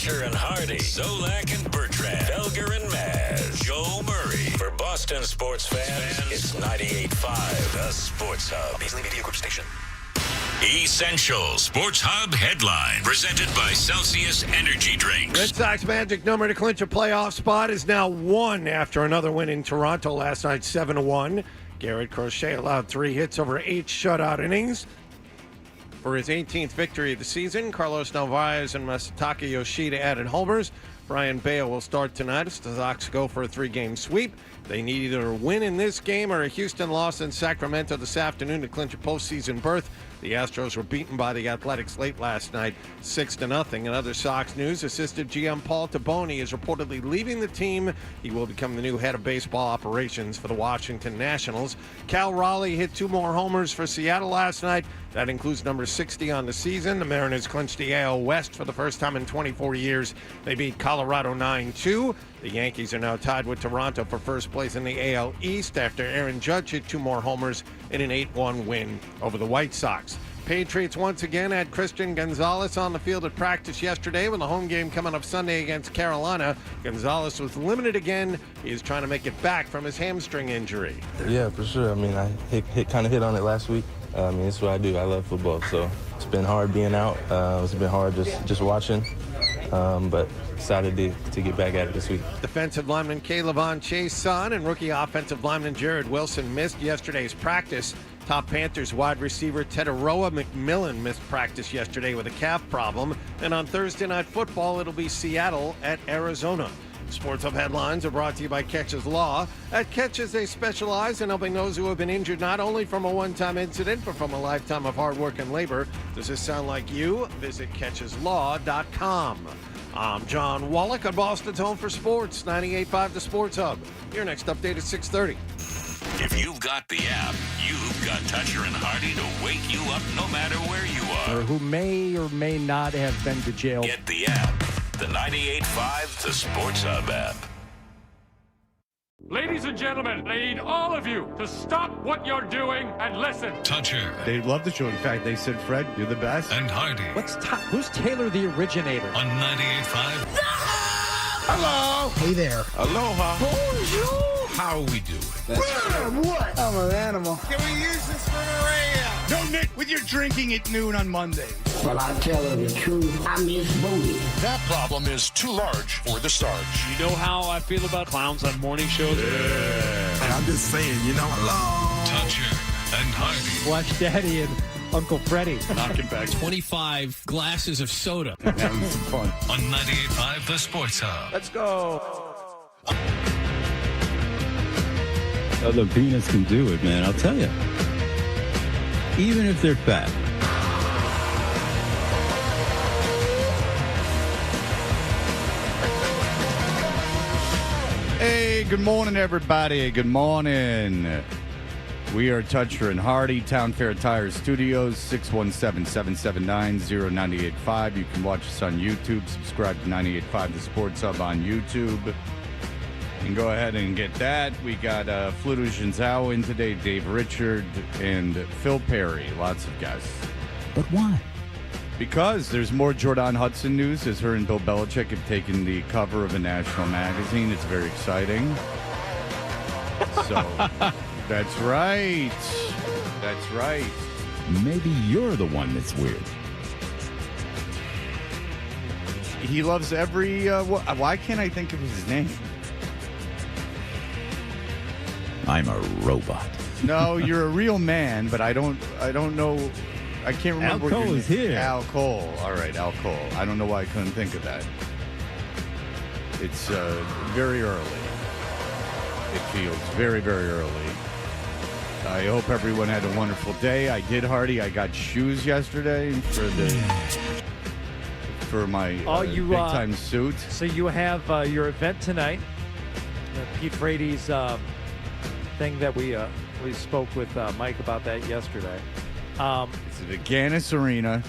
Toucher and Hardy, Zolak and Bertrand, Felger and Maz, Joe Murray. For Boston sports fans, it's 98.5, the Sports Hub. Beasley Media Group Station. Essential Sports Hub headline presented by Celsius Energy Drinks. Red Sox magic number to clinch a playoff spot is now 1 after another win in Toronto last night, 7-1. Garrett Crochet allowed 3 hits over 8 shutout innings. For his 18th victory of the season, Carlos Narvaez and Masataka Yoshida added homers. Brian Bale will start tonight as the Sox go for a 3-game sweep. They need either a win in this game or a Houston loss in Sacramento this afternoon to clinch a postseason berth. The Astros were beaten by the Athletics late last night, 6-0. In other Sox news, assistant GM Paul Taboni is reportedly leaving the team. He will become the new head of baseball operations for the Washington Nationals. Cal Raleigh hit 2 more homers for Seattle last night. That includes number 60 on the season. The Mariners clinched the AL West for the first time in 24 years. They beat Colorado 9-2. The Yankees are now tied with Toronto for first place in the AL East after Aaron Judge hit 2 more homers in an 8-1 win over the White Sox. Patriots once again had Christian Gonzalez on the field at practice yesterday with the home game coming up Sunday against Carolina. Gonzalez was limited again. He is trying to make it back from his hamstring injury. Yeah, for sure. I mean, I kind of hit on it last week. I mean, it's what I do. I love football, so it's been hard being out. It's been hard just watching, but excited to get back at it this week. Defensive lineman Kaylavon Chase's son and rookie offensive lineman Jared Wilson missed yesterday's practice. Top Panthers wide receiver Teteroa McMillan missed practice yesterday with a calf problem. And on Thursday Night Football, it'll be Seattle at Arizona. Sports Hub headlines are brought to you by Catches Law. At Catches, they specialize in helping those who have been injured not only from a one-time incident, but from a lifetime of hard work and labor. Does this sound like you? Visit CatchesLaw.com. I'm John Wallach on Boston's Home for Sports, 98.5 The Sports Hub. Your next update at 6:30. If you've got the app, you've got Toucher and Hardy to wake you up no matter where you are. Or who may or may not have been to jail. Get the app, the 98.5 The Sports Hub app. Ladies and gentlemen, I need all of you to stop what you're doing and listen. Toucher. They love the show. In fact, they said, Fred, you're the best. And Hardy. Who's Taylor the originator? On 98.5. Hello. Hey there. Aloha. Bonjour. How are we doing? What? I'm an animal. Can we use this for Maria? No, Nick, with your drinking at noon on Monday. Well, I tell her the truth. I miss Booty. That problem is too large for the Sarge. You know how I feel about clowns on morning shows? And I'm just saying, hello. Toucher and Hardy. Watch Daddy and Uncle Freddie. Knocking back 25 glasses of soda. Having some fun. On 98.5 The Sports Hub. Let's go. Other peanuts can do it, man. I'll tell you. Even if they're fat. Hey, good morning, everybody. Good morning. We are Toucher and Hardy, Town Fair Tire Studios, 617-779-0985. You can watch us on YouTube. Subscribe to 98.5 The Sports Hub on YouTube. You can go ahead and get that. We got Fluto Jinzao in today, Dave Richard, and Phil Perry. Lots of guests. But why? Because there's more Jordan Hudson news as her and Bill Belichick have taken the cover of a national magazine. It's very exciting. So, that's right. That's right. Maybe you're the one that's weird. He loves every... why can't I think of his name? I'm a robot. No, you're a real man, but I don't know. I can't remember. Al Cole is here. Al Cole. All right, Al Cole. I don't know why I couldn't think of that. It's very early. It feels very, very early. I hope everyone had a wonderful day. I did, Hardy. I got shoes yesterday for my big time suit. So you have your event tonight. Pete Brady's thing that we spoke with Mike about that yesterday. It's at the Gannis Arena.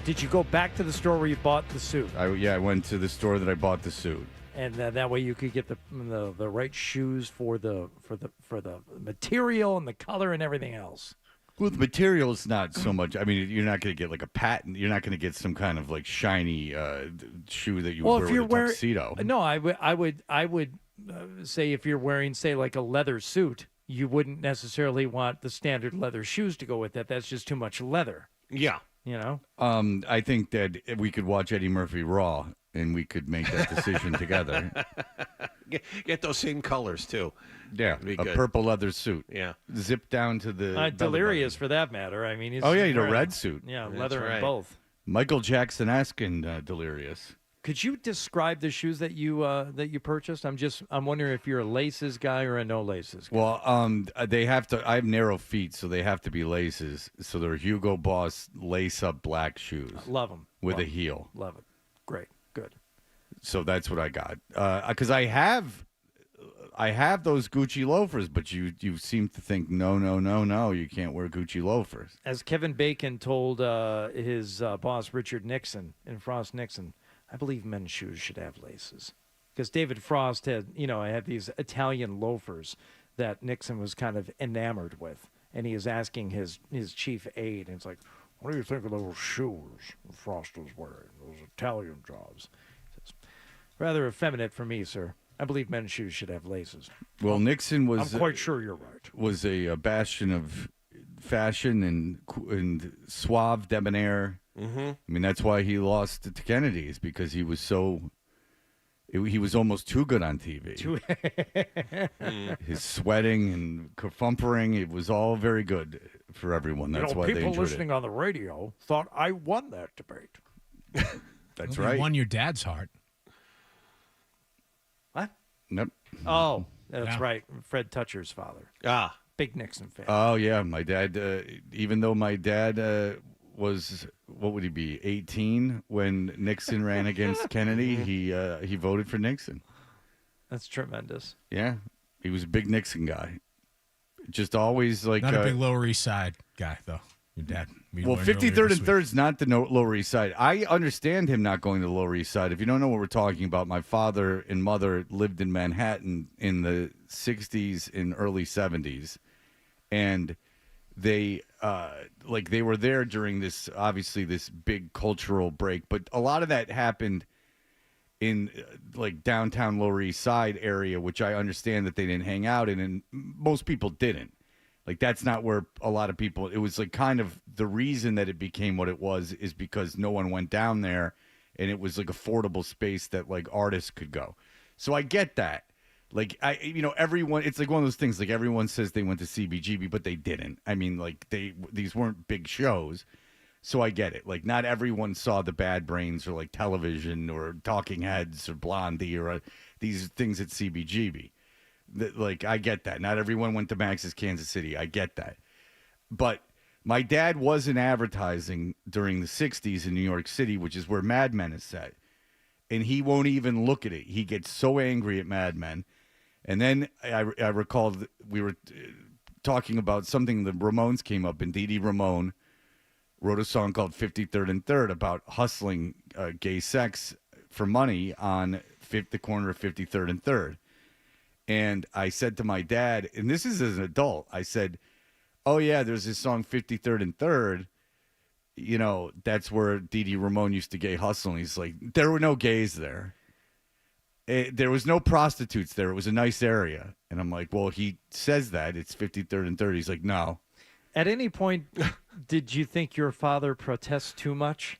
Did you go back to the store where you bought the suit? I went to the store that I bought the suit. And that way you could get the right shoes for the material and the color and everything else. Well, the material's not so much. I mean, you're not going to get like a patent. You're not going to get some kind of like shiny shoe that you would wear with a tuxedo. No, I would say if you're wearing, say, like a leather suit, you wouldn't necessarily want the standard leather shoes to go with that. That's just too much leather. Yeah. You know? I think that we could watch Eddie Murphy Raw, and we could make that decision together. Get those same colors, too. Yeah, a purple leather suit. Yeah. Zip down to the Delirious, for that matter. I mean, he's he had a wearing- red suit. Yeah, That's leather right. in both. Michael Jackson-esque and Delirious. Could you describe the shoes that you purchased? I'm wondering if you're a laces guy or a no laces guy. Well, they have to. I have narrow feet, so they have to be laces. So they're Hugo Boss lace-up black shoes. Love them. With a heel. Love it. Great. Good. So that's what I got. Because I have those Gucci loafers, but you seem to think no, you can't wear Gucci loafers. As Kevin Bacon told his boss Richard Nixon and Frost Nixon, I believe men's shoes should have laces. Because David Frost had these Italian loafers that Nixon was kind of enamored with. And he is asking his chief aide, and it's like, what do you think of those shoes Frost was wearing, those Italian jobs? He says, rather effeminate for me, sir. I believe men's shoes should have laces. Well, Nixon was... I'm quite sure you're right. Was a bastion of fashion and suave debonair. Mm-hmm. I mean, that's why he lost to Kennedy, is because he was he was almost too good on TV. His sweating and kerfumpering, it was all very good for everyone. That's why they enjoyed people listening on the radio thought I won that debate. That's You right. won your dad's heart. What? Nope. Oh, that's Yeah. right. Fred Toucher's father. Ah. Big Nixon fan. Oh, yeah. My dad, even though my dad was, what would he be, 18 when Nixon ran against Kennedy, he voted for Nixon. That's tremendous. Yeah. He was a big Nixon guy. Just always like... Not a big Lower East Side guy, though. Your dad. We Well, learned earlier 53rd this and week. 3rd is not the Lower East Side. I understand him not going to the Lower East Side. If you don't know what we're talking about, my father and mother lived in Manhattan in the 60s and early 70s. And they they were there during this, obviously, this big cultural break. But a lot of that happened in like downtown Lower East Side area, which I understand that they didn't hang out in, and most people didn't. Like, that's not where a lot of people, it was like kind of the reason that it became what it was is because no one went down there, and it was like affordable space that like artists could go. So I get that. Like, everyone, it's like one of those things, like everyone says they went to CBGB, but they didn't. I mean, like these weren't big shows. So I get it. Like, not everyone saw the Bad Brains or like Television or Talking Heads or Blondie or these things at CBGB. Like, I get that. Not everyone went to Max's Kansas City. I get that. But my dad was in advertising during the 60s in New York City, which is where Mad Men is set. And he won't even look at it. He gets so angry at Mad Men. And then I recalled we were talking about something, the Ramones came up, and Dee Dee Ramone wrote a song called 53rd and 3rd about hustling gay sex for money on the corner of 53rd and 3rd. And I said to my dad, and this is as an adult, I said, oh, yeah, there's this song 53rd and 3rd. You know, that's where Dee Dee Ramone used to gay hustle. And he's like, there were no gays there. There was no prostitutes there. It was a nice area. And I'm like, well, he says that. It's 53rd and 3rd. He's like, no. At any point, did you think your father protests too much?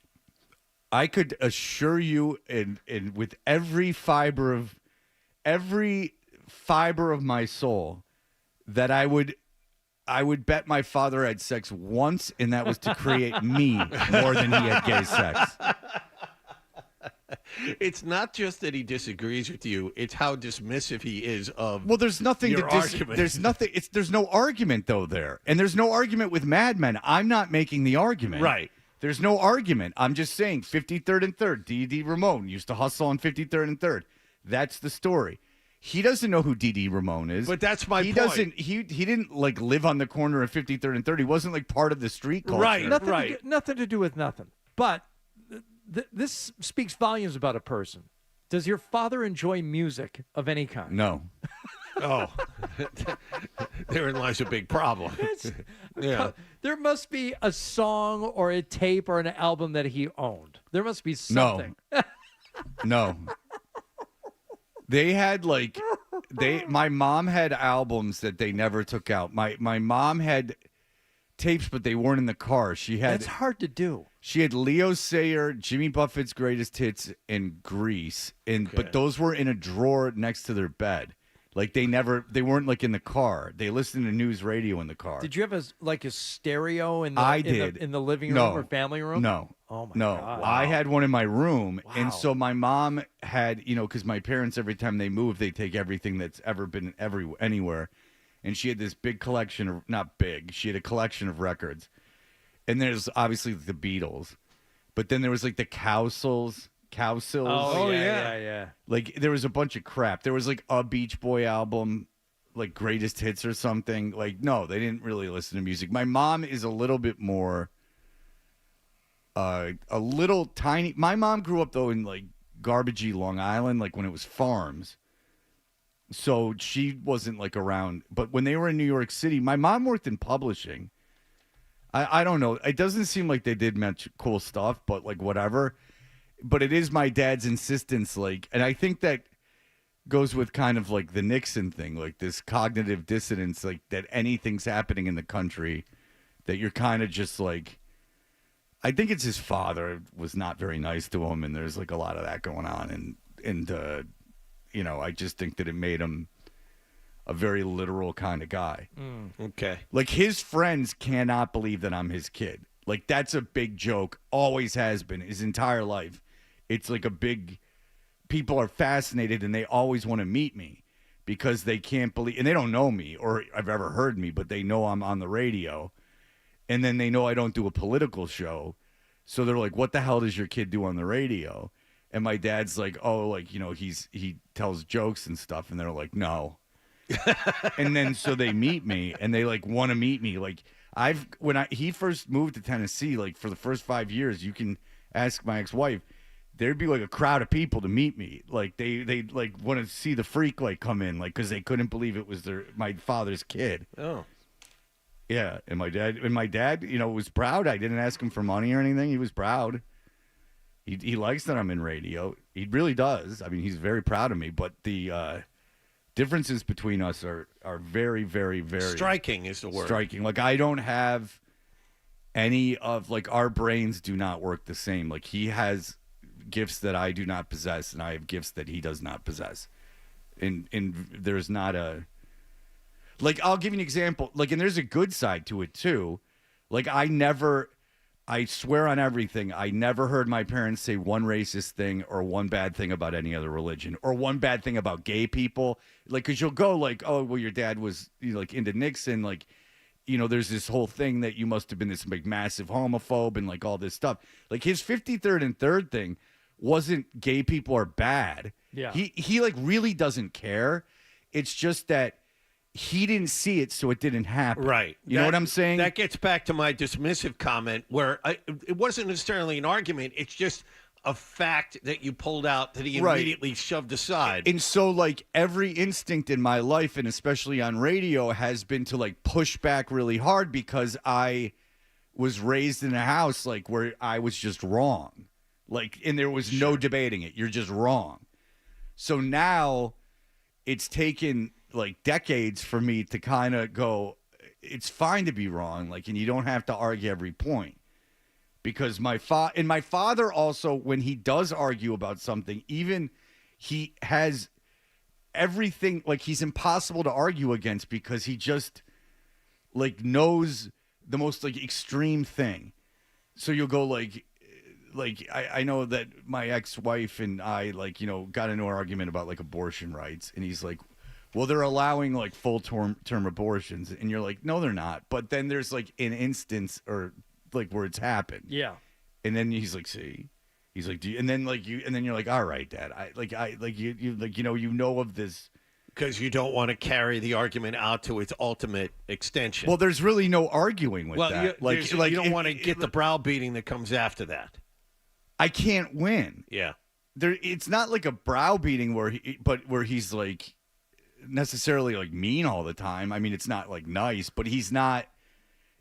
I could assure you, and with every fiber of my soul, that I would bet my father had sex once, and that was to create me more than he had gay sex. It's not just that he disagrees with you; it's how dismissive he is of. Well, there's nothing your argument. There's nothing. There's no argument though there, and there's no argument with Mad Men. I'm not making the argument. Right. There's no argument. I'm just saying 53rd and 3rd. Dee Dee Ramone used to hustle on 53rd and 3rd. That's the story. He doesn't know who Dee Dee Ramone is. But that's my he point. Doesn't. He didn't like live on the corner of 53rd and 3rd. He wasn't like part of the street culture. Right. Nothing to do with nothing. But this speaks volumes about a person. Does your father enjoy music of any kind? No. Oh, therein lies a big problem. Yeah. There must be a song or a tape or an album that he owned. There must be something. No. They had my mom had albums that they never took out. My mom had tapes, but they weren't in the car. That's hard to do. She had Leo Sayer, Jimmy Buffett's Greatest Hits, and Grease, but those were in a drawer next to their bed. Like they weren't like in the car. They listened to news radio in the car. Did you have a stereo in the living room or family room? No. Oh my no. God. I had one in my room, Wow. and so my mom had, because my parents every time they move, they take everything that's ever been anywhere, and she had this big collection of not big. She had a collection of records, and there's obviously the Beatles, but then there was like the Cowsills. Oh yeah. Like there was a bunch of crap. There was like a Beach Boy album, like Greatest Hits or something. Like no, they didn't really listen to music. My mom is a little bit more, a little tiny. My mom grew up though in like garbagey Long Island, like when it was farms. So she wasn't like around. But when they were in New York City, my mom worked in publishing. I don't know. It doesn't seem like they did much cool stuff, but like whatever. But it is my dad's insistence, like, and I think that goes with kind of like the Nixon thing, like this cognitive dissonance, like that anything's happening in the country, that you're kind of just like, I think it's his father was not very nice to him, and there's like a lot of that going on, and I just think that it made him a very literal kind of guy. Okay. Like his friends cannot believe that I'm his kid. Like that's a big joke, always has been his entire life. It's like a big, people are fascinated and they always want to meet me because they can't believe, and they don't know me or I've ever heard me, but they know I'm on the radio. And then they know I don't do a political show. So they're like, what the hell does your kid do on the radio? And my dad's like, oh, like, he tells jokes and stuff. And they're like, no. And then so they meet me and they like want to meet me. Like he first moved to Tennessee, like for the first 5 years, you can ask my ex-wife, there'd be like a crowd of people to meet me. Like they like want to see the freak like come in, like, cause they couldn't believe it was my father's kid. Oh. Yeah. And my dad, was proud. I didn't ask him for money or anything. He was proud. He likes that I'm in radio. He really does. I mean, he's very proud of me, but the differences between us are very, very, very striking is the word. Striking. Like I don't have any of, like, our brains do not work the same. Like he has gifts that I do not possess, and I have gifts that he does not possess. And there's not a, like, I'll give you an example. Like, and there's a good side to it too. Like I swear on everything, I never heard my parents say one racist thing or one bad thing about any other religion or one bad thing about gay people. Like, because you'll go like, oh, well, your dad was like into Nixon. Like, there's this whole thing that you must have been this like massive homophobe and like all this stuff. Like his 53rd and 3rd thing wasn't gay people are bad. Yeah. He like really doesn't care. It's just that he didn't see it, so it didn't happen. Right. You know what I'm saying? That gets back to my dismissive comment where it wasn't necessarily an argument. It's just a fact that you pulled out that he immediately shoved aside. And so, like, every instinct in my life, and especially on radio, has been to, like, push back really hard because I was raised in a house, like, where I was just wrong. Like, and there was no debating it. You're just wrong. So now it's taken like decades for me to kind of go, it's fine to be wrong, like, and you don't have to argue every point. Because my father also, when he does argue about something, even he has everything, like, he's impossible to argue against because he just like knows the most like extreme thing. So you'll go like I know that my ex-wife and I, like, got into an argument about like abortion rights, and he's like, well, they're allowing like full-term abortions, and you're like, no, they're not. But then there's like an instance or like where it's happened. Yeah. And then he's like, see, he's like, and then you're like, all right, Dad, you know of this. Because you don't want to carry the argument out to its ultimate extension. Well, there's really no arguing with that. You don't want to get the browbeating that comes after that. I can't win. Yeah. It's not like a browbeating where he's like necessarily like mean all the time. I mean, it's not like nice, but he's not.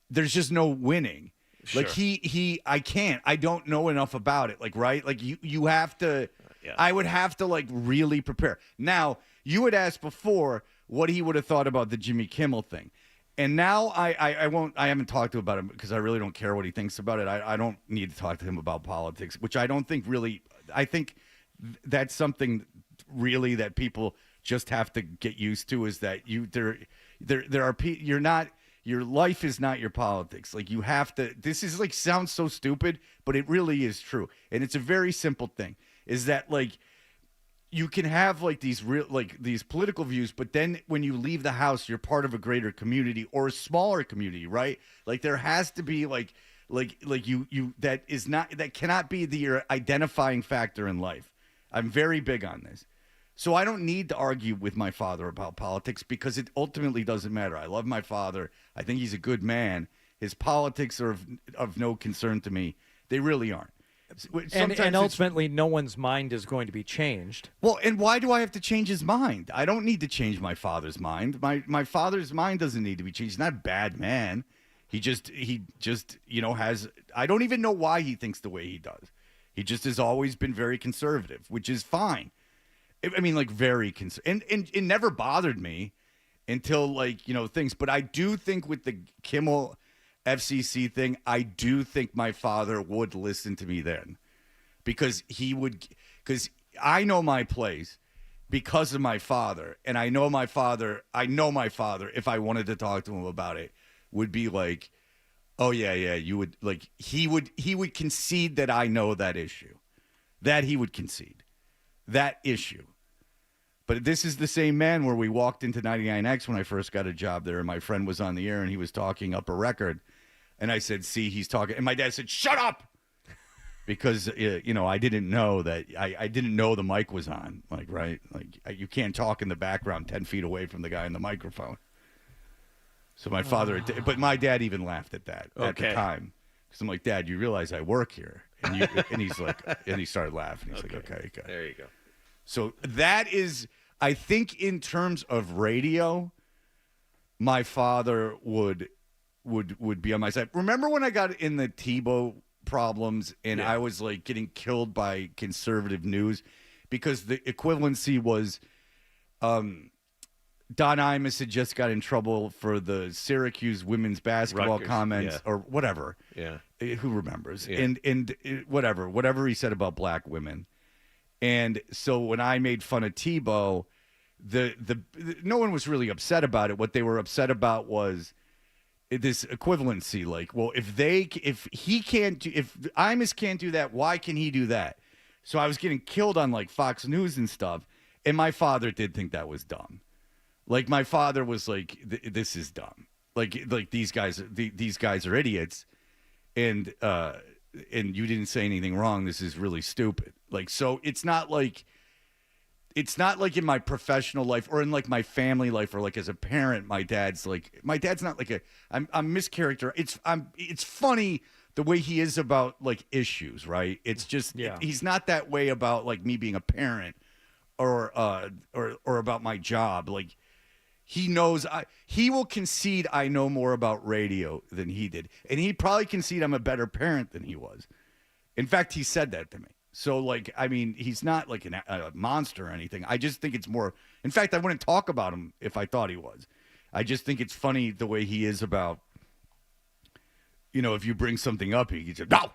there's just no winning. Sure. Like I don't know enough about it. Like, right? Like you have to, I would have to like really prepare. Now, you had asked before what he would have thought about the Jimmy Kimmel thing. And now I haven't talked to him about it because I really don't care what he thinks about it. I don't need to talk to him about politics, which I don't think really, I think that's something really that people just have to get used to, is that there are people, your life is not your politics. Like you have to, this is like, sounds so stupid, but it really is true. And it's a very simple thing, is that like, you can have like these these political views, but then when you leave the house, you're part of a greater community or a smaller community, right? Like there has to be like you that cannot be your identifying factor in life. I'm very big on this. So I don't need to argue with my father about politics because it ultimately doesn't matter. I love my father. I think he's a good man. His politics are of no concern to me. They really aren't. And ultimately, no one's mind is going to be changed. Well, and why do I have to change his mind? I don't need to change my father's mind. My father's mind doesn't need to be changed. He's not a bad man. He just has. I don't even know why he thinks the way he does. He just has always been very conservative, which is fine. I mean, like very and it never bothered me until like things. But I do think with the Kimmel FCC thing, I do think my father would listen to me then, because I know my place because of my father, and I know my father, if I wanted to talk to him about it, would be like, oh yeah, you would, like, he would concede that I know that issue, that he would concede that issue. But this is the same man where we walked into 99X when I first got a job there, and my friend was on the air and he was talking up a record. And I said, see, he's talking. And my dad said, shut up. Because, I didn't know that. I didn't know the mic was on. Like, right? Like, you can't talk in the background 10 feet away from the guy in the microphone. So my father, but my dad even laughed at that at the time. Because I'm like, Dad, you realize I work here. And he's like, and he started laughing. He's like, okay. There you go. So that is, I think in terms of radio, my father would be on my side. Remember when I got in the Tebow problems and I was like getting killed by conservative news because the equivalency was Don Imus had just got in trouble for the Syracuse women's basketball comments or whatever. Yeah. Who remembers? Yeah. And whatever he said about black women. And so when I made fun of Tebow, no one was really upset about it. What they were upset about was this equivalency. Like, well, if Imus can't do that, why can he do that? So I was getting killed on like Fox News and stuff. And my father did think that was dumb. Like my father was like, this is dumb. Like these guys are idiots. And you didn't say anything wrong. This is really stupid. Like, so it's not like in my professional life or in like my family life or like as a parent, my dad's not like I'm mischaracter. It's funny the way he is about like issues, right? It's just, he's not that way about like me being a parent or about my job. Like he knows he will concede I know more about radio than he did. And he'd probably concede I'm a better parent than he was. In fact, he said that to me. So, like, I mean, he's not like a monster or anything. I just think it's more. In fact, I wouldn't talk about him if I thought he was. I just think it's funny the way he is about, if you bring something up, he said, no.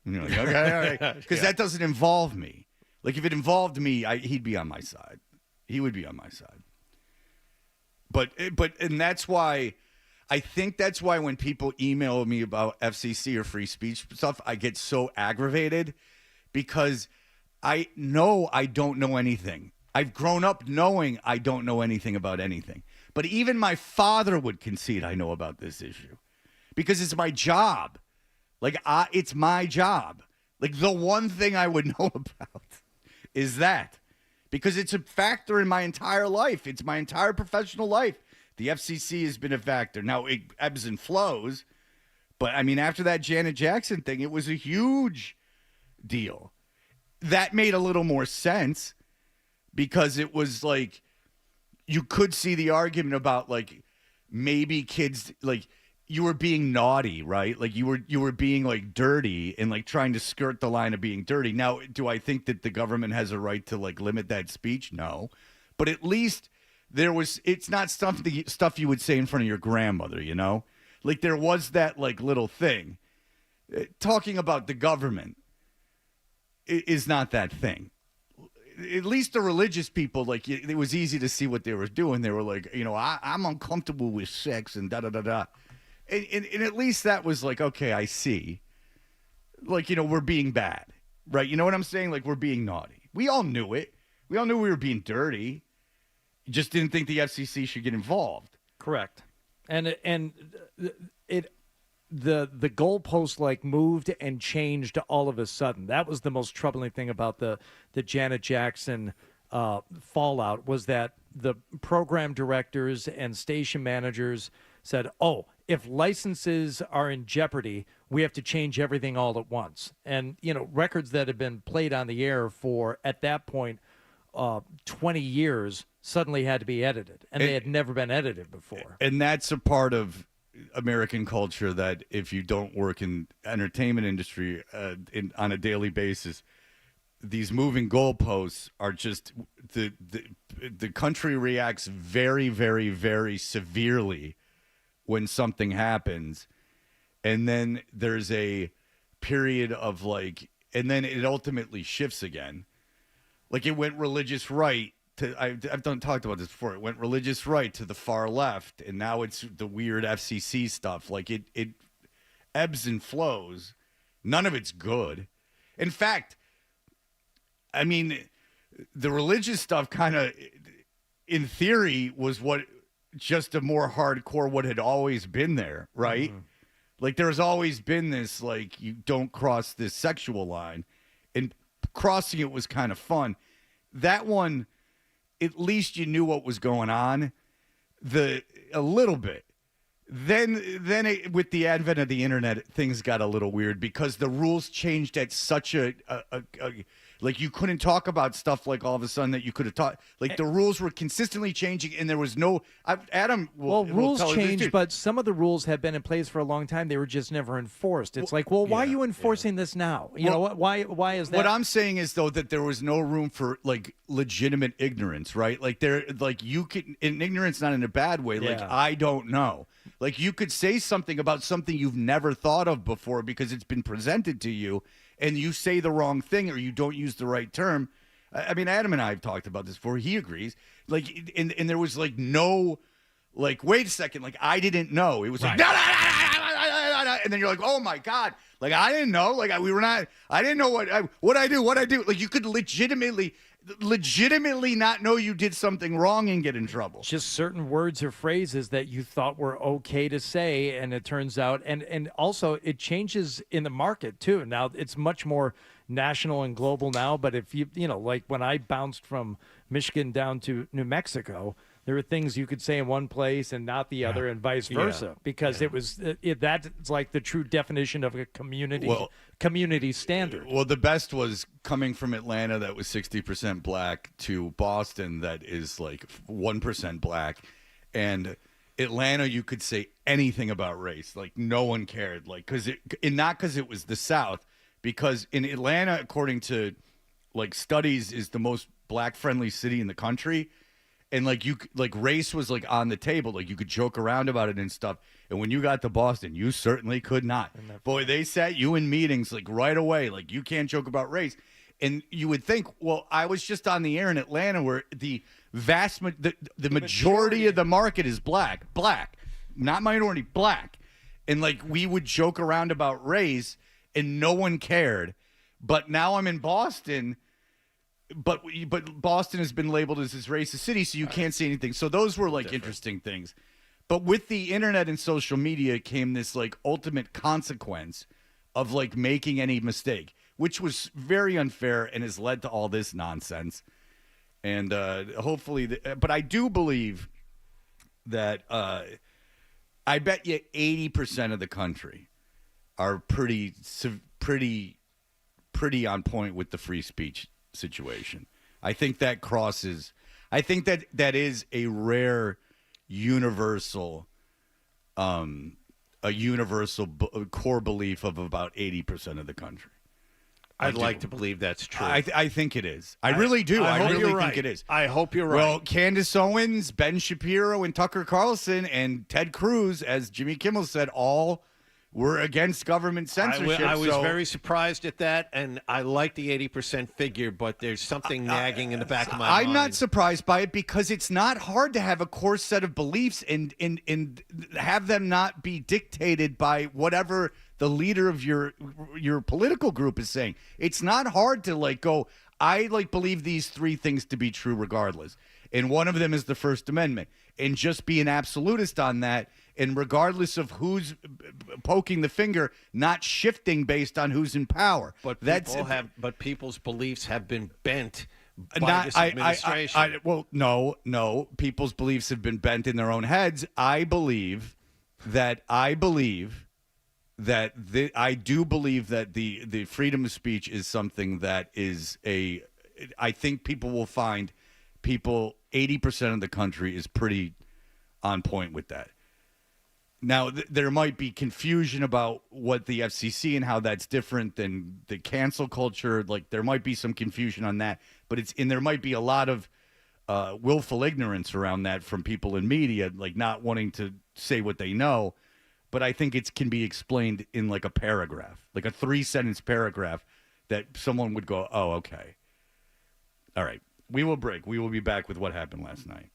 Like, okay, all right. Because that doesn't involve me. Like, if it involved me, he'd be on my side. He would be on my side. And that's why, I think that's why when people email me about FCC or free speech stuff, I get so aggravated. Because I know I don't know anything. I've grown up knowing I don't know anything about anything. But even my father would concede I know about this issue. Because it's my job. Like, it's my job. Like, the one thing I would know about is that. Because it's a factor in my entire life. It's my entire professional life. The FCC has been a factor. Now, it ebbs and flows. But, I mean, after that Janet Jackson thing, it was a huge deal. That made a little more sense because it was like you could see the argument about like maybe kids like you were being naughty, right? Like you were being like dirty and like trying to skirt the line of being dirty. Now, do I think that the government has a right to like limit that speech? No, but at least it's not stuff you would say in front of your grandmother, you know? Like there was that like little thing. Talking about the government is not that thing. At least the religious people, like it was easy to see what they were doing. They were like, I'm uncomfortable with sex and da-da-da-da. And at least that was like, okay, I see. Like, we're being bad, right? You know what I'm saying? Like we're being naughty. We all knew it. We all knew we were being dirty. Just didn't think the FCC should get involved. Correct. And the goalpost like moved and changed all of a sudden. That was the most troubling thing about the Janet Jackson fallout, was that the program directors and station managers said, "Oh, if licenses are in jeopardy, we have to change everything all at once." And records that had been played on the air for at that point 20 years suddenly had to be edited, and they had never been edited before. And that's a part of American culture that if you don't work in entertainment industry on a daily basis, these moving goalposts are just the country reacts very, very, very severely when something happens, and then there's a period of like, and then it ultimately shifts again. Like it went religious right to, I've talked about this before. It went religious right to the far left, and now it's the weird FCC stuff. Like it ebbs and flows. None of it's good. In fact, I mean, the religious stuff kind of, in theory, was what just a more hardcore what had always been there, right? Mm-hmm. Like there's always been this, like, you don't cross this sexual line, and crossing it was kind of fun. That one, at least you knew what was going on, a little bit. Then with the advent of the internet, things got a little weird because the rules changed at such a like you couldn't talk about stuff like all of a sudden that you could have talked. Like the rules were consistently changing, and there was no Adam. Rules changed, but some of the rules have been in place for a long time. They were just never enforced. It's why are you enforcing this now? You know what? Why is that? What I'm saying is though that there was no room for like legitimate ignorance, right? Like you can, in ignorance, not in a bad way. Like I don't know. Like you could say something about something you've never thought of before because it's been presented to you, and you say the wrong thing or you don't use the right term. I mean, Adam and I have talked about this before. He agrees. Like, and there was like no, like, wait a second. Like, I didn't know. It was like, and then you're like, oh my God. Like, I didn't know. Like, I didn't know what I do. Like, you could legitimately not know you did something wrong and get in trouble. Just certain words or phrases that you thought were okay to say, and it turns out, and also it changes in the market too. Now it's much more national and global now, but if you like when I bounced from Michigan down to New Mexico, there were things you could say in one place and not the other, and vice versa, because it was that's like the true definition of a community standard. Well, the best was coming from Atlanta that was 60% black to Boston that is like 1% black, and Atlanta you could say anything about race, like no one cared, like not because it was the South, because in Atlanta, according to like studies, is the most black friendly city in the country. And like race was like on the table, like you could joke around about it and stuff. And when you got to Boston, you certainly could not. Boy, they sat you in meetings like right away, like you can't joke about race. And you would think, well, I was just on the air in Atlanta where the majority of the market is black, not minority, black. And like we would joke around about race, and no one cared. But now I'm in Boston. But Boston has been labeled as this racist city, so you can't say anything. So those were like interesting things. But with the internet and social media came this like ultimate consequence of like making any mistake, which was very unfair and has led to all this nonsense. And hopefully, but I do believe that I bet you 80% of the country are pretty on point with the free speech situation. I think that crosses. I think that is a rare universal a universal core belief of about 80% of the country. I'd like to believe that's true. I think it is. I really do. I really think it is. I hope you're right. Well, Candace Owens, Ben Shapiro, and Tucker Carlson, and Ted Cruz, as Jimmy Kimmel said, all were against government censorship. I was very surprised at that, and I like the 80% figure, but there's something nagging in the back of my mind. I'm not surprised by it because it's not hard to have a core set of beliefs and have them not be dictated by whatever the leader of your political group is saying. It's not hard to go, I believe these three things to be true regardless. And one of them is the First Amendment. And just be an absolutist on that. And regardless of who's poking the finger, not shifting based on who's in power. But people's beliefs have been bent by this administration. No. People's beliefs have been bent in their own heads. I do believe that the freedom of speech is something that is I think people will find 80% of the country is pretty on point with that. Now, there might be confusion about what the FCC and how that's different than the cancel culture. There might be some confusion on that, but there might be a lot of willful ignorance around that from people in media, not wanting to say what they know. But I think it can be explained in a paragraph, a 3-sentence paragraph that someone would go, oh, okay. All right. We will break. We will be back with what happened last night.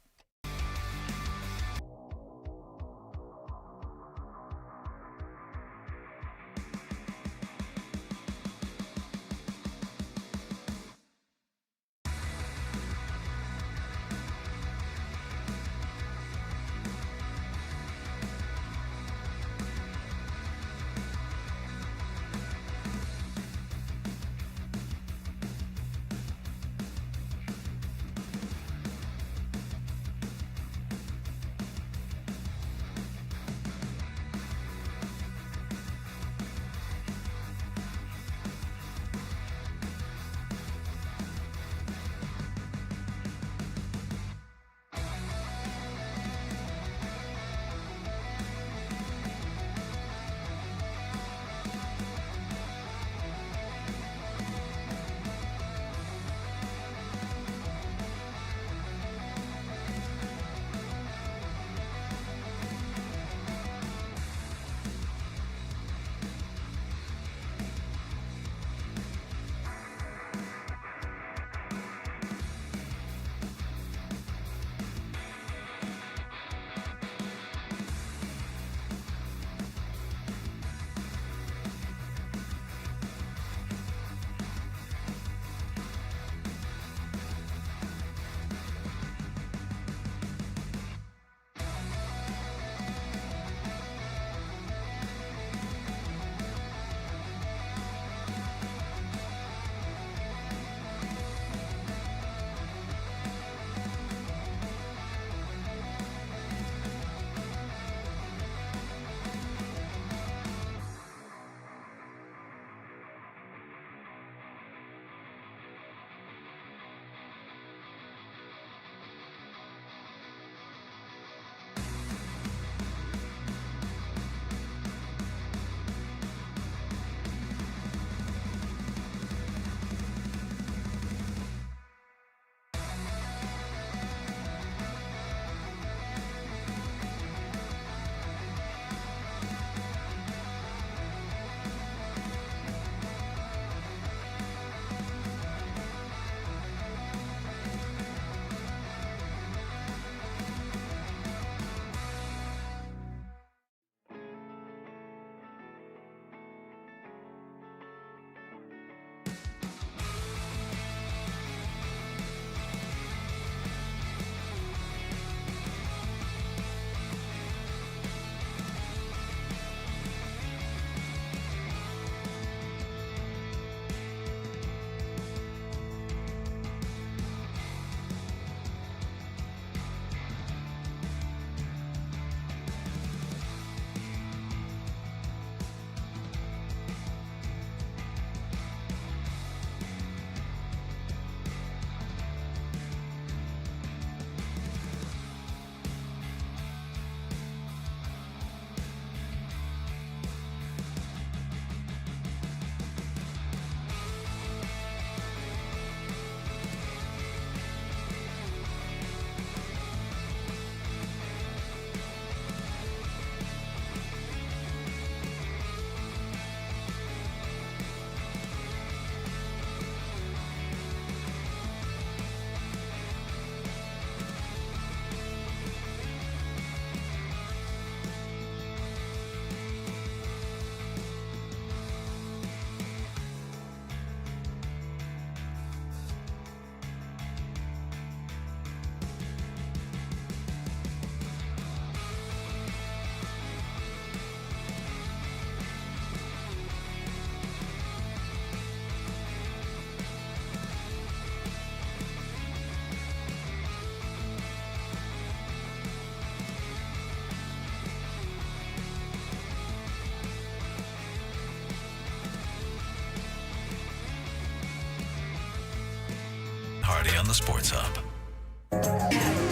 on the Sports Hub.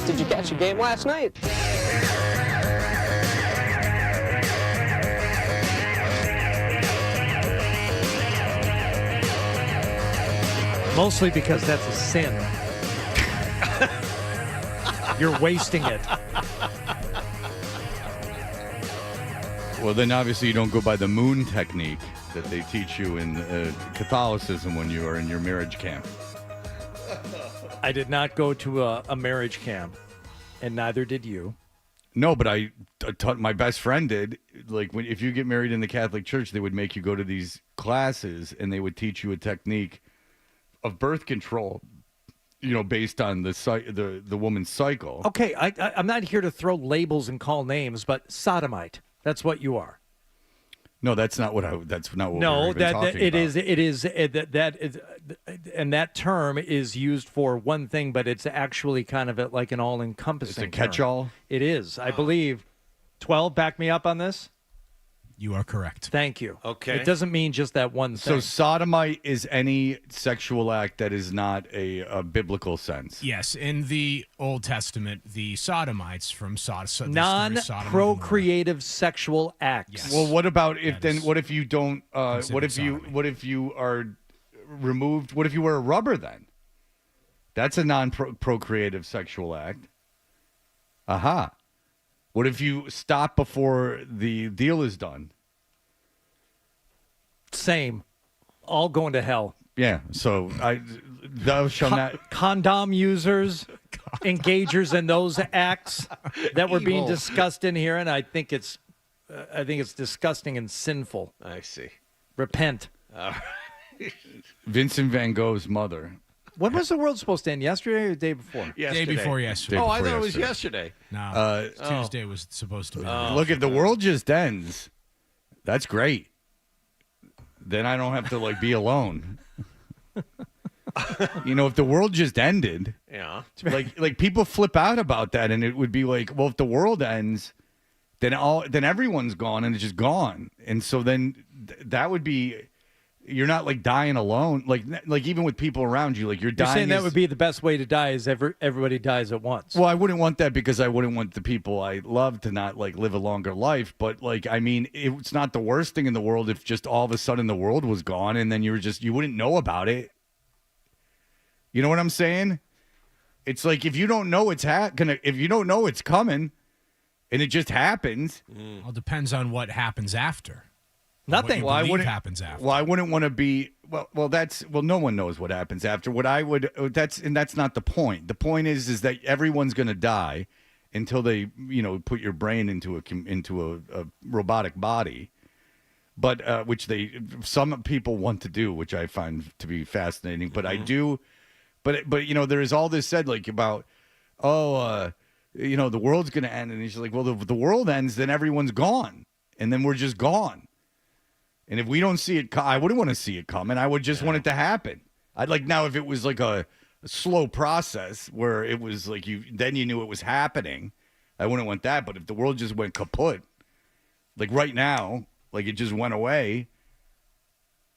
Did you catch a game last night? Mostly because that's a sin. You're wasting it. Well, then obviously you don't go by the moon technique that they teach you in Catholicism when you are in your marriage camp. I did not go to a marriage camp, and neither did you. No, but I taught my best friend did. Like if you get married in the Catholic Church, they would make you go to these classes, and they would teach you a technique of birth control, based on the woman's cycle. Okay, I'm not here to throw labels and call names, but sodomite. That's what you are. No, that's not what we're No, even talking about. it is and that term is used for one thing, but it's actually kind of like an all-encompassing. It's a catch-all. Term. It is, I believe. 12, back me up on this. You are correct. Thank you. Okay. It doesn't mean just that one thing. So sodomite is any sexual act that is not a biblical sense. Yes, in the Old Testament, the sodomites from Sodom. Non-procreative sexual acts. Yes. Well, what about if then? What if you don't? What if you are removed? What if you wear a rubber then? That's a non-procreative sexual act. Aha. What if you stop before the deal is done? Same. All going to hell. Yeah. So thou shall not. Condom users, engagers in those acts that were being discussed in here, and I think it's disgusting and sinful. I see. Repent. Vincent Van Gogh's mother. When was the world supposed to end? Yesterday or the day before? Day Yesterday. before yesterday. I thought it was yesterday. No, Tuesday was supposed to be. Look, if the world just ends, that's great. Then I don't have to be alone. If the world just ended, yeah, like people flip out about that, and it would be like, well, if the world ends, then everyone's gone, and it's just gone, and so then that would be. You're not dying alone, like even with people around you, you're dying. You're saying that would be the best way to die is everybody dies at once. Well, I wouldn't want that because I wouldn't want the people I love to not live a longer life. But it's not the worst thing in the world if just all of a sudden the world was gone and then you wouldn't know about it. You know what I'm saying? It's like if you don't know if you don't know it's coming, and it just happens. Well, it depends on what happens after. Nothing. What you believe happens after. Well, I wouldn't want to be. No one knows what happens after. What I would. That's not the point. The point is that everyone's going to die until they, put your brain into a robotic body. But which some people want to do, which I find to be fascinating. But I do. But there is all this said about, the world's going to end, and he's like, well, the world ends, then everyone's gone, and then we're just gone. And if we don't see it, I wouldn't want to see it coming. I would just want it to happen. I'd now if it was a slow process where it was then you knew it was happening. I wouldn't want that. But if the world just went kaput, right now, it just went away,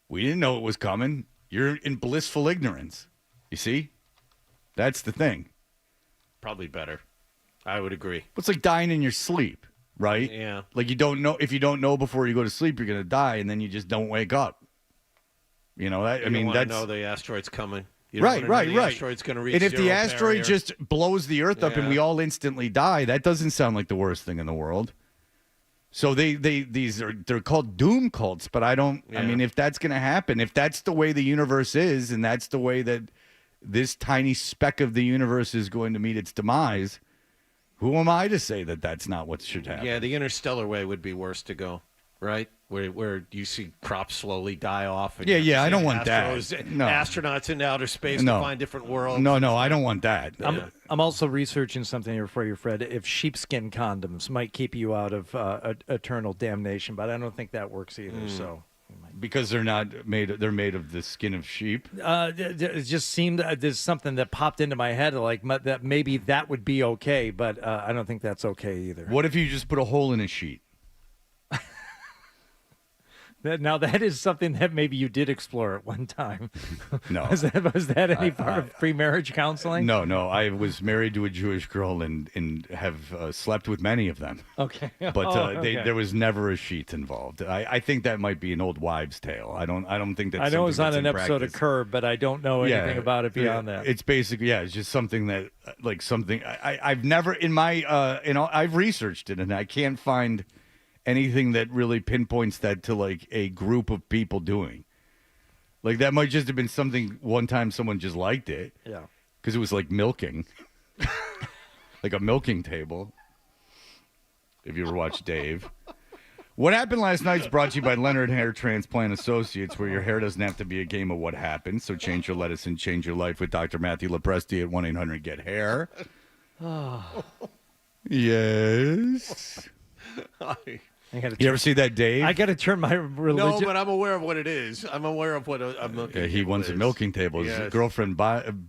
we didn't know it was coming. You're in blissful ignorance. You see? That's the thing. Probably better. I would agree. It's like dying in your sleep. Right? Yeah. You don't know if you don't know before you go to sleep, you're going to die, and then you just don't wake up. You that's know the asteroid's coming. Right. The asteroid's going to reach. And if the zero asteroid barrier. just blows the Earth up and we all instantly die, that doesn't sound like the worst thing in the world. So they're called doom cults, but I don't. Yeah. I mean, if that's going to happen, if that's the way the universe is, and that's the way that this tiny speck of the universe is going to meet its demise. Who am I to say that that's not what should happen? Yeah, the interstellar way would be worse to go, right? Where you see crops slowly die off. And I don't want that. No. Astronauts into outer space to find different worlds. No, I don't want that. I'm also researching something here for you, Fred. If sheepskin condoms might keep you out of eternal damnation, but I don't think that works either. So. Because they're made of the skin of sheep. It just seemed there's something that popped into my head that maybe that would be okay, but I don't think that's okay either. What if you just put a hole in a sheet? Now that is something that maybe you did explore at one time. No. was that any part of pre-marriage counseling? No. I was married to a Jewish girl and have slept with many of them. Okay. But there was never a sheet involved. I think that might be an old wives' tale. I don't think that's. I know it was something on that's an in episode practice. of Curb, but I don't know anything about it beyond that. It's basically it's just something that something I've never in my I've researched it and I can't find anything that really pinpoints that to like a group of people doing. Like that might just have been something one time someone just liked it. Yeah. Because it was like milking. Like a milking table. If you ever watched Dave. What Happened Last Night is brought to you by Leonard Hair Transplant Associates, where your hair doesn't have to be a game of what happened. So change your lettuce and change your life with Dr. Matthew Lepresti at 1-800-GET-HAIR. Yes. You ever see that, Dave? I got to turn my religion. No, but I'm aware of what it is. I'm aware of what a milking he table wants is. a milking table. His Yes. girlfriend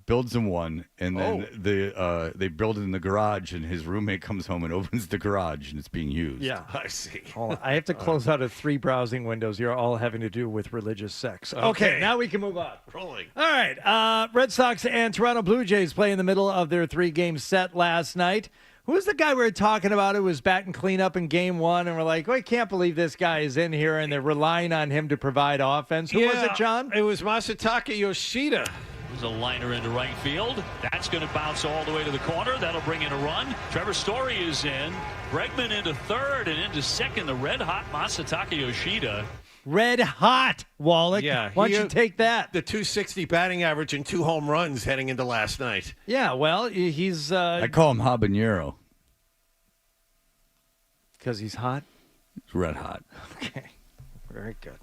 builds him one, and then they build it in the garage, and his roommate comes home and opens the garage, and it's being used. Yeah. I see. Hold on. I have to close out of 3 browsing windows here, all having to do with religious sex. Okay, now we can move on. Rolling. All right. Red Sox and Toronto Blue Jays play in the middle of their 3-game set last night. Who's the guy we were talking about who was batting cleanup in game 1? And we're like, I can't believe this guy is in here, and they're relying on him to provide offense. Who was it, John? It was Masataka Yoshida. There's a liner into right field. That's going to bounce all the way to the corner. That'll bring in a run. Trevor Story is in. Bregman into third and into second. The red-hot Masataka Yoshida. Red hot, Wallach. Yeah. Why don't you take that? The 260 batting average and 2 home runs heading into last night. Yeah, well, he's... I call him habanero. Because he's hot? It's red hot. Okay. Very good.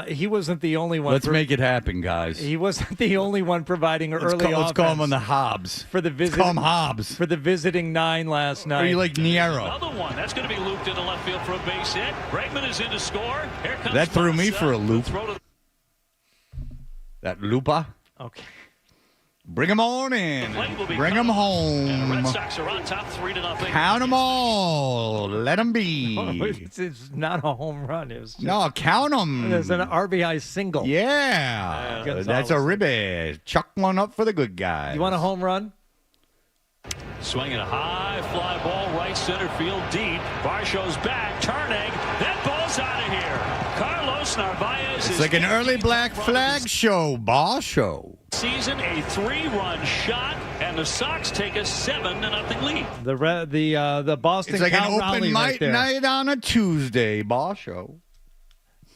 He wasn't the only one. Let's make it happen, guys. He wasn't the only one providing early offense. Let's call him on the Hobbs. For the Let's call him Hobbs. For the visiting 9 last night. Or you like Niero? Another one. That's going to be looped into left field for a base hit. Bregman is in to score. Here comes That threw me Massa. for a loop. Throw to That Lupa. Okay. Bring him on in. plate will be Bring cut. him home. And the Red Sox are on top 3-0. Count them all. Let them be. It's not a home run. It was just, No, count them. There's an RBI single. Yeah. That's a ribby. Chuck one up for the good guys. You want a home run? Swinging a high fly ball right center field deep. Varsho's back, turning. That ball's out of here. Carlos Narvaez It's like an early Black Flag show, boss show. Season, a 3-run shot, and the Sox take a 7-0 lead. The Boston It's like Cal an Raleigh open right mic there. night on a Tuesday, boss show.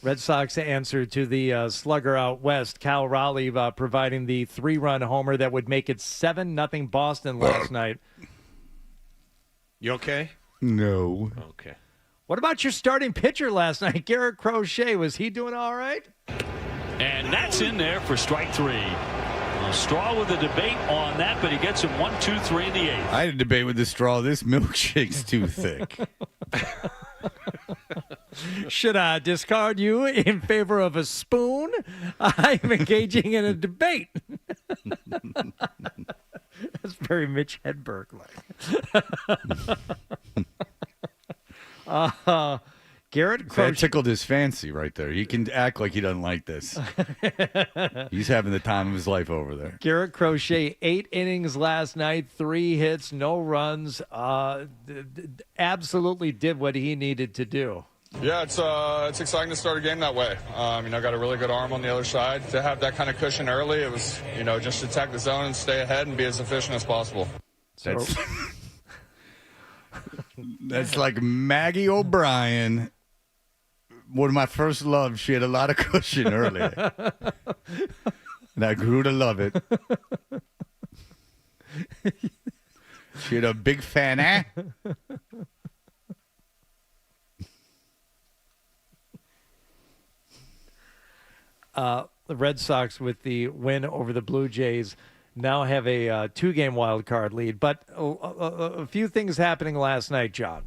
Red Sox answer to the slugger out west, Cal Raleigh, providing the 3-run homer that would make it 7-0 Boston last night. You okay? No. Okay. What about your starting pitcher last night, Garrett Crochet? Was he doing all right? And that's in there for strike 3. Straw with a debate on that, but he gets him 1, 2, 3 in the 8th. I had a debate with the Straw. This milkshake's too thick. Should I discard you in favor of a spoon? I'm engaging in a debate. That's very Mitch Hedberg-like. Garrett Crochet. That tickled his fancy right there. He can act like he doesn't like this. He's having the time of his life over there. Garrett Crochet, 8 innings last night, 3 hits, no runs. Absolutely did what he needed to do. Yeah, it's exciting to start a game that way. Got a really good arm on the other side. To have that kind of cushion early, it was, just attack the zone and stay ahead and be as efficient as possible. That's like Maggie O'Brien. One of my first loves. She had a lot of cushion earlier. And I grew to love it. She had a big fan, eh? The Red Sox, with the win over the Blue Jays, now have a 2-game wild card lead. But a few things happening last night, John.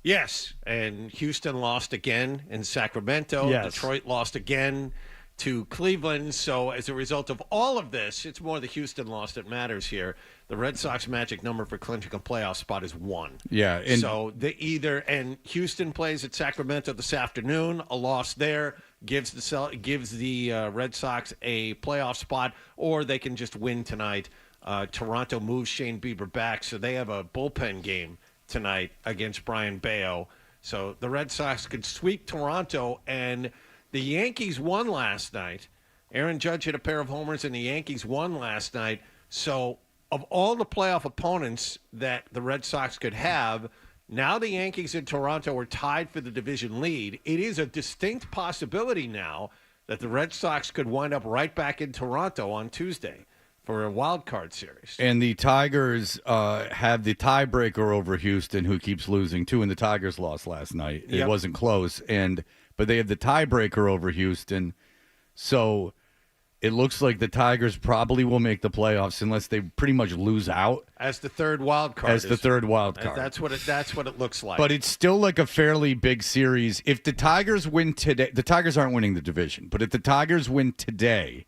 Yes, and Houston lost again in Sacramento. Yes. Detroit lost again to Cleveland. So as a result of all of this, it's more the Houston loss that matters here. The Red Sox magic number for clinching a playoff spot is 1. Yeah. So and Houston plays at Sacramento this afternoon. A loss there gives the Red Sox a playoff spot, or they can just win tonight. Toronto moves Shane Bieber back, so they have a bullpen game tonight against Brian Bayo. So the Red Sox could sweep Toronto, and the Yankees won last night. Aaron Judge hit a pair of homers, and the Yankees won last night. So of all the playoff opponents that the Red Sox could have, now the Yankees and Toronto are tied for the division lead. It is a distinct possibility now that the Red Sox could wind up right back in Toronto on Tuesday for a wild card series. And the Tigers have the tiebreaker over Houston, who keeps losing too, and the Tigers lost last night. It Yep. wasn't close, but they have the tiebreaker over Houston. So it looks like the Tigers probably will make the playoffs unless they pretty much lose out As the third wild card. That's what it looks like. But it's still like a fairly big series. If the Tigers win today, the Tigers aren't winning the division. But if the Tigers win today,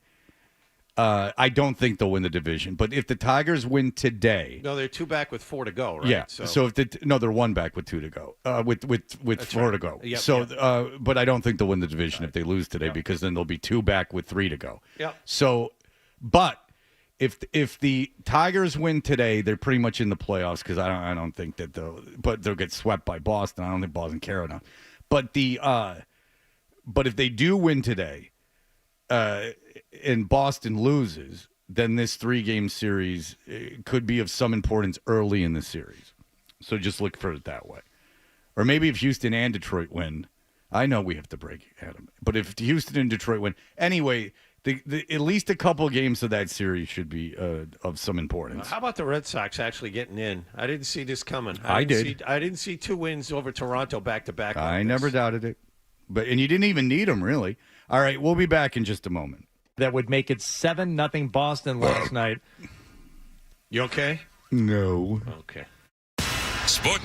I don't think they'll win the division. But if the Tigers win today, no, they're 2 back with 4 to go, right? yeah. So if they're 1 back with 2 to go, with 4 to go. Yep, So, but I don't think they'll win the division if they lose today, because then they'll be 2 back with 3 to go. Yep. So, but if the Tigers win today, they're pretty much in the playoffs, because I don't think that they'll get swept by Boston. I don't think Boston care enough. But but if they do win today, and Boston loses, then this 3-game series could be of some importance early in the series. So just look for it that way. Or maybe if Houston and Detroit win, I know we have to break Adam, but if Houston and Detroit win, anyway, at least a couple games of that series should be of some importance. How about the Red Sox actually getting in? I didn't see this coming. I didn't see 2 wins over Toronto back-to-back. I never doubted it. And you didn't even need them, really. All right, we'll be back in just a moment. That would make it 7-0 Boston last night. You okay? No. Okay. Sport.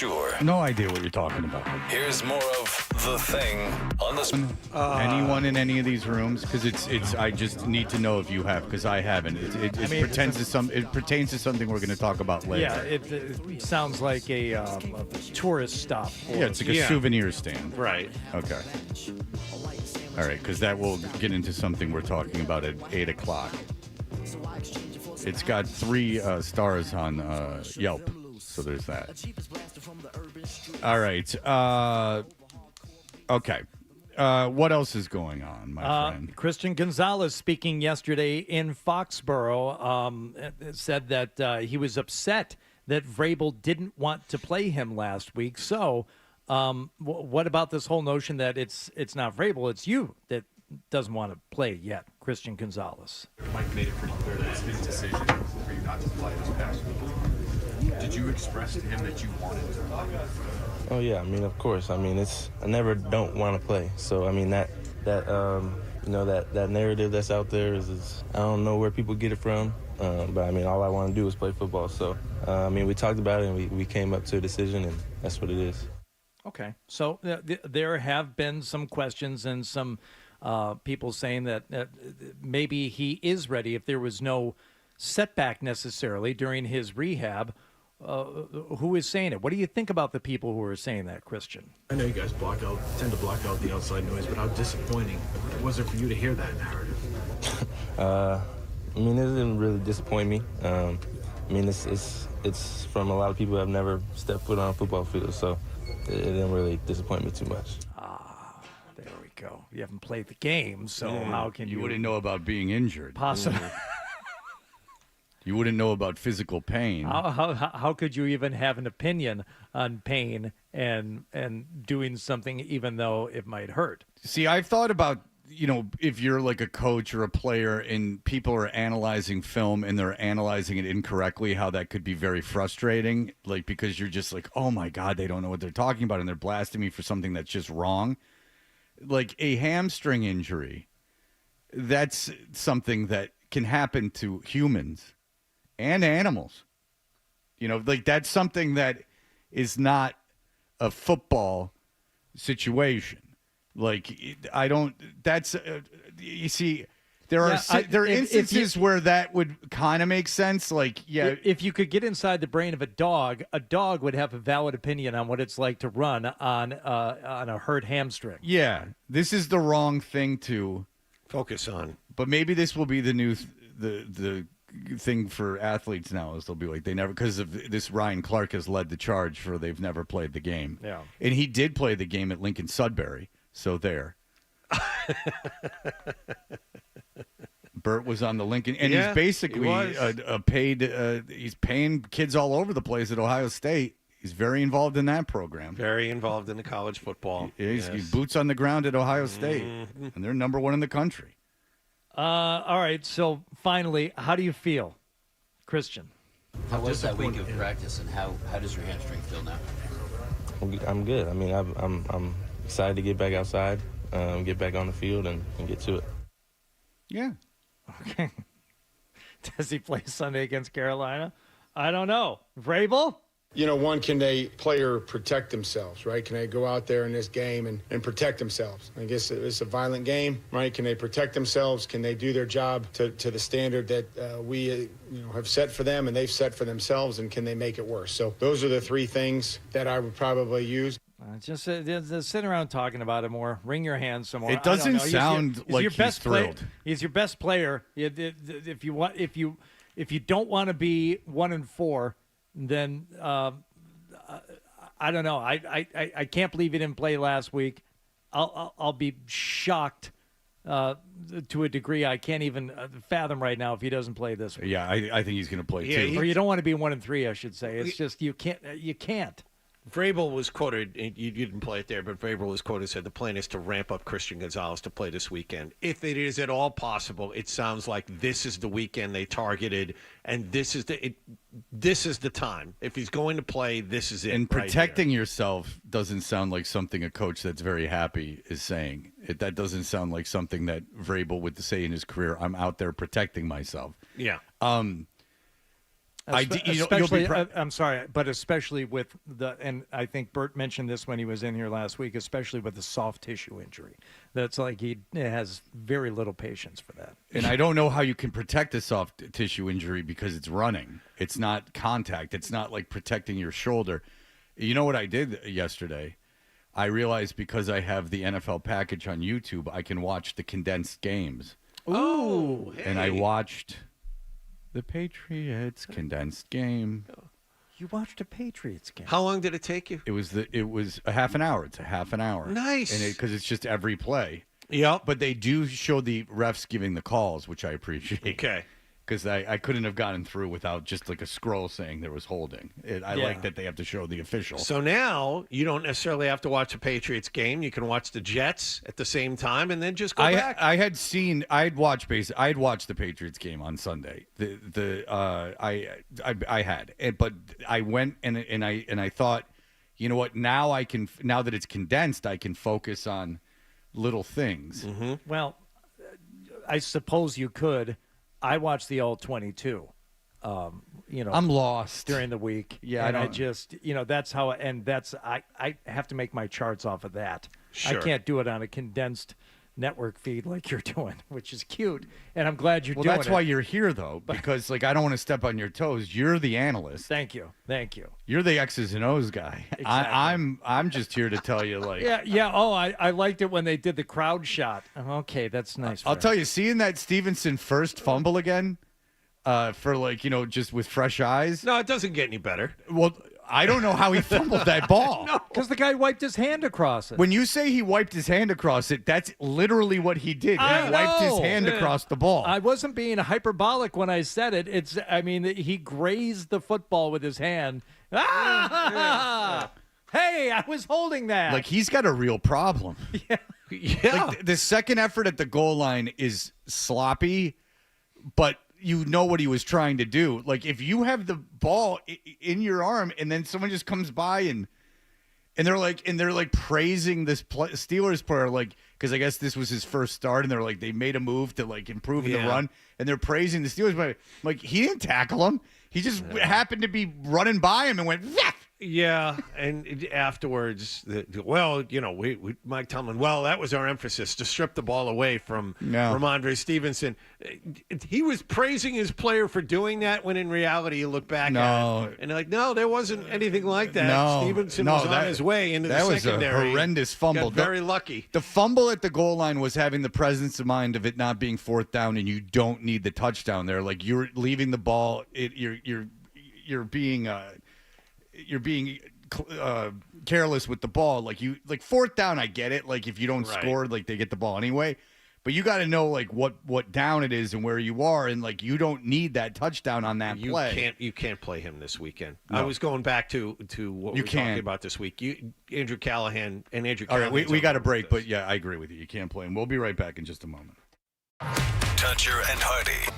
sure. No idea what you're talking about. Here's more of The Thing on the... Anyone in any of these rooms? Because it's. I just need to know if you have, because I haven't. It pertains to something we're going to talk about later. Yeah, it sounds like a tourist stop. Yeah, it's like a souvenir stand. Right. Okay. All right, because that will get into something we're talking about at 8 o'clock. It's got 3 stars on Yelp, so there's that. All right. Okay. What else is going on, my friend? Christian Gonzalez, speaking yesterday in Foxborough, said that he was upset that Vrabel didn't want to play him last week. So what about this whole notion that it's not Vrabel, it's you that doesn't want to play yet, Christian Gonzalez? Mike made it pretty clear that it's his decision for you not to play this past week. Did you express to him that you wanted to play? Oh yeah, I mean, of course. I mean, I never don't want to play. So I mean that narrative that's out there is I don't know where people get it from, but I mean all I want to do is play football. So I mean we talked about it and we came up to a decision and that's what it is. Okay, so there have been some questions and some people saying that maybe he is ready if there was no setback necessarily during his rehab. Who is saying it? What do you think about the people who are saying that, Christian? I know you guys tend to block out the outside noise, but how disappointing was it for you to hear that narrative? I mean, it didn't really disappoint me. I mean, it's from a lot of people who have never stepped foot on a football field, so it didn't really disappoint me too much. There we go. You haven't played the game, so how can you... You wouldn't know about being injured. Possibly. You wouldn't know about physical pain. How could you even have an opinion on pain and doing something even though it might hurt? See, I've thought about, if you're like a coach or a player and people are analyzing film and they're analyzing it incorrectly, how that could be very frustrating. Like, because you're just like, oh my God, they don't know what they're talking about and they're blasting me for something that's just wrong. Like a hamstring injury, that's something that can happen to humans and animals. Like that's something that is not a football situation. Like you see, there are instances where that would kind of make sense. Like, yeah. If you could get inside the brain of a dog would have a valid opinion on what it's like to run on a hurt hamstring. Yeah. This is the wrong thing to focus on. But maybe this will be the new, the thing for athletes now is they'll be like they never, because of this, Ryan Clark has led the charge for they've never played the game. Yeah. And he did play the game at Lincoln Sudbury, so there. Bert was on the Lincoln, and he's basically he's paying kids all over the place at Ohio State. He's very involved in that program. Very involved in the college football. He's boots on the ground at Ohio State, and they're #1 in the country. All right, so finally, how do you feel, Christian? How was that week of practice, and how does your hamstring feel now? I'm good. I mean, I'm excited to get back outside, get back on the field, and get to it. Yeah. Okay. Does he play Sunday against Carolina? I don't know. Vrabel? Can a player protect themselves, right? Can they go out there in this game and protect themselves? I guess it's a violent game, right? Can they protect themselves? Can they do their job to the standard that we have set for them and they've set for themselves, and can they make it worse? So those are the 3 things that I would probably use. Just sit around talking about it more. Wring your hands some more. It doesn't sound like he's thrilled. He's your best player. If you don't want to be 1-4, then I don't know. I can't believe he didn't play last week. I'll be shocked to a degree I can't even fathom right now if he doesn't play this week. Yeah, I think he's going to play too. Or you don't want to be 1-3, I should say. It's just you can't. Vrabel was quoted, you didn't play it there, but Vrabel was quoted, said the plan is to ramp up Christian Gonzalez to play this weekend. If it is at all possible, it sounds like this is the weekend they targeted, and this is the time. If he's going to play, this is it. And protecting yourself doesn't sound like something a coach that's very happy is saying. That doesn't sound like something that Vrabel would say in his career. I'm out there protecting myself. Yeah. Especially, I'm sorry, but especially with and I think Bert mentioned this when he was in here last week, especially with the soft tissue injury. That's like he has very little patience for that. And I don't know how you can protect a soft tissue injury because it's running. It's not contact. It's not like protecting your shoulder. You know what I did yesterday? I realized because I have the NFL package on YouTube, I can watch the condensed games. Ooh, hey. And I watched the Patriots condensed game. You watched a Patriots game. How long did it take you? It was a half an hour. It's a half an hour. Nice. And because it's just every play. Yep. But they do show the refs giving the calls, which I appreciate. Okay. Because I couldn't have gotten through without just like a scroll saying there was holding. I like that they have to show the official. So now you don't necessarily have to watch a Patriots game. You can watch the Jets at the same time and then just go back. I'd watched the Patriots game on Sunday. I had, but I went and I thought, you know what? Now that it's condensed, I can focus on little things. Mm-hmm. Well, I suppose you could. I watched the all 22. I'm lost during the week. Yeah, and I just, that's how. And that's I have to make my charts off of that. Sure. I can't do it on a condensed network feed like you're doing, which is cute. And I'm glad you're doing it. Well, that's why you're here, though, because I don't want to step on your toes. You're the analyst. Thank you. You're the X's and O's guy. Exactly. I'm just here to tell you, yeah. Oh, I liked it when they did the crowd shot. Okay, that's nice. I'll tell you, seeing that Stevenson first fumble again, for just with fresh eyes. No, it doesn't get any better. Well, I don't know how he fumbled that ball. Because the guy wiped his hand across it. When you say he wiped his hand across it, that's literally what he did. He wiped his hand across the ball. I wasn't being hyperbolic when I said it. He grazed the football with his hand. Ah! Hey, I was holding that. He's got a real problem. Yeah. The second effort at the goal line is sloppy, but you know what he was trying to do. If you have the ball in your arm and then someone just comes by and they're praising this Steelers player, because I guess this was his first start, and they made a move to improve the run, and they're praising the Steelers player. He didn't tackle him. He just happened to be running by him and went, "Yah!" Yeah, and afterwards, Mike Tomlin, that was our emphasis, to strip the ball away from Rhamondre Stevenson. He was praising his player for doing that, when in reality you look back at it, and no, there wasn't anything like that. No, Stevenson was on his way into the secondary. That was a horrendous fumble. Got very lucky. The fumble at the goal line was having the presence of mind of it not being fourth down, and you don't need the touchdown there. You're leaving the ball. You're being careless with the ball. Fourth down, I get it. If you don't score, they get the ball anyway. But you got to know what down it is and where you are, and you don't need that touchdown on that play. You can't play him this weekend. No. I was going back to what we were talking about this week. Andrew Callahan. All right, we got a break, but yeah, I agree with you. You can't play him. We'll be right back in just a moment. Toucher and Hardy.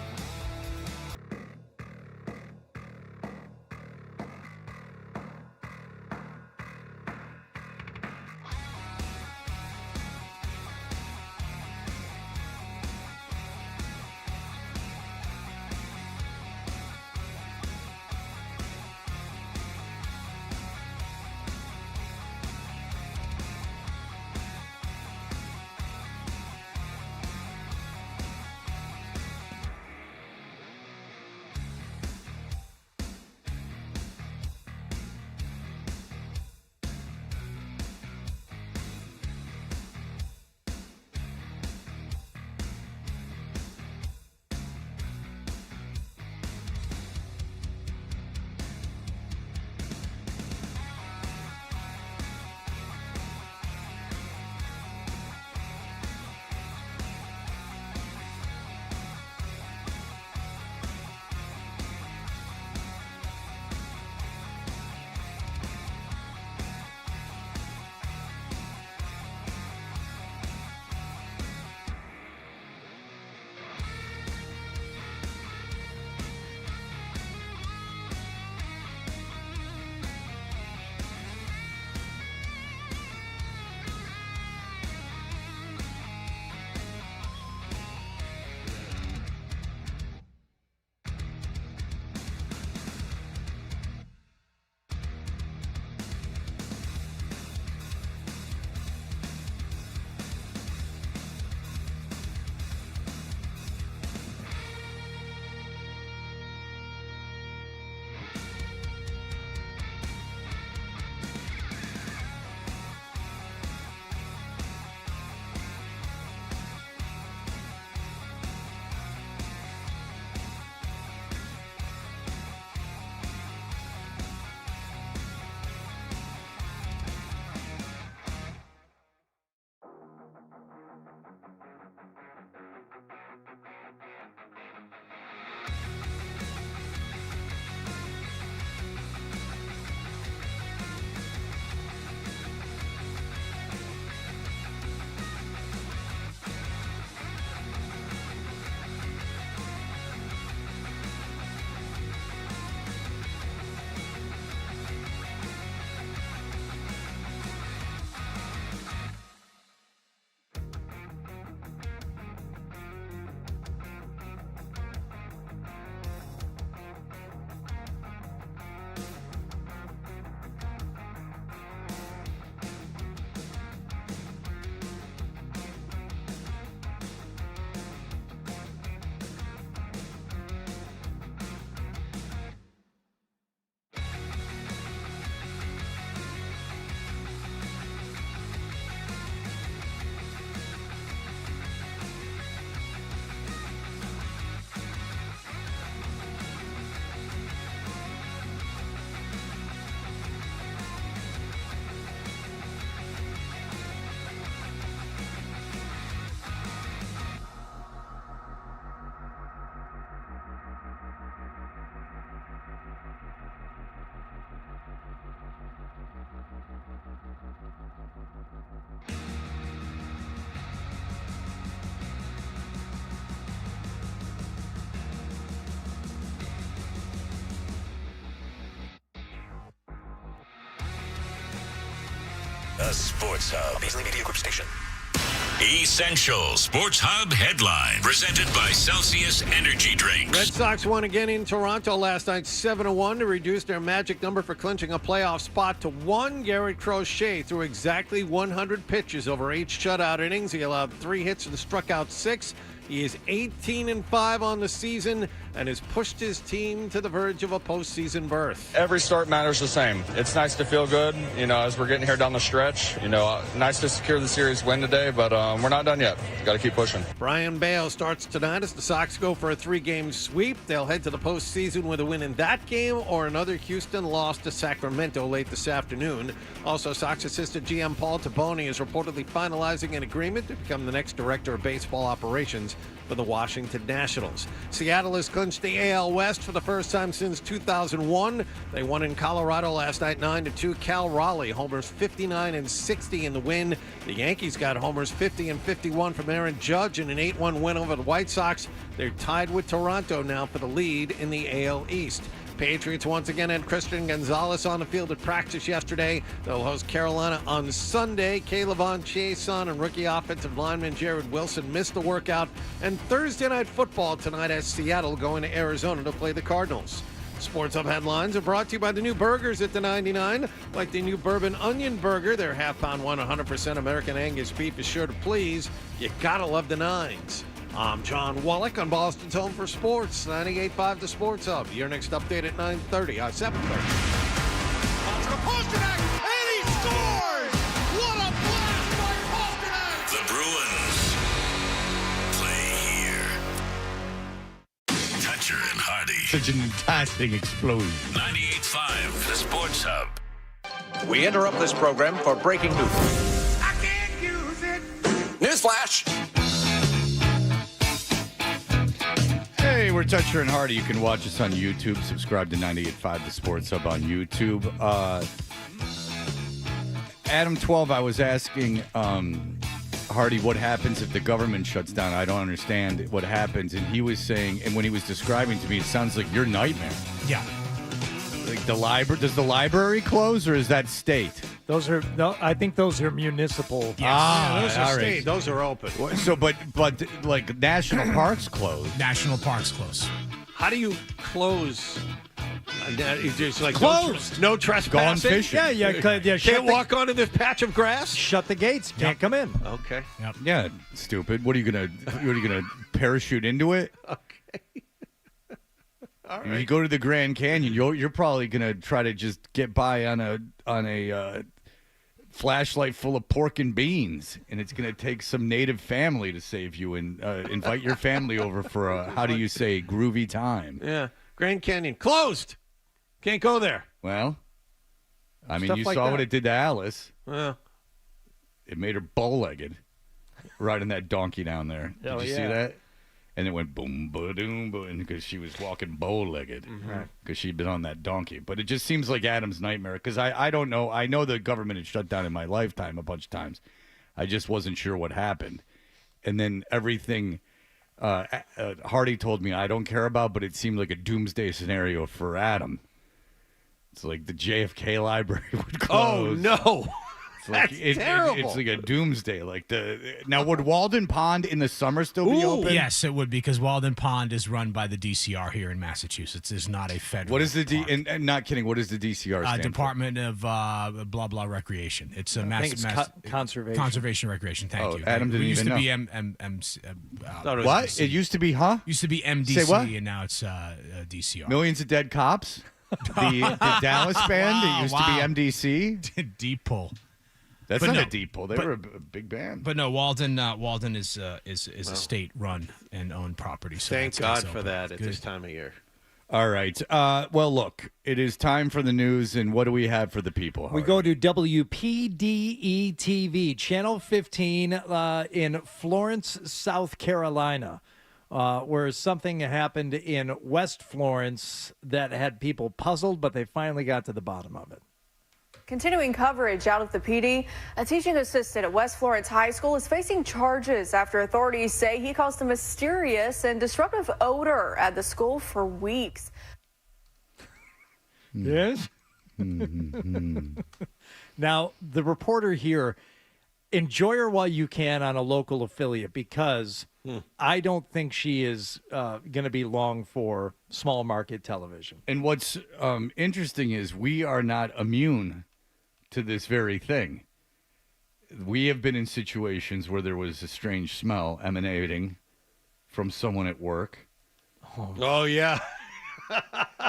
the Sports Hub. Beasley Media Group Station. Essential Sports Hub headline presented by Celsius Energy Drinks. Red Sox won again in Toronto last night, 7-1, to reduce their magic number for clinching a playoff spot to 1. Garrett Crochet threw exactly 100 pitches over 8 shutout innings. He allowed 3 hits and struck out 6. He is 18-5 on the season and has pushed his team to the verge of a postseason berth. Every start matters the same. It's nice to feel good, as we're getting here down the stretch. Nice to secure the series win today, but we're not done yet. Got to keep pushing. Brian Bale starts tonight as the Sox go for a 3-game sweep. They'll head to the postseason with a win in that game or another Houston loss to Sacramento late this afternoon. Also, Sox assistant GM Paul Taboni is reportedly finalizing an agreement to become the next director of baseball operations for the Washington Nationals. Seattle has clinched the AL West for the first time since 2001. They won in Colorado last night 9-2. Cal Raleigh homers 59 and 60 in the win. The Yankees got homers 50 and 51 from Aaron Judge in an 8-1 win over the White Sox. They're tied with Toronto now for the lead in the AL East. Patriots once again had Christian Gonzalez on the field at practice yesterday. They'll host Carolina on Sunday. Kayvon Chason and rookie offensive lineman Jared Wilson missed the workout. And Thursday Night Football tonight as Seattle going to Arizona to play the Cardinals. Sports Hub headlines are brought to you by the new burgers at the 99. Like the new Bourbon Onion Burger, their half-pound 100% American Angus beef is sure to please. You gotta love the nines. I'm John Wallach on Boston's Home for Sports, 98.5 The Sports Hub. Your next update at 9:30, 7:30. To the Pasternak, and he scores! What a blast by Pasternak! The Bruins play here. Toucher and Hardy. Such an fantastic explosion. 98.5 The Sports Hub. We interrupt this program for breaking news. I can't use it. Newsflash! Hey, we're Toucher and Hardy. You can watch us on YouTube. Subscribe to 98.5 The Sports Hub on YouTube. Adam 12, I was asking Hardy what happens if the government shuts down. I don't understand what happens. And he was saying, and when he was describing to me, it sounds like your nightmare. Yeah. Like the library, does the library close or is that state? I think those are municipal. Yes. Yeah, those are all state. right. Those are open. So, but like national parks close. National parks close. How do you close? It's just like Closed. No trespassing. Gone fishing. Can't walk onto this patch of grass. Shut the gates. Can't come in. Okay. Yep. Yeah, stupid. What are you gonna parachute into it? Okay. All right. You go to the Grand Canyon, you're probably gonna try to just get by on a flashlight full of pork and beans, and it's gonna take some native family to save you and invite your family over for a groovy time. Yeah. Grand Canyon closed. Can't go there. Well, I mean, Stuff you like saw that. what it did to Alice. Yeah. It made her bow-legged, riding that donkey down there. Hell Did you see yeah. that? And it went boom, ba-doom, boom, because she was walking bow-legged because she'd been on that donkey. But it just seems like Adam's nightmare because I don't know. I know the government had shut down in my lifetime a bunch of times. I just wasn't sure what happened. And then everything Hardy told me I don't care about, but it seemed like a doomsday scenario for Adam. It's like the JFK library would close. Oh, no. Like That's terrible. It's like a doomsday. Now, would Walden Pond in the summer still be open? Yes, it would because Walden Pond is run by the DCR here in Massachusetts. It's not a federal. What is the park. and not kidding? What is the DCR stand for? Department of blah blah Recreation. It's a conservation. Conservation Recreation. Thank you. Adam didn't used even to know. be What? It used to be, huh? Used to be MDC, Say what? and now it's DCR. Millions of Dead Cops. The Dallas band. It used to be MDC. Deep pull. That's But not no, a deep pull. They were a big band. But no, Walden is a state-run and owned property. So Thank that's God open. for that at Good. this time of year. All right. Well, look, it is time for the news, and what do we have for the people? We go to WPDE TV, Channel 15 in Florence, South Carolina, where something happened in West Florence that had people puzzled, but they finally got to the bottom of it. Continuing coverage out of the PD, a teaching assistant at West Florence High School is facing charges after authorities say he caused a mysterious and disruptive odor at the school for weeks. Yes? Now, the reporter here, enjoy her while you can on a local affiliate because I don't think she is going to be long for small market television. And what's interesting is we are not immune to this very thing. We have been in situations where there was a strange smell emanating from someone at work. Oh, yeah.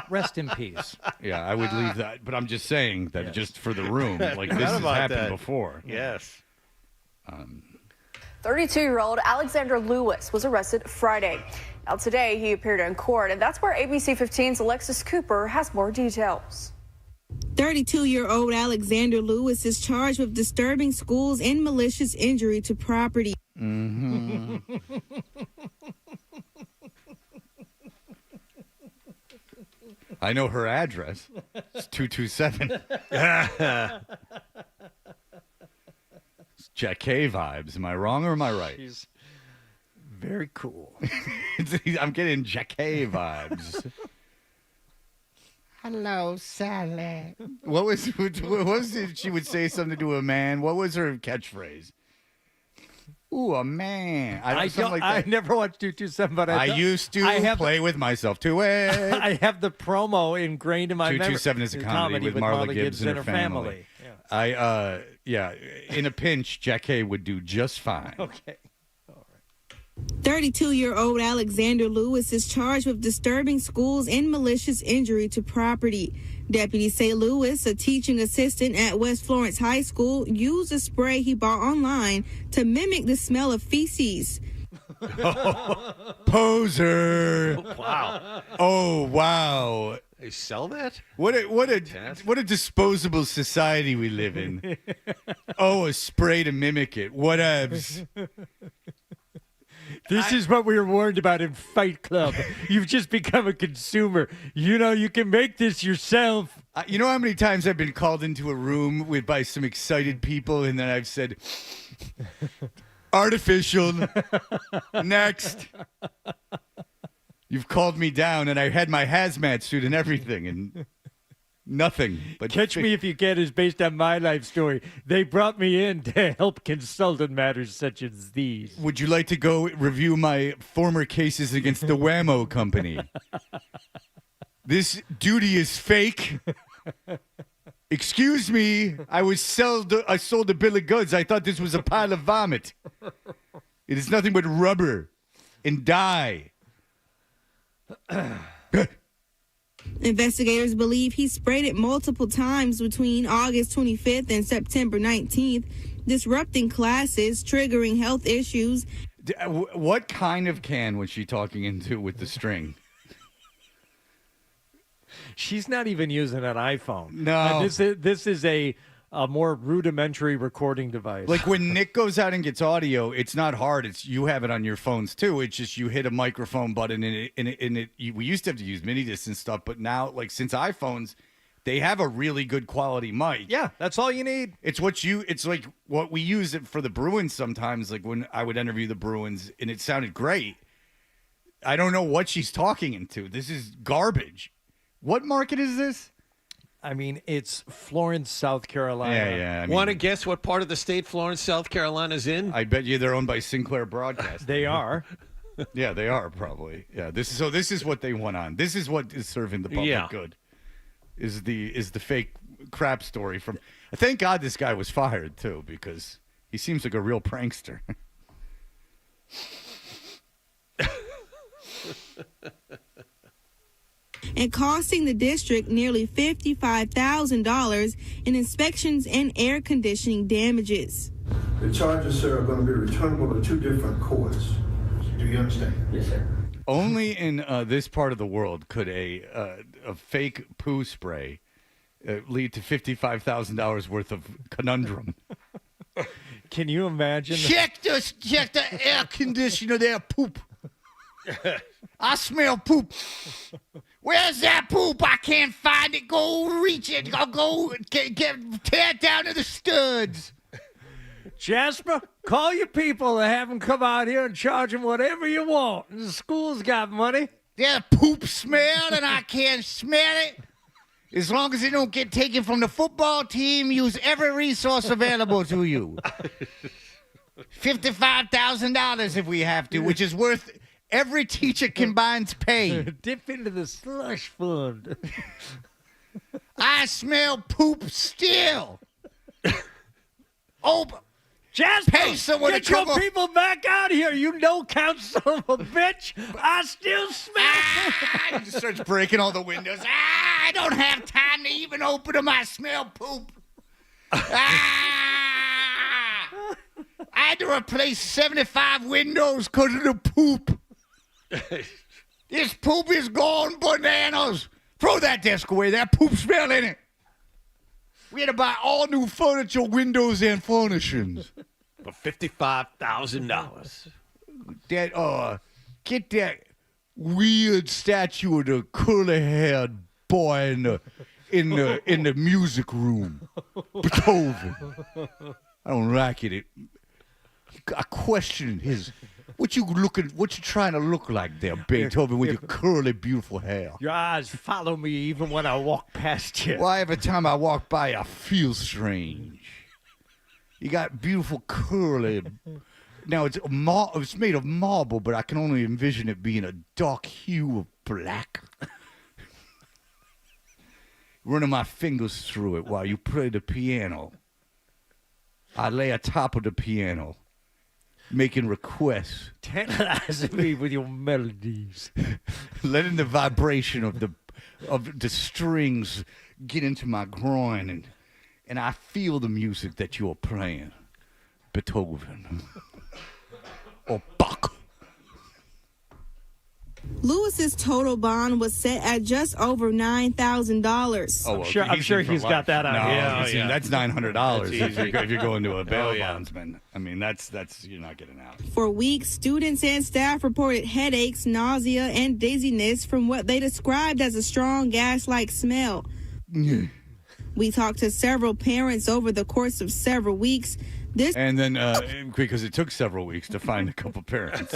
Rest in peace. Yeah, I would leave that. But I'm just saying that just for the room. Like, this has about happened that. before. Yes. 32-year-old Alexander Lewis was arrested Friday. Now today he appeared in court, and that's where ABC 15's Alexis Cooper has more details. 32-year-old Alexander Lewis is charged with disturbing schools and malicious injury to property. Mm-hmm. I know her address. It's 227. It's Jack K vibes. Am I wrong or am I right? She's very cool. I'm getting Jack K vibes. Hello, Sally. What was it? She would say something to a man. What was her catchphrase? Ooh, a man. I never watched 227, but I used to play with myself to it. I have the promo ingrained in my memory. 227 is a comedy with Marla Gibbs and her family. Yeah. In a pinch, Jack Hay would do just fine. Okay. 32-year-old Alexander Lewis is charged with disturbing schools and malicious injury to property. Deputies say Lewis, a teaching assistant at West Florence High School, used a spray he bought online to mimic the smell of feces. Poser. Wow. Oh, wow. They sell that? What a disposable society we live in. Oh, a spray to mimic it. Whatevs. This is what we were warned about in Fight Club. You've just become a consumer. You know, you can make this yourself. You know how many times I've been called into a room by some excited people, and then I've said, artificial, next. You've called me down, and I had my hazmat suit and everything, and nothing. But Catch Me If You Can is based on my life story. They brought me in to help consult on matters such as these. Would you like to go review my former cases against the Whammo Company? This duty is fake. Excuse me. I sold a bill of goods. I thought this was a pile of vomit. It is nothing but rubber and dye. Investigators believe he sprayed it multiple times between August 25th and September 19th, disrupting classes, triggering health issues. What kind of can was she talking into with the string? She's not even using an iPhone. No. This is a more rudimentary recording device. Like when Nick goes out and gets audio, it's not hard. You have it on your phones too. It's just you hit a microphone button we used to have to use mini disc and stuff, but now since iPhones, they have a really good quality mic. Yeah, that's all you need. It's like what we use it for the Bruins sometimes. Like when I would interview the Bruins, and it sounded great. I don't know what she's talking into. This is garbage. What market is this? I mean, it's Florence, South Carolina. Yeah. Want to guess what part of the state Florence, South Carolina's in? I bet you they're owned by Sinclair Broadcasting. They are. Yeah, they are probably. Yeah, this is what they want on. This is what is serving the public good. Is the fake crap story from? Thank God this guy was fired too, because he seems like a real prankster. And costing the district nearly $55,000 in inspections and air conditioning damages. The charges, sir, are going to be returnable to two different courts. Do you understand? Yes, sir. Only in this part of the world could a fake poo spray lead to $55,000 worth of conundrum. Can you imagine? Check the air conditioner there, poop. I smell poop. Where's that poop? I can't find it. Go reach it. I'll go tear it down to the studs. Jasper, call your people and have them come out here and charge them whatever you want. The school's got money. There's poop smell and I can't smell it. As long as it don't get taken from the football team, use every resource available to you. $55,000 if we have to, which is worth every teacher combine's pay. Dip into the slush fund. I smell poop still. Oh, Jasper, pay someone get to come your people back out here. You no-count son of a bitch. I still smell. He just starts breaking all the windows. I don't have time to even open them. I smell poop. I had to replace 75 windows because of the poop. This poop is gone bananas. Throw that desk away. That poop smell in it. We had to buy all new furniture, windows, and furnishings. For $55,000. That get that weird statue of the curly-haired boy in the music room. Beethoven. I don't like it. I question his. What you trying to look like there, Beethoven, with your curly, beautiful hair? Your eyes follow me even when I walk past you. Why every time I walk by, I feel strange. You got beautiful curly. Now it's made of marble, but I can only envision it being a dark hue of black. Running my fingers through it while you play the piano. I lay atop of the piano, making requests. Tantalizing me with your melodies. Letting the vibration of the strings get into my groin, and I feel the music that you're playing. Beethoven. Or Bach. Lewis's total bond was set at just over $9,000. Oh, I'm sure he's got that on. No, that's $900 That's if you're going to a bail bondsman. I mean, that's you're not getting out. For weeks, students and staff reported headaches, nausea, and dizziness from what they described as a strong gas-like smell. We talked to several parents over the course of several weeks. And then, because it took several weeks to find a couple parents.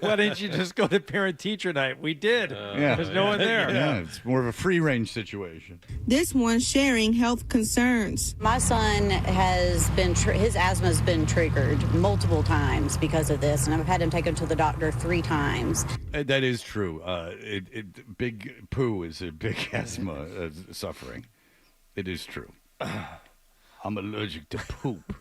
Why didn't you just go to parent-teacher night? We did. There's no one there. Yeah, it's more of a free-range situation. This one sharing health concerns. My son has been, his asthma has been triggered multiple times because of this, and I've had him taken to the doctor 3 times. That is true. Big poo is a big asthma suffering. It is true. I'm allergic to poop.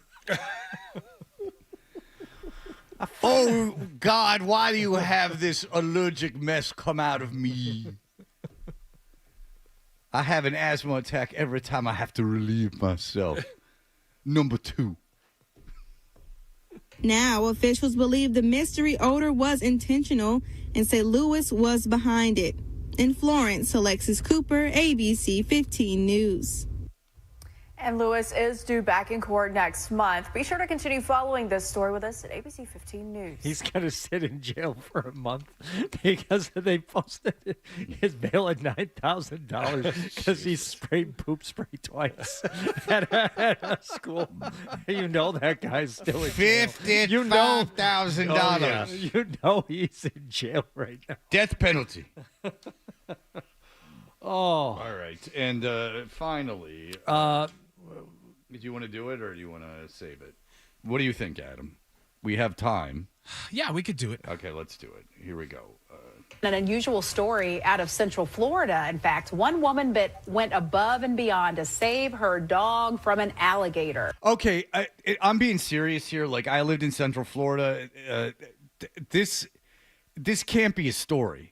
Oh, God, why do you have this allergic mess come out of me? I have an asthma attack every time I have to relieve myself. Number 2. Now, officials believe the mystery odor was intentional and say Lewis was behind it. In Florence, Alexis Cooper, ABC 15 News. And Lewis is due back in court next month. Be sure to continue following this story with us at ABC 15 News. He's going to sit in jail for a month because they posted his bail at $9,000 because he sprayed poop spray twice at a school. You know that guy's still in jail. $55,000. You know he's in jail right now. Death penalty. All right. And finally, do you want to do it or do you want to save it? What do you think, Adam? We have time. Yeah, we could do it. Okay, let's do it. Here we go. An unusual story out of Central Florida. In fact, one woman went above and beyond to save her dog from an alligator. Okay, I'm being serious here. Like, I lived in Central Florida. This can't be a story.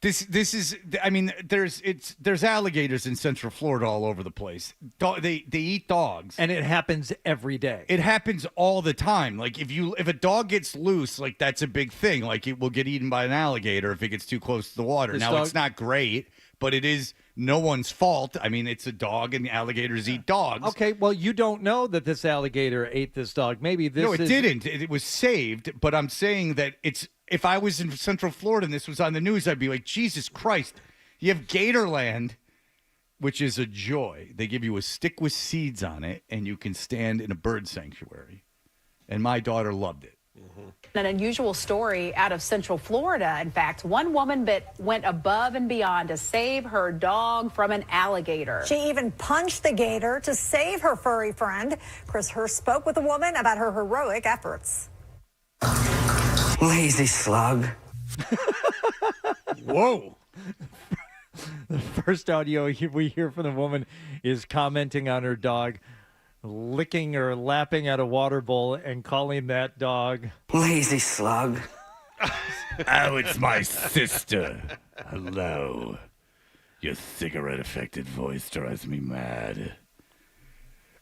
This is, I mean, there's alligators in Central Florida all over the place. They eat dogs, and it happens every day. It happens all the time. Like if a dog gets loose, like that's a big thing. Like it will get eaten by an alligator if it gets too close to the water. It's not great, but it is no one's fault. I mean, it's a dog, and the alligators eat dogs. Okay, well, you don't know that this alligator ate this dog. Maybe this. No, it didn't. It was saved, but I'm saying that it's. If I was in Central Florida and this was on the news, I'd be like, Jesus Christ. You have Gatorland, which is a joy. They give you a stick with seeds on it, and you can stand in a bird sanctuary. And my daughter loved it. An unusual story out of Central Florida. In fact, one woman went above and beyond to save her dog from an alligator. She even punched the gator to save her furry friend. Chris Hurst spoke with the woman about her heroic efforts. Lazy slug. Whoa. The first audio we hear from the woman is commenting on her dog licking or lapping at a water bowl and calling that dog Lazy slug. Oh, it's my sister. Hello. Your cigarette-affected voice drives me mad.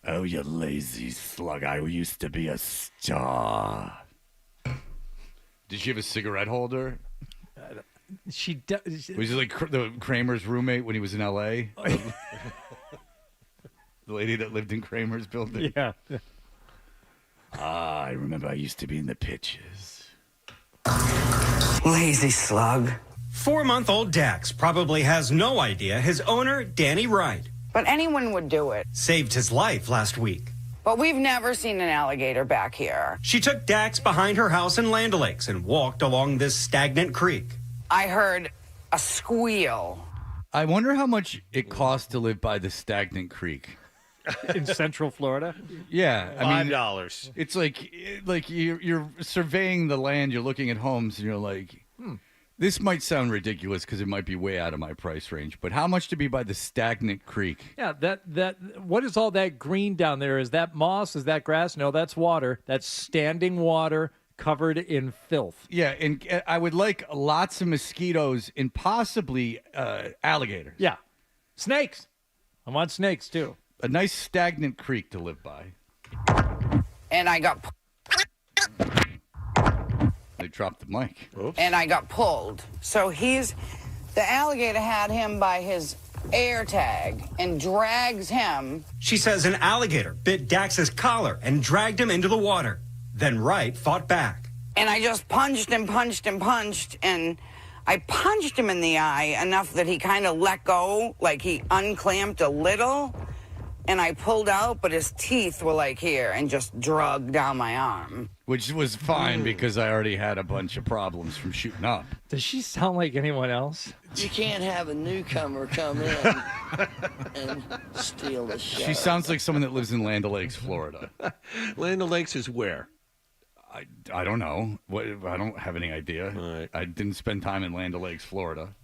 Oh, you lazy slug. I used to be a star. Did she have a cigarette holder? She does. Was he like the Kramer's roommate when he was in L.A.? The lady that lived in Kramer's building? Yeah. I remember I used to be in the pitches. Lazy slug. 4-month-old Dax probably has no idea his owner, Danny Wright, But anyone would do it. saved his life last week. But we've never seen an alligator back here. She took Dax behind her house in Land O'Lakes and walked along this stagnant creek. I heard a squeal. I wonder how much it costs to live by the stagnant creek. In Central Florida? Yeah, I mean, $5. It's like you're surveying the land, you're looking at homes, and you're like, this might sound ridiculous because it might be way out of my price range. But how much to be by the stagnant creek? Yeah, that what is all that green down there? Is that moss? Is that grass? No, that's water. That's standing water covered in filth. Yeah, and I would like lots of mosquitoes and possibly alligators. Yeah, snakes. I want snakes too. A nice stagnant creek to live by. And I got They dropped the mic. and I got pulled. So the alligator had him by his air tag and drags him. She says an alligator bit Dax's collar and dragged him into the water. Then Wright fought back. And I just punched and punched and punched, and I punched him in the eye enough that he kind of let go, like he unclamped a little, and I pulled out, but his teeth were like here and just drug down my arm. Which was fine because I already had a bunch of problems from shooting up. Does she sound like anyone else? You can't have a newcomer come in and steal the show. She sounds like someone that lives in Land O'Lakes, Florida. Land O'Lakes is where? I don't know. I don't have any idea. Right. I didn't spend time in Land O'Lakes, Florida.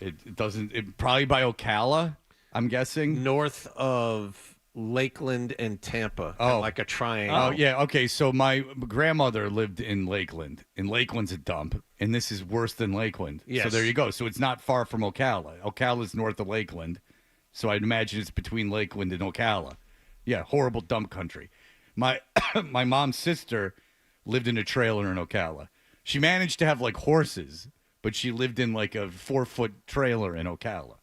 It doesn't. Probably by Ocala, I'm guessing. North of Lakeland and Tampa. Oh, like a triangle. Oh, yeah. Okay. So my grandmother lived in Lakeland, and Lakeland's a dump, and this is worse than Lakeland. Yes. So there you go. So it's not far from Ocala. Ocala's north of Lakeland, so I'd imagine it's between Lakeland and Ocala. Yeah, horrible dump country. My mom's sister lived in a trailer in Ocala. She managed to have like horses, but she lived in like a 4-foot trailer in Ocala.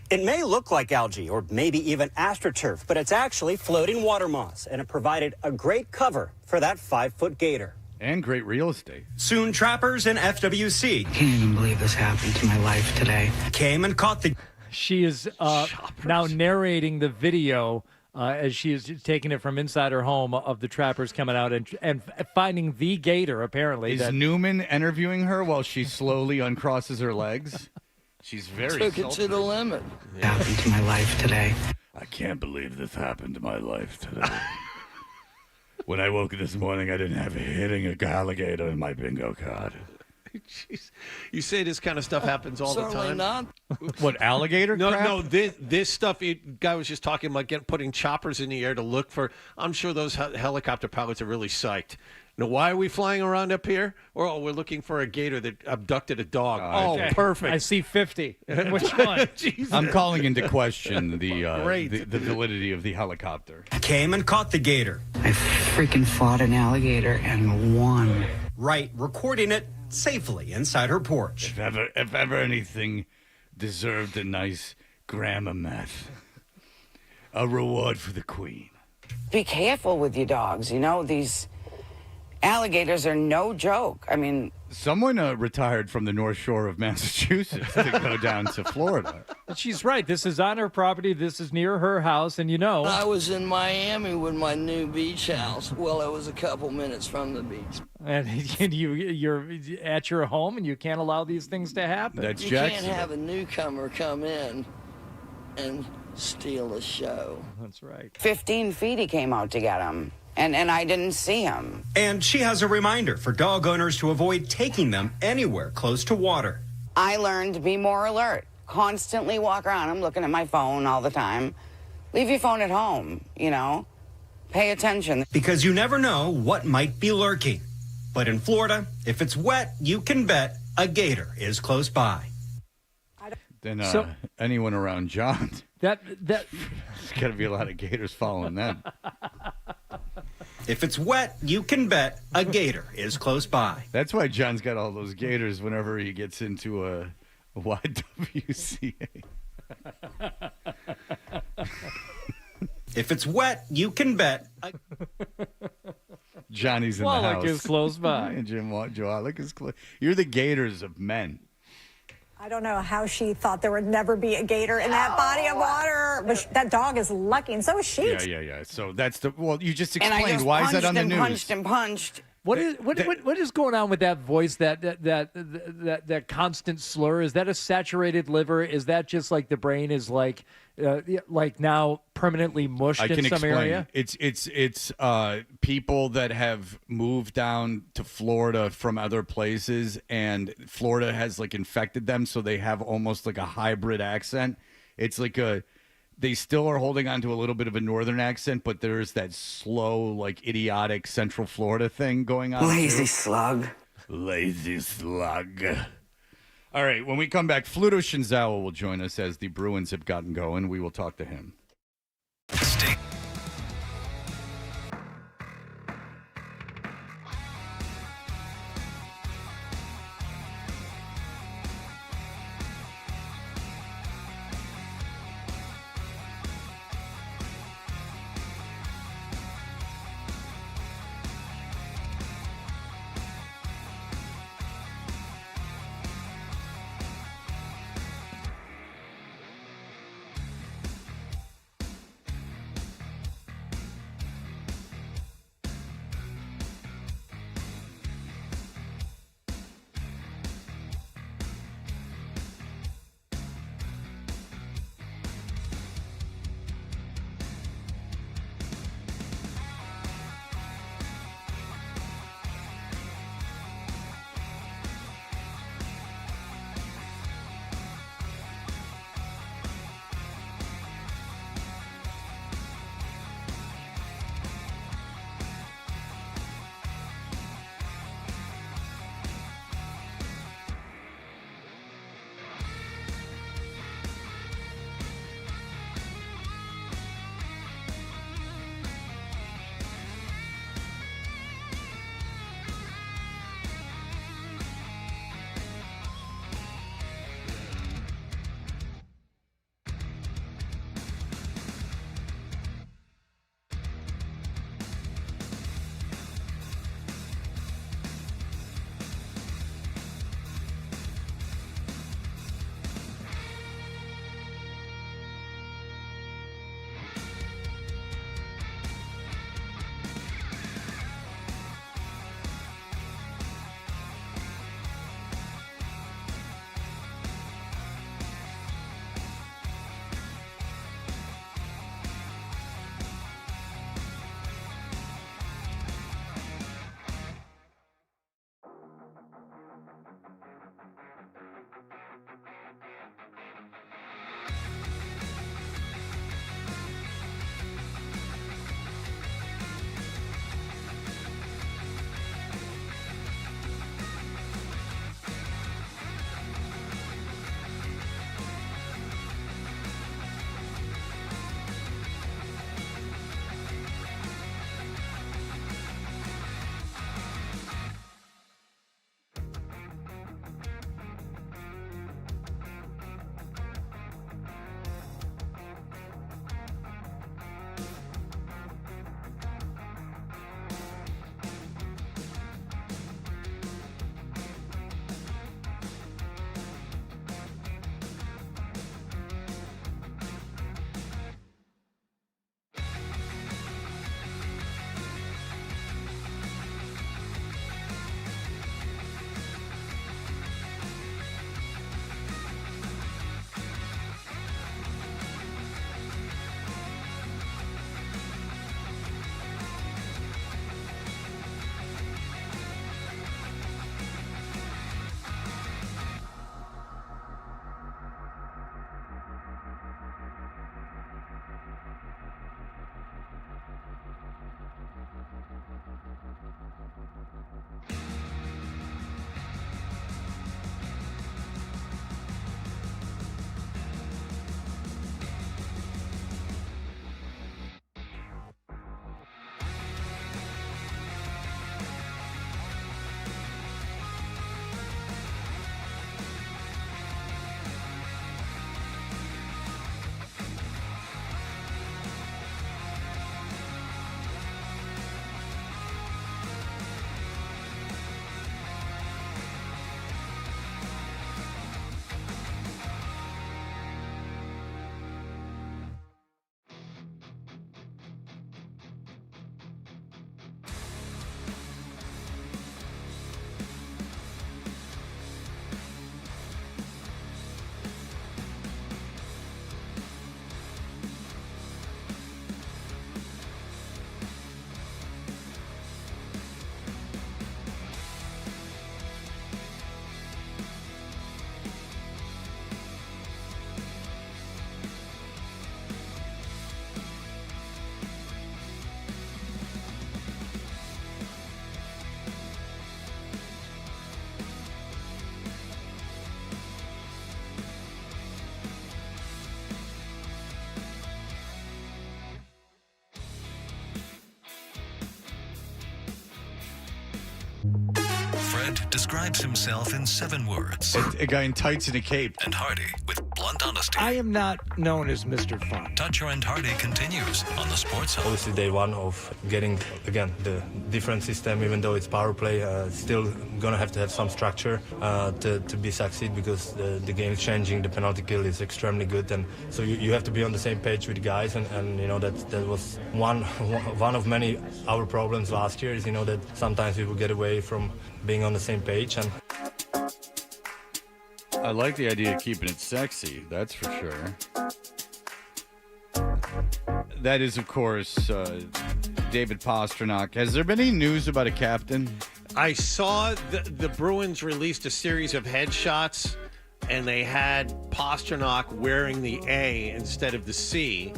It may look like algae or maybe even astroturf, but it's actually floating water moss, and it provided a great cover for that 5-foot gator. And great real estate. Soon trappers and FWC Can't even believe this happened to my life today. came and caught the... She is now narrating the video as she is taking it from inside her home of the trappers coming out and finding the gator, apparently. Is Newman interviewing her while she slowly uncrosses her legs? She's very Took it sultry. to the limit. Happened to my life today. I can't believe this happened to my life today. When I woke this morning, I didn't have hitting a alligator in my bingo card. Jeez. You say this kind of stuff happens all the Certainly time? not. What, alligator crap? No, this stuff, guy was just talking about putting choppers in the air to look for. I'm sure those helicopter pilots are really psyched. Now, why are we flying around up here? Or we're looking for a gator that abducted a dog. Okay. Perfect. I see 50. Which one? Jesus. I'm calling into question the Great. the validity of the helicopter. came and caught the gator. I freaking fought an alligator and won. Wright recording it safely inside her porch. If ever anything deserved a nice gram of meth, a reward for the queen. Be careful with your dogs. You know, these alligators are no joke. I mean, Someone retired from the North Shore of Massachusetts to go down to Florida. She's right. This is on her property. This is near her house, and I was in Miami with my new beach house. Well, it was a couple minutes from the beach. And you're at your home, and you can't allow these things to happen. That's You can't have a newcomer come in and steal the show. That's right. 15 feet he came out to get him, and I didn't see him. And she has a reminder for dog owners to avoid taking them anywhere close to water. I learned to be more alert. Constantly walk around. I'm looking at my phone all the time. Leave your phone at home, Pay attention. Because you never know what might be lurking. But in Florida, if it's wet, you can bet a gator is close by. Then anyone around John, that there's got to be a lot of gators following them. If it's wet, you can bet a gator is close by. That's why John's got all those gators whenever he gets into a YWCA. If it's wet, you can bet. Johnny's in the Wallach house. is close by. And Jim Wallach is close. You're the gators of men. I don't know how she thought there would never be a gator in that body of water, but that dog is lucky, and so is she. Yeah. So that's you just And I explained. just Why is that on the news? punched and punched. What is going on with that voice? That constant slur? Is that a saturated liver? Is that just like the brain is like now permanently mushed in some area? It's people that have moved down to Florida from other places, and Florida has infected them, so they have almost like a hybrid accent. It's like they still are holding on to a little bit of a northern accent, but there's that slow, idiotic Central Florida thing going on. Lazy slug. Lazy slug. All right, when we come back, Fluto Shinzawa will join us as the Bruins have gotten going. We will talk to him. Stay. describes himself in 7 words. A guy in tights and a cape. And Hardy with blunt honesty. I am not known as Mr. Fun. Toucher and Hardy continues on the Sports Hub. Obviously, day one of getting, again, the different system, even though it's power play, still going to have some structure to be succeed because the game is changing. The penalty kill is extremely good. And so you have to be on the same page with the guys. And you know, that was one of many our problems last year is, you know, that sometimes we would get away from being on the same page. And I like the idea of keeping it sexy, that's for sure. That is, of course, David Pastrnak. Has there been any news about a captain? I saw the Bruins released a series of headshots, and they had Pastrnak wearing the A instead of the C,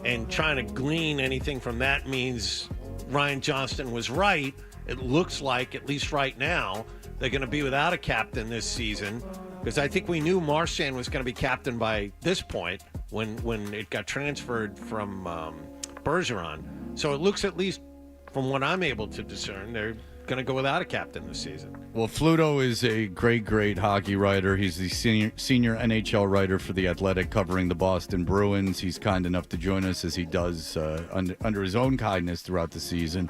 and trying to glean anything from that means Ryan Johnston was right. It looks like, at least right now, they're going to be without a captain this season, because I think we knew Marchand was going to be captain by this point when it got transferred from Bergeron. So it looks, at least from what I'm able to discern, they're going to go without a captain this season. Well, Fluto is a great hockey writer. He's the senior NHL writer for The Athletic, covering the Boston Bruins. He's kind enough to join us, as he does under his own kindness throughout the season.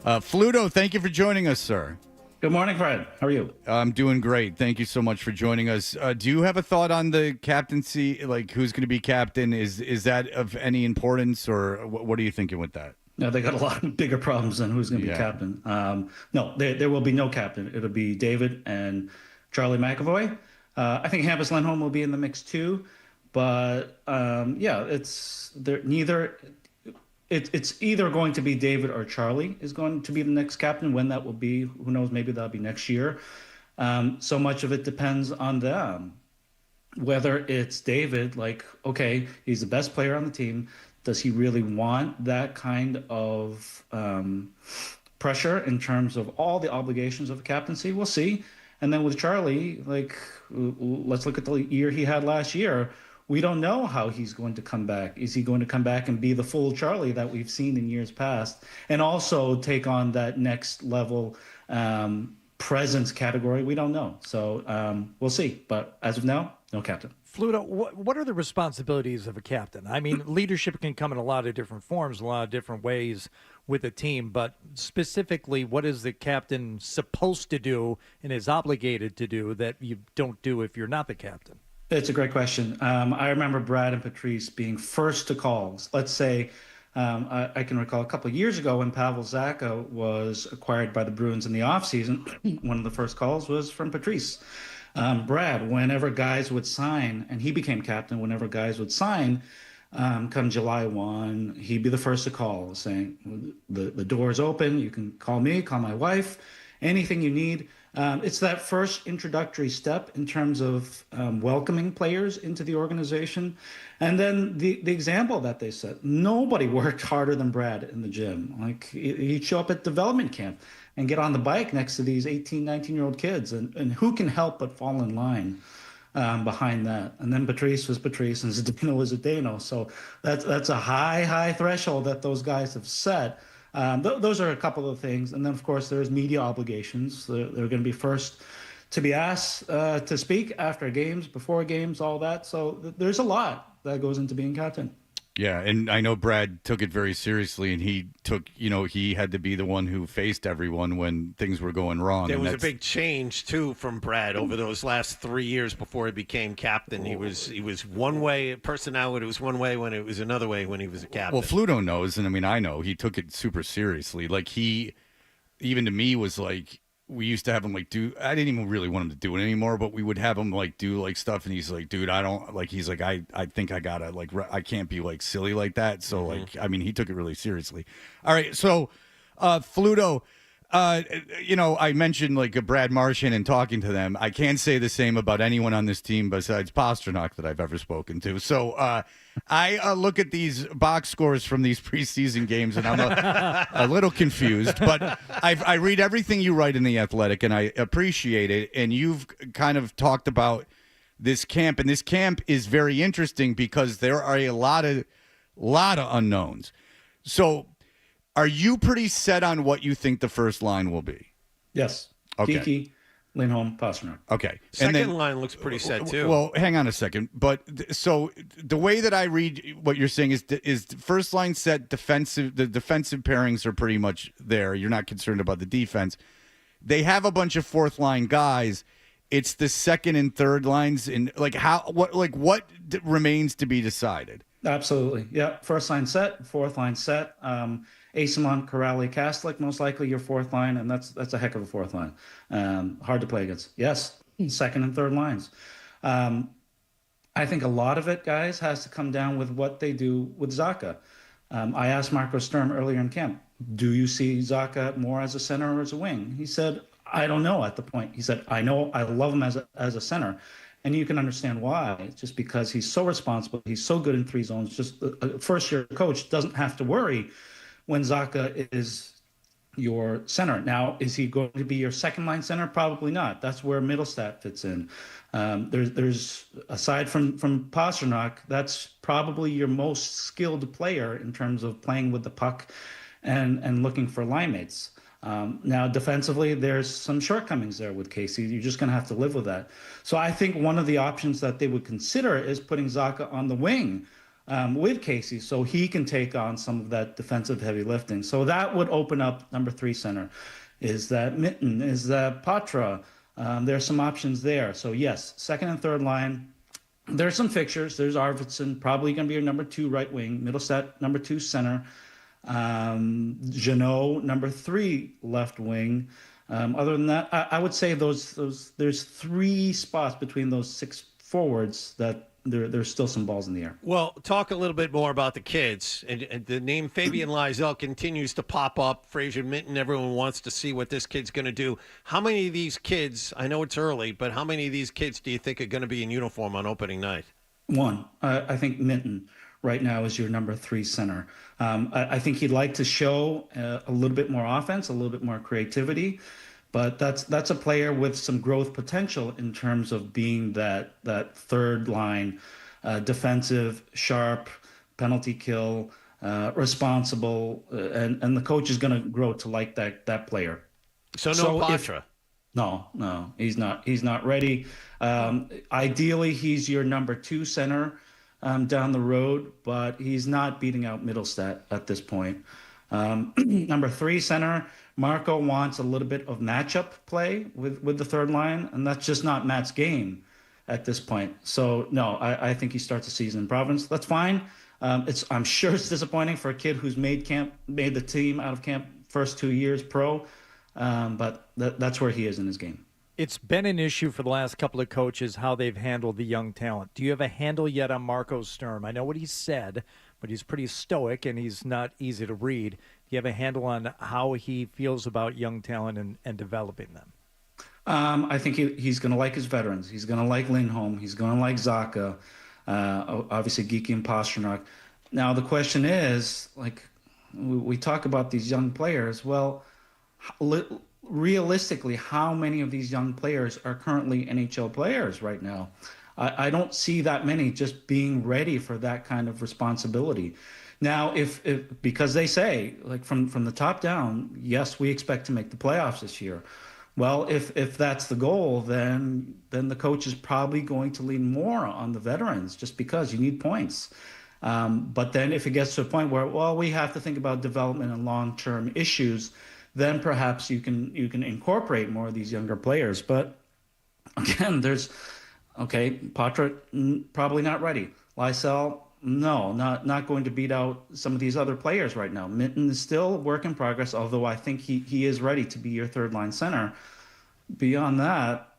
Fluto, thank you for joining us, sir. Good morning, Fred. How are you? I'm doing great. Thank you so much for joining us. Do you have a thought on the captaincy, like who's going to be captain? Is that of any importance, or what are you thinking with that? No, they got a lot of bigger problems than who's going to be captain. No, there will be no captain. It'll be David and Charlie McAvoy. I think Hampus Lindholm will be in the mix too, but It's either going to be David or Charlie is going to be the next captain. When that will be, who knows? Maybe that'll be next year. So much of it depends on them. Whether it's David, like, okay, he's the best player on the team. Does he really want that kind of pressure in terms of all the obligations of a captaincy? We'll see. And then with Charlie, like, let's look at the year he had last year. We don't know how he's going to come back. Is he going to come back and be the full Charlie that we've seen in years past, and also take on that next level presence category? We don't know. So we'll see. But as of now, no captain. Fluto, what are the responsibilities of a captain? I mean, leadership can come in a lot of different forms, a lot of different ways with a team, but specifically, what is the captain supposed to do and is obligated to do that you don't do if you're not the captain? It's a great question. I remember Brad and Patrice being first to calls. Let's say I can recall a couple of years ago when Pavel Zacha was acquired by the Bruins in the offseason, one of the first calls was from Patrice. Brad, whenever guys would sign, and he became captain, whenever guys would sign, come July 1, he'd be the first to call, saying, the door's open, you can call me, call my wife, anything you need. It's that first introductory step in terms of welcoming players into the organization. And then the example that they set, nobody worked harder than Brad in the gym. Like, he'd show up at development camp and get on the bike next to these 18, 19-year-old kids. And who can help but fall in line behind that? And then Patrice was Patrice and Zdeno was Zdeno. So that's a high threshold that those guys have set. Those are a couple of things. And then, of course, there's media obligations. They're going to be first to be asked to speak after games, before games, all that. So there's a lot that goes into being captain. Yeah, and I know Brad took it very seriously, and he had to be the one who faced everyone when things were going wrong. There was a big change, too, from Brad over those last 3 years before he became captain. He was one way, personality was one way when it was another way when he was a captain. Well, Fluto knows, and I mean, I know, he took it super seriously. Like, he, even to me, was like, we used to have him, like, I didn't even really want him to do it anymore, but we would have him, like, do, like, stuff, and he's like, dude, I don't, like, he's like, I think I gotta, like, I can't be, like, silly like that. So, like, I mean, he took it really seriously. All right, so, Fluto, I mentioned, like, Brad Marchand and talking to them. I can't say the same about anyone on this team besides Pastrnak that I've ever spoken to. So, I look at these box scores from these preseason games, and I'm a little confused. But I read everything you write in The Athletic, and I appreciate it. And you've kind of talked about this camp, and this camp is very interesting because there are a lot of unknowns. So, are you pretty set on what you think the first line will be? Yes. Okay. Kiki, Lindholm, Pastrnak. Okay. Second line looks pretty set too. Well, hang on a second. But so the way that I read what you're saying is first line set defensive. The defensive pairings are pretty much there. You're not concerned about the defense. They have a bunch of fourth line guys. It's the second and third lines, and what remains to be decided. Absolutely. Yeah. First line set, fourth line set. Asimon, Corrali, Kastlik, most likely your fourth line, and that's a heck of a fourth line. Hard to play against. Yes, second and third lines. I think a lot of it, guys, has to come down with what they do with Zacha. I asked Marco Sturm earlier in camp, do you see Zacha more as a center or as a wing? He said, I don't know at the point. He said, I know I love him as a center. And you can understand why. It's just because he's so responsible. He's so good in three zones. Just a first-year coach doesn't have to worry when Zacha is your center. Now, is he going to be your second-line center? Probably not. That's where Middlestat fits in. There's aside from Pastrnak, that's probably your most skilled player in terms of playing with the puck and looking for line mates. Now, defensively, there's some shortcomings there with Casey. You're just going to have to live with that. So I think one of the options that they would consider is putting Zacha on the wing with Casey so he can take on some of that defensive heavy lifting. So that would open up number 3 center. Is that Mitten? Is that Patra? There's some options there. So, yes, second and third line. There's some fixtures. There's Arvidsson, probably going to be your number 2 right wing. Middlestat, number 2 center. Jeannot, number 3 left wing. Other than that, I would say there's 3 spots between those 6 forwards that there's still some balls in the air. Well, talk a little bit more about the kids. And the name Fabian Lysell continues to pop up. Fraser Minton, everyone wants to see what this kid's going to do. How many of these kids, I know it's early, but how many of these kids do you think are going to be in uniform on opening night? 1. I think Minton right now is your number 3 center. I think he'd like to show a little bit more offense, a little bit more creativity. But that's a player with some growth potential in terms of being that third line, defensive, sharp, penalty kill, responsible, and the coach is going to grow to like that player. So Patra. No, he's not. He's not ready. Ideally, he's your number 2 center down the road, but he's not beating out Middlestat at this point. Number 3 center. Marco wants a little bit of matchup play with the third line, and that's just not Matt's game at this point. So, no, I think he starts the season in Providence. That's fine. I'm sure it's disappointing for a kid who's made the team out of camp first 2 years pro, but that's where he is in his game. It's been an issue for the last couple of coaches how they've handled the young talent. Do you have a handle yet on Marco Sturm? I know what he said, but he's pretty stoic and he's not easy to read. Do you have a handle on how he feels about young talent and developing them? I think he's going to like his veterans. He's going to like Lindholm. He's going to like Zacha, obviously Geeky and Pastrnak. Now, the question is, like, we talk about these young players. Well, realistically, how many of these young players are currently NHL players right now? I don't see that many just being ready for that kind of responsibility. Now, if because they say, like from the top down, yes, we expect to make the playoffs this year. Well, if that's the goal, then the coach is probably going to lean more on the veterans just because you need points. But then if it gets to a point where, well, we have to think about development and long-term issues, then perhaps you can incorporate more of these younger players. But again, Patra probably not ready. Lysell, no, not going to beat out some of these other players right now. Minton is still a work in progress, although I think he is ready to be your third line center. Beyond that,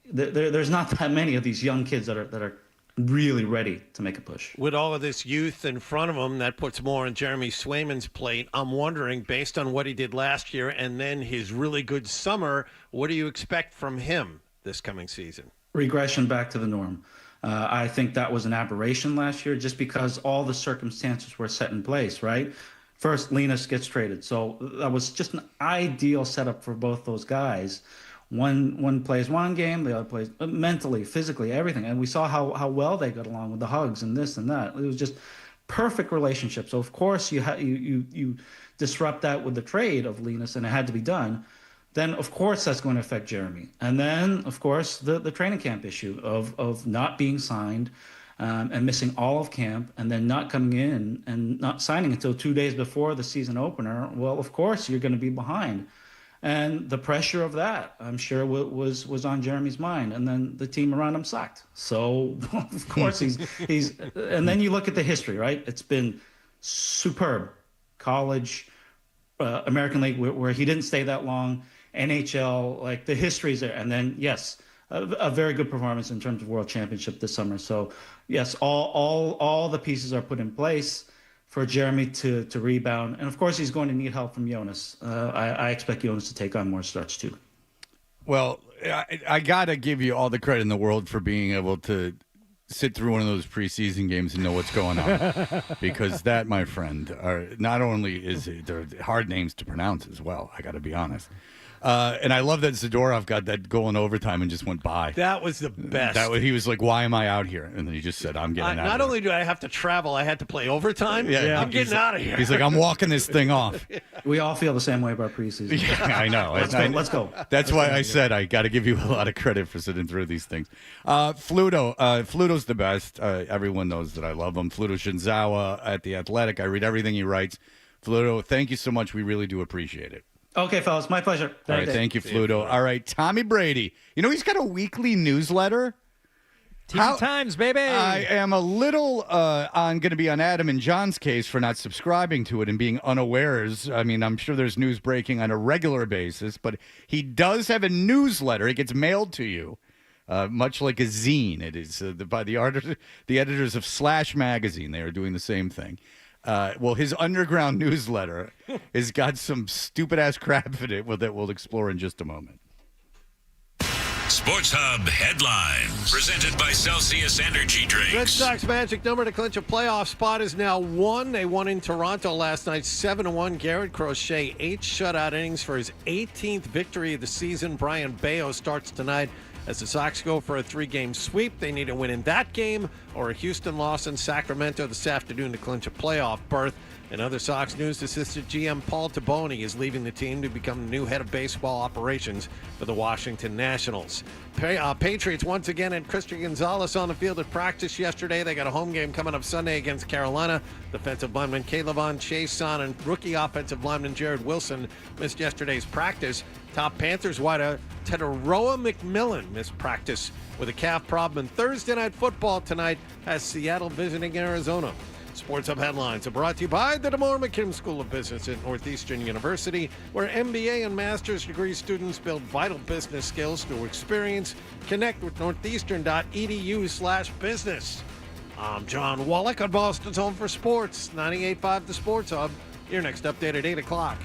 there's not that many of these young kids that are really ready to make a push. With all of this youth in front of him, that puts more on Jeremy Swayman's plate. I'm wondering, based on what he did last year and then his really good summer, what do you expect from him this coming season? Regression back to the norm. I think that was an aberration last year just because all the circumstances were set in place, right? First, Linus gets traded. So that was just an ideal setup for both those guys. One plays one game, the other plays mentally, physically, everything. And we saw how well they got along with the hugs and this and that. It was just perfect relationship. So, of course, you disrupt that with the trade of Linus, and it had to be done. then of course that's going to affect Jeremy. And then, of course, the training camp issue of not being signed and missing all of camp and then not coming in and not signing until 2 days before the season opener. Well, of course, you're going to be behind. And the pressure of that, I'm sure, was on Jeremy's mind. And then the team around him sucked. So, of course, he's and then you look at the history, right? It's been superb. College, American League, where he didn't stay that long, NHL, like the history's there. And then, yes, a very good performance in terms of World Championship this summer. So, yes, all the pieces are put in place for Jeremy to rebound. And, of course, he's going to need help from Jonas. I expect Jonas to take on more starts, too. Well, I got to give you all the credit in the world for being able to sit through one of those preseason games and know what's going on. Because that, my friend, not only is it, they're hard names to pronounce as well, I got to be honest. And I love that Zadorov got that goal in overtime and just went by. That was the best. He was like, why am I out here? And then he just said, I'm getting out Not of here. only do I have to travel, I had to play overtime. Yeah. I'm getting out of here. He's like, I'm walking this thing off. We all feel the same way about preseason. Yeah, I know. Let's go. That's why I said I got to give you a lot of credit for sitting through these things. Fluto's the best. Everyone knows that I love him. Fluto Shinzawa at The Athletic. I read everything he writes. Fluto, thank you so much. We really do appreciate it. Okay, fellas, my pleasure. All right, thank you, Fluto. All right, Tommy Brady. You know, he's got a weekly newsletter. TV Times, baby. I am a little going to be on Adam and John's case for not subscribing to it and being unawares. I mean, I'm sure there's news breaking on a regular basis, but he does have a newsletter. It gets mailed to you, much like a zine. It is by the editors of Slash Magazine. They are doing the same thing. Well, his underground newsletter has got some stupid-ass crap in it that we'll explore in just a moment. Sports Hub headlines presented by Celsius Energy Drinks. Red Sox magic number to clinch a playoff spot is now 1. They won in Toronto last night, 7-1. Garrett Crochet, 8 shutout innings for his 18th victory of the season. Brian Bayo starts tonight as the Sox go for a 3-game sweep. They need a win in that game or a Houston loss in Sacramento this afternoon to clinch a playoff berth. In other Sox news, assistant GM Paul Taboni is leaving the team to become the new head of baseball operations for the Washington Nationals. Patriots once again had Christian Gonzalez on the field at practice yesterday. They got a home game coming up Sunday against Carolina. Defensive lineman Kayvon Chason and rookie offensive lineman Jared Wilson missed yesterday's practice. Top Panthers wideout Teteroa McMillan missed practice with a calf problem. And Thursday Night Football tonight has Seattle visiting Arizona. Sports Hub headlines are brought to you by the DeMoore McKim School of Business at Northeastern University, where MBA and master's degree students build vital business skills through experience. Connect with northeastern.edu/business. I'm John Wallach on Boston's Home for Sports, 98.5 The Sports Hub. Your next update at 8 o'clock.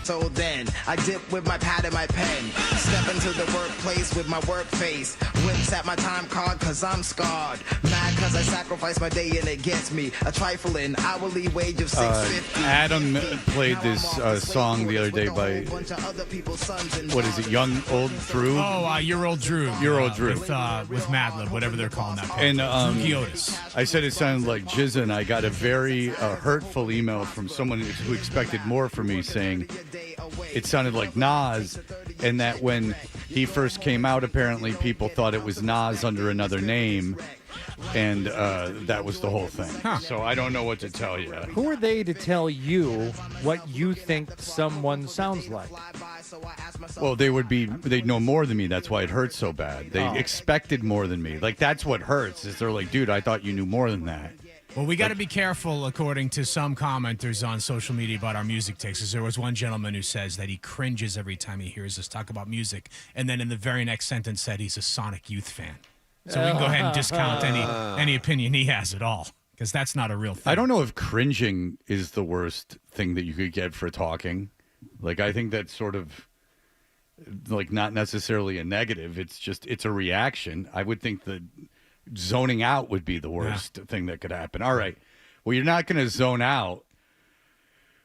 So then, I dip with my pad and my pen. Step into the workplace with my work face. Wince at my time card cause I'm scarred. Mad cause I sacrifice my day and it gets me a trifling hourly wage of $6.50. Adam played this song the other day by, what is it, Young Old Drew? Oh, Your Old Drew. Your Old Drew. With Madlib, whatever they're calling that. And Drew Quiotis. I said it sounded like Jizza, and I got a very hurtful email from someone who expected more from me, saying it sounded like Nas, and that when he first came out, apparently people thought it was Nas under another name, and that was the whole thing. So I don't know what to tell you. Who are they to tell you what you think someone sounds like? Well, they'd know more than me. That's why it hurts so bad. They expected more than me. Like, that's what hurts, is they're like, dude, I thought you knew more than that. Well, we got to be careful, according to some commenters on social media, about our music takes. Because there was one gentleman who says that he cringes every time he hears us talk about music, and then in the very next sentence said he's a Sonic Youth fan. So we can go ahead and discount any opinion he has at all, because that's not a real thing. I don't know if cringing is the worst thing that you could get for talking. Like, I think that's sort of like not necessarily a negative. It's a reaction. I would think that zoning out would be the worst thing that could happen. All right. Well, you're not going to zone out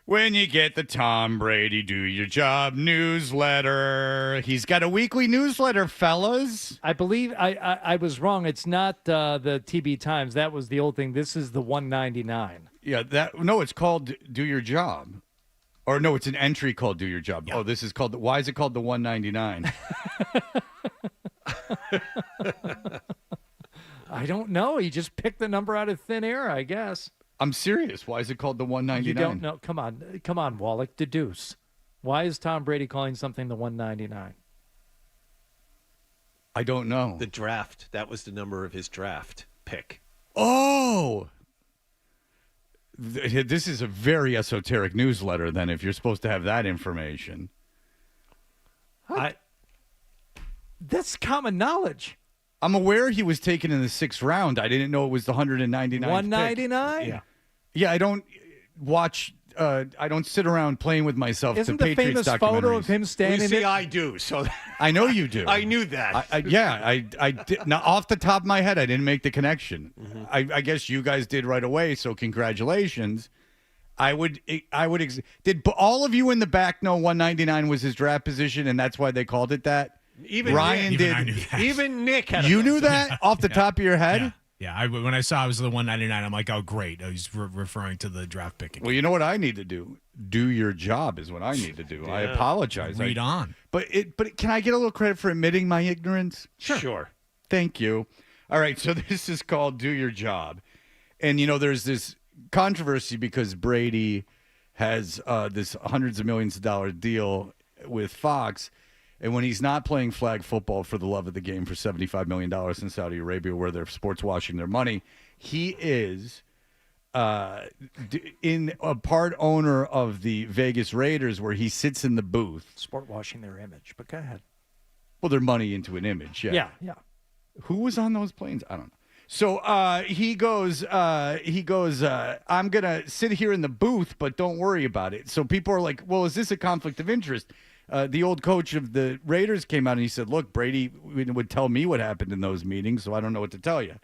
when you get the Tom Brady Do Your Job newsletter. He's got a weekly newsletter, fellas. I believe I was wrong. It's not the TB Times. That was the old thing. This is the 199. Yeah, it's called Do Your Job. Or no, it's an entry called Do Your Job. Yeah. Oh, this is called, why is it called the 199? I don't know. He just picked the number out of thin air, I guess. I'm serious. Why is it called the 199? You don't know. Come on, Wallach. Deduce. Why is Tom Brady calling something the 199? I don't know. The draft. That was the number of his draft pick. Oh! This is a very esoteric newsletter, then, if you're supposed to have that information. That's common knowledge. I'm aware he was taken in the 6th round. I didn't know it was the 199th 199? Yeah. Yeah, I don't watch. I don't sit around playing with myself. Isn't the the Patriots famous photo of him standing there? I do. So I know you do. I knew that. I did. Now, off the top of my head, I didn't make the connection. Mm-hmm. I guess you guys did right away. So congratulations. Did all of you in the back know 199 was his draft position, and that's why they called it that? Even Ryan Nick, did. even I knew that. Even Nick had. You knew that off the top of your head? Yeah. When I saw it was the 199, I'm like, oh, great. He's referring to the draft picking. Well, you know what I need to do? Do your job is what I need to do. Yeah. I apologize. Read on. But can I get a little credit for admitting my ignorance? Sure. Thank you. All right, so this is called Do Your Job. And, there's this controversy because Brady has this hundreds of millions of dollar deal with Fox. And when he's not playing flag football for the love of the game for $75 million in Saudi Arabia, where they're sports washing their money, he is in a part owner of the Vegas Raiders, where he sits in the booth. Sport washing their image, but go ahead. Well, their money into an image, yeah. Yeah. Who was on those planes? I don't know. So he goes, I'm going to sit here in the booth, but don't worry about it. So people are like, well, is this a conflict of interest? The old coach of the Raiders came out and he said, look, Brady would tell me what happened in those meetings, so I don't know what to tell you.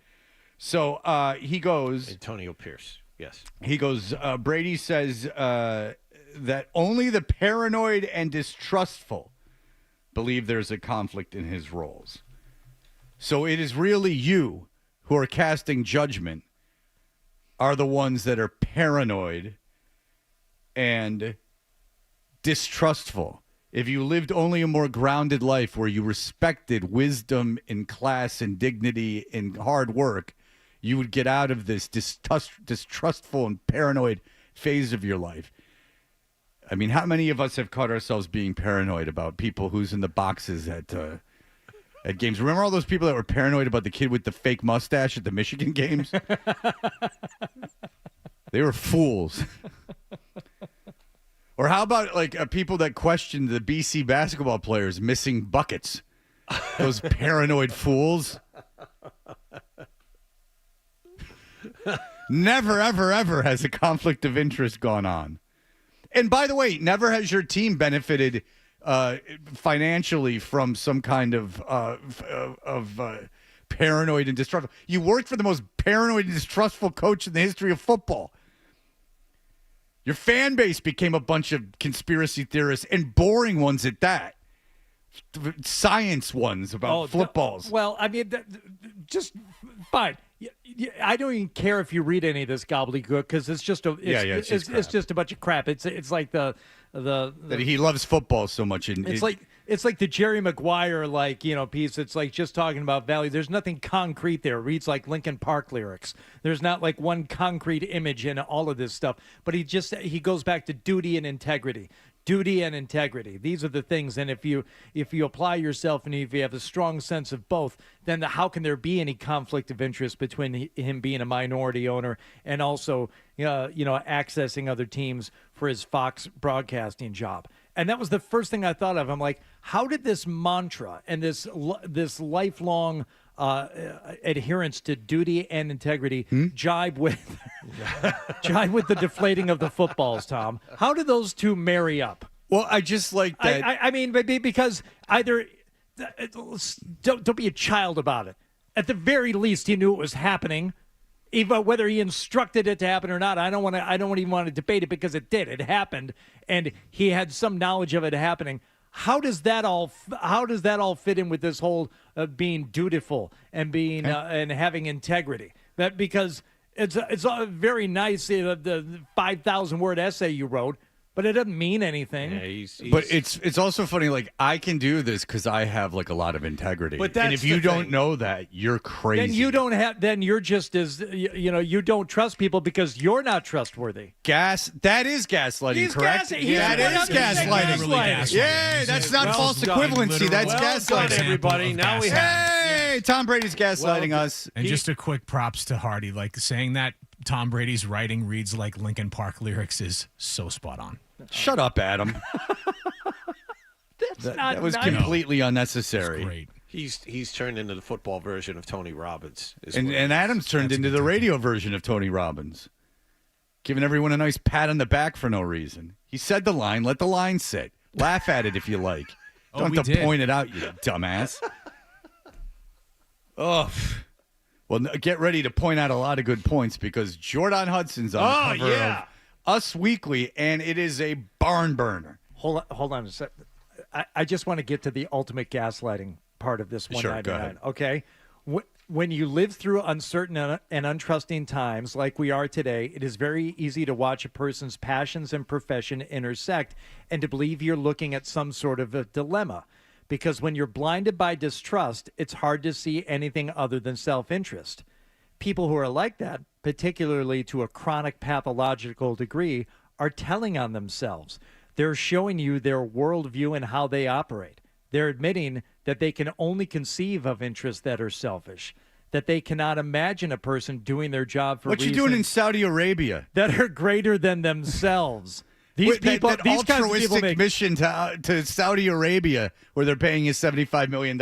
So he goes... Antonio Pierce, yes. He goes, Brady says that only the paranoid and distrustful believe there's a conflict in his roles. So it is really you who are casting judgment are the ones that are paranoid and distrustful. If you lived only a more grounded life where you respected wisdom and class and dignity and hard work, you would get out of this distrustful and paranoid phase of your life. I mean, how many of us have caught ourselves being paranoid about people who's in the boxes at games? Remember all those people that were paranoid about the kid with the fake mustache at the Michigan games? They were fools. Or how about people that questioned the BC basketball players missing buckets? Those paranoid fools. Never, ever, ever has a conflict of interest gone on. And by the way, never has your team benefited financially from some kind of paranoid and distrustful. You worked for the most paranoid and distrustful coach in the history of football. Your fan base became a bunch of conspiracy theorists and boring ones at that. Science ones about footballs. Well, I mean, just fine. I don't even care if you read any of this gobbledygook because it's just it's just a bunch of crap. It's like the that he loves football so much. It's like the Jerry Maguire piece. It's like just talking about value. There's nothing concrete there. It reads like Linkin Park lyrics. There's not like one concrete image in all of this stuff. But he goes back to duty and integrity. Duty and integrity. These are the things. And if you apply yourself and if you have a strong sense of both, then how can there be any conflict of interest between him being a minority owner and also accessing other teams for his Fox broadcasting job? And that was the first thing I thought of. I'm like, how did this mantra and this lifelong adherence to duty and integrity jibe with the deflating of the footballs, Tom? How do those two marry up? Well, I just like that. I mean, because either don't be a child about it. At the very least, he knew it was happening. Even whether he instructed it to happen or not, I don't even want to debate it because it did. It happened, and he had some knowledge of it happening. How does that all fit in with this whole being dutiful and being and having integrity? That because it's a very nice the 5,000-word essay you wrote, but it doesn't mean anything. Yeah, but it's also funny. Like, I can do this because I have like a lot of integrity. But that's and if you don't know that, you're crazy. Then you don't have. Then you're just as you don't trust people because you're not trustworthy. That is gaslighting, correct? That is gaslighting. Really gaslighting. Yeah, that's not false equivalency. That's gaslighting. Everybody, now we have. Hey, Tom Brady's gaslighting us. And just a quick props to Hardy. Like saying that Tom Brady's writing reads like Linkin Park lyrics is so spot on. Shut up, Adam. That was completely unnecessary. That's great. He's turned into the football version of Tony Robbins. And Adam's turned into the radio version of Tony Robbins. Giving everyone a nice pat on the back for no reason. He said the line. Let the line sit. Laugh at it if you like. Don't have to point it out, you dumbass. Oh. Well, get ready to point out a lot of good points because Jordan Hudson's on the cover of Us Weekly, and it is a barn burner. Hold on a sec. I just want to get to the ultimate gaslighting part of this 199. Sure, go ahead. Okay? When you live through uncertain and untrusting times like we are today, it is very easy to watch a person's passions and profession intersect and to believe you're looking at some sort of a dilemma. Because when you're blinded by distrust, it's hard to see anything other than self-interest. People who are like that, particularly to a chronic pathological degree, are telling on themselves. They're showing you their worldview and how they operate. They're admitting that they can only conceive of interests that are selfish, that they cannot imagine a person doing their job for reasons. What you doing in Saudi Arabia? That are greater than themselves. These people, that these altruistic mission to Saudi Arabia where they're paying you $75 million.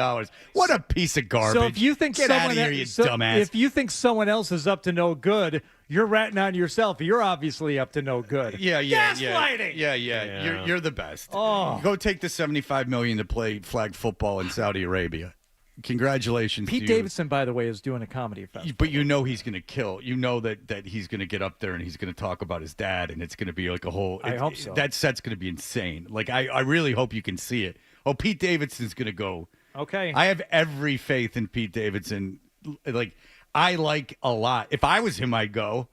What a piece of garbage. So if you think Get out of here, you dumbass. If you think someone else is up to no good, you're ratting on yourself. You're obviously up to no good. Gaslighting. Yeah. You're the best. Oh. Go take the $75 million to play flag football in Saudi Arabia. Congratulations Pete to you. Davidson, by the way, is doing a comedy festival. But you know he's going to kill. You know that he's going to get up there and he's going to talk about his dad, and it's going to be like a whole. I hope so. That set's going to be insane. Like I really hope you can see it. Oh, Pete Davidson's going to go. Okay. I have every faith in Pete Davidson. Like I like a lot. If I was him, I'd go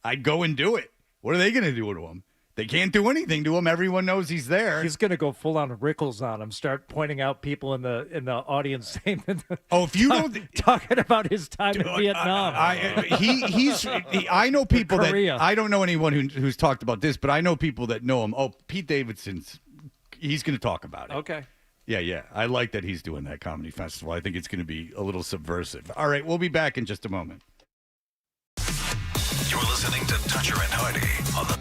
and do it. What are they going to do to him? They can't do anything to him. Everyone knows he's there. He's going to go full on Rickles on him. Start pointing out people in the audience saying that. Oh, if you don't talking about his time in Vietnam. I know people that I don't know anyone who's talked about this, but I know people that know him. Oh, Pete Davidson's. He's going to talk about it. Okay. Yeah. I like that he's doing that comedy festival. I think it's going to be a little subversive. All right, we'll be back in just a moment. You're listening to Toucher and Hardy on the.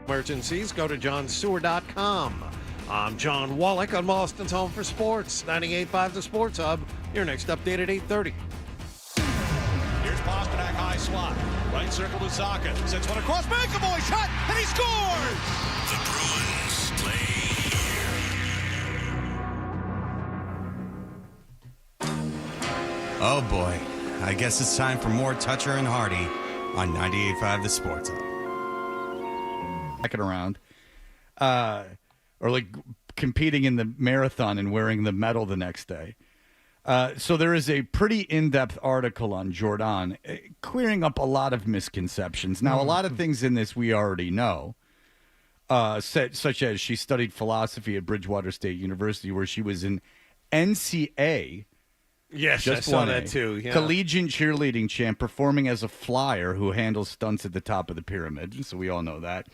Emergencies, go to johnsewer.com. I'm John Wallach on Boston's Home for Sports, 98.5 The Sports Hub. Your next update at 8:30. Here's Pasternak, high slot. Right circle to Zaka. Sends one across. McAvoy shot, and he scores! The Bruins play here. Oh boy, I guess it's time for more Toucher and Hardy on 98.5 The Sports Hub. Second around, or like competing in the marathon and wearing the medal the next day. So there is a pretty in-depth article on Jordan, clearing up a lot of misconceptions. Now, a lot of things in this we already know, such as she studied philosophy at Bridgewater State University, where she was an NCAA. Yes, just I saw 1A, that too. Yeah. Collegiate cheerleading champ, performing as a flyer who handles stunts at the top of the pyramid. So we all know that.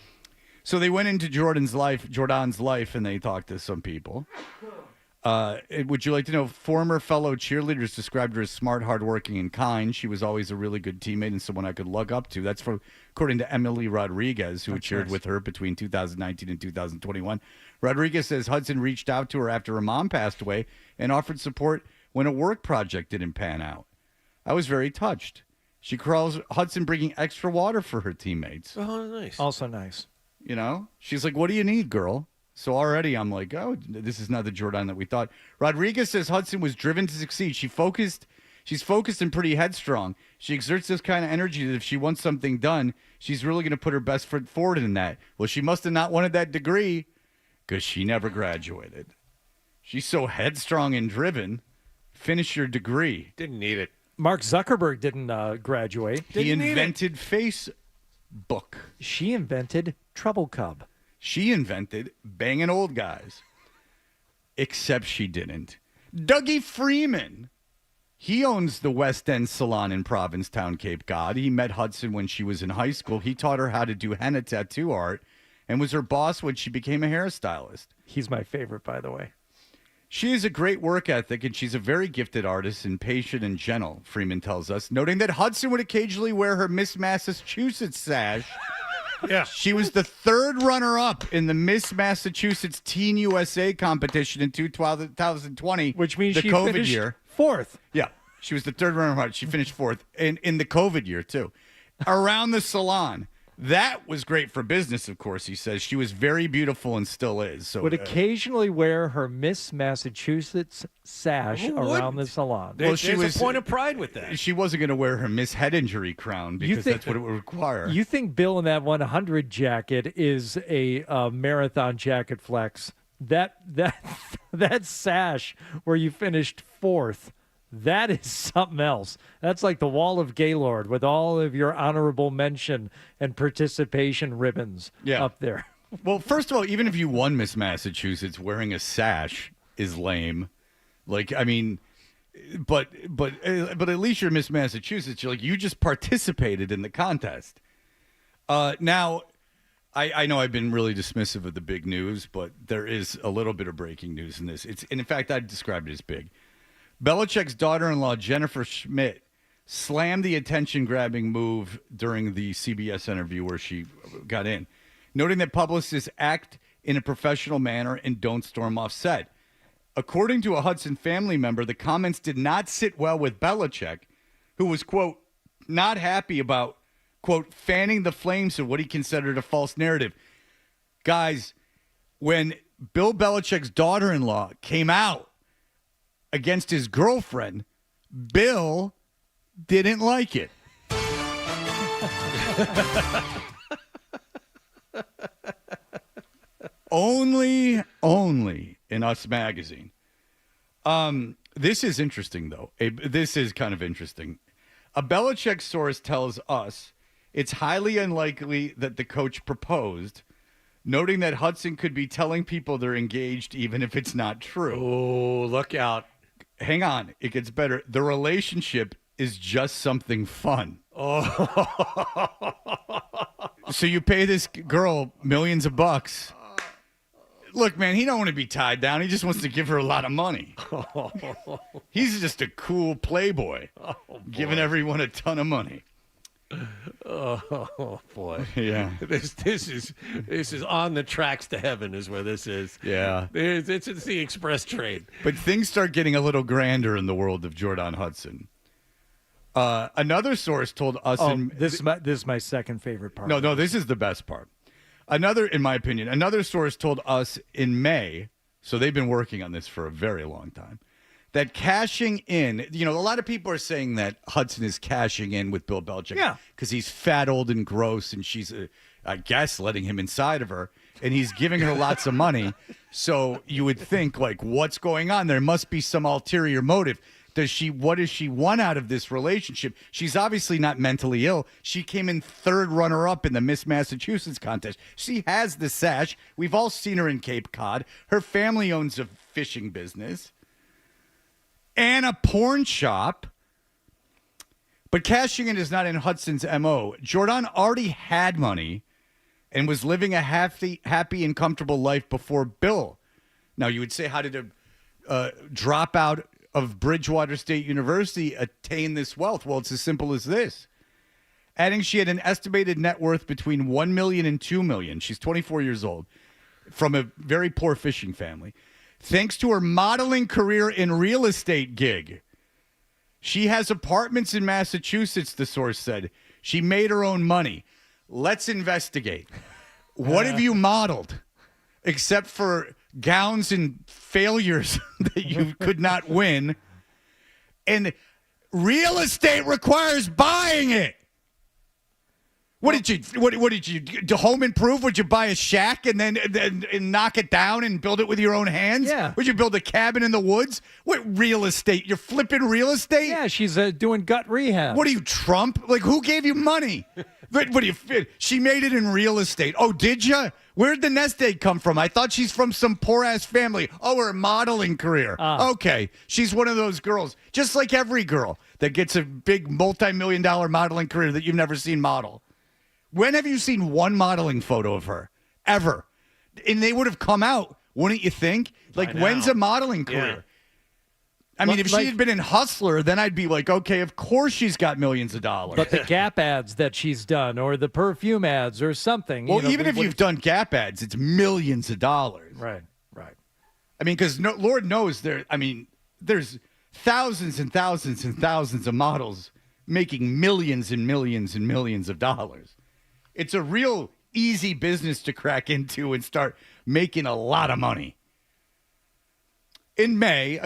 So they went into Jordan's life, and they talked to some people. Would you like to know, former fellow cheerleaders described her as smart, hardworking, and kind. She was always a really good teammate and someone I could look up to. That's according to Emily Rodriguez, who cheered with her between 2019 and 2021. Rodriguez says Hudson reached out to her after her mom passed away and offered support when a work project didn't pan out. I was very touched. She calls Hudson bringing extra water for her teammates. Oh, nice. Also nice. You know, she's like, what do you need, girl? So already I'm like, oh, this is not the Jordan that we thought. Rodriguez says Hudson was driven to succeed. She's focused and pretty headstrong. She exerts this kind of energy that if she wants something done, she's really going to put her best foot forward in that. Well, she must have not wanted that degree because she never graduated. She's so headstrong and driven. Finish your degree. Didn't need it. Mark Zuckerberg didn't graduate. He invented Facebook. She invented Trouble Cub. She invented banging old guys. Except she didn't. Dougie Freeman. He owns the West End Salon in Provincetown, Cape Cod. He met Hudson when she was in high school. He taught her how to do henna tattoo art and was her boss when she became a hairstylist. He's my favorite, by the way. She has a great work ethic, and she's a very gifted artist and patient and gentle, Freeman tells us, noting that Hudson would occasionally wear her Miss Massachusetts sash. Yeah. She was the third runner-up in the Miss Massachusetts Teen USA competition in 2020. Which means the she COVID finished year. fourth. Yeah. She was the third runner-up. She finished fourth in the COVID year, too. Around the salon. That was great for business, of course, he says. She was very beautiful and still is. So would occasionally wear her Miss Massachusetts sash around the salon. There's a point of pride with that. She wasn't going to wear her Miss Head Injury crown because that's what it would require. You think Bill in that 100 jacket is a marathon jacket flex? That sash where you finished fourth, that is something else. That's like the Wall of Gaylord with all of your honorable mention and participation ribbons up there. Well, first of all, even if you won Miss Massachusetts, wearing a sash is lame. Like, I mean, but at least you're Miss Massachusetts. You're like, you just participated in the contest. Now, I know I've been really dismissive of the big news, but there is a little bit of breaking news in this. And in fact, I'd describe it as big. Belichick's daughter-in-law, Jennifer Schmidt, slammed the attention-grabbing move during the CBS interview where she got in, noting that publicists act in a professional manner and don't storm off set. According to a Hudson family member, the comments did not sit well with Belichick, who was, quote, not happy about, quote, fanning the flames of what he considered a false narrative. Guys, when Bill Belichick's daughter-in-law came out against his girlfriend, Bill didn't like it. Only in Us Magazine. This is interesting, though. This is kind of interesting. A Belichick source tells us it's highly unlikely that the coach proposed, noting that Hudson could be telling people they're engaged even if it's not true. Oh, look out. Hang on. It gets better. The relationship is just something fun. Oh. So you pay this girl millions of bucks. Look, man, he don't want to be tied down. He just wants to give her a lot of money. He's just a cool playboy, giving everyone a ton of money. Oh boy. Yeah. This is on the tracks to heaven is where this is. Yeah. It's the express train. But things start getting a little grander in the world of Jordan Hudson. Another source told us. This is my second favorite part. No, this is the best part. In my opinion, another source told us in May, so they've been working on this for a very long time, that cashing in, a lot of people are saying that Hudson is cashing in with Bill Belichick. Yeah. Because he's fat, old, and gross, and she's, I guess, letting him inside of her, and he's giving her lots of money. So you would think, like, what's going on? There must be some ulterior motive. What does she want out of this relationship? She's obviously not mentally ill. She came in third runner-up in the Miss Massachusetts contest. She has the sash. We've all seen her in Cape Cod. Her family owns a fishing business and a porn shop. But cashing in is not in Hudson's MO. Jordan already had money and was living a happy and comfortable life before Bill. Now, you would say, how did a dropout of Bridgewater State University attain this wealth? Well, it's as simple as this. Adding she had an estimated net worth between $1 million and $2 million. She's 24 years old, from a very poor fishing family. Thanks to her modeling career in real estate gig. She has apartments in Massachusetts, the source said. She made her own money. Let's investigate. What have you modeled? Except for gowns and failures that you could not win. And real estate requires buying it. What did you do? Home improve? Would you buy a shack and then knock it down and build it with your own hands? Yeah. Would you build a cabin in the woods? What real estate? You're flipping real estate? Yeah, she's doing gut rehab. What are you, Trump? Like, who gave you money? What do you? She made it in real estate. Oh, did you? Where'd the nest egg come from? I thought she's from some poor-ass family. Oh, her modeling career. Okay. She's one of those girls, just like every girl that gets a big multi-million-dollar modeling career that you've never seen model. When have you seen one modeling photo of her? Ever. And they would have come out, wouldn't you think? Like, when's a modeling career? Yeah. I mean, if she had been in Hustler, then I'd be like, okay, of course she's got millions of dollars. But the Gap ads that she's done, or the perfume ads, or something. Well, even if you've done Gap ads, it's millions of dollars. Right. I mean, because Lord knows there's thousands and thousands and thousands of models making millions and millions and millions of dollars. It's a real easy business to crack into and start making a lot of money. In May,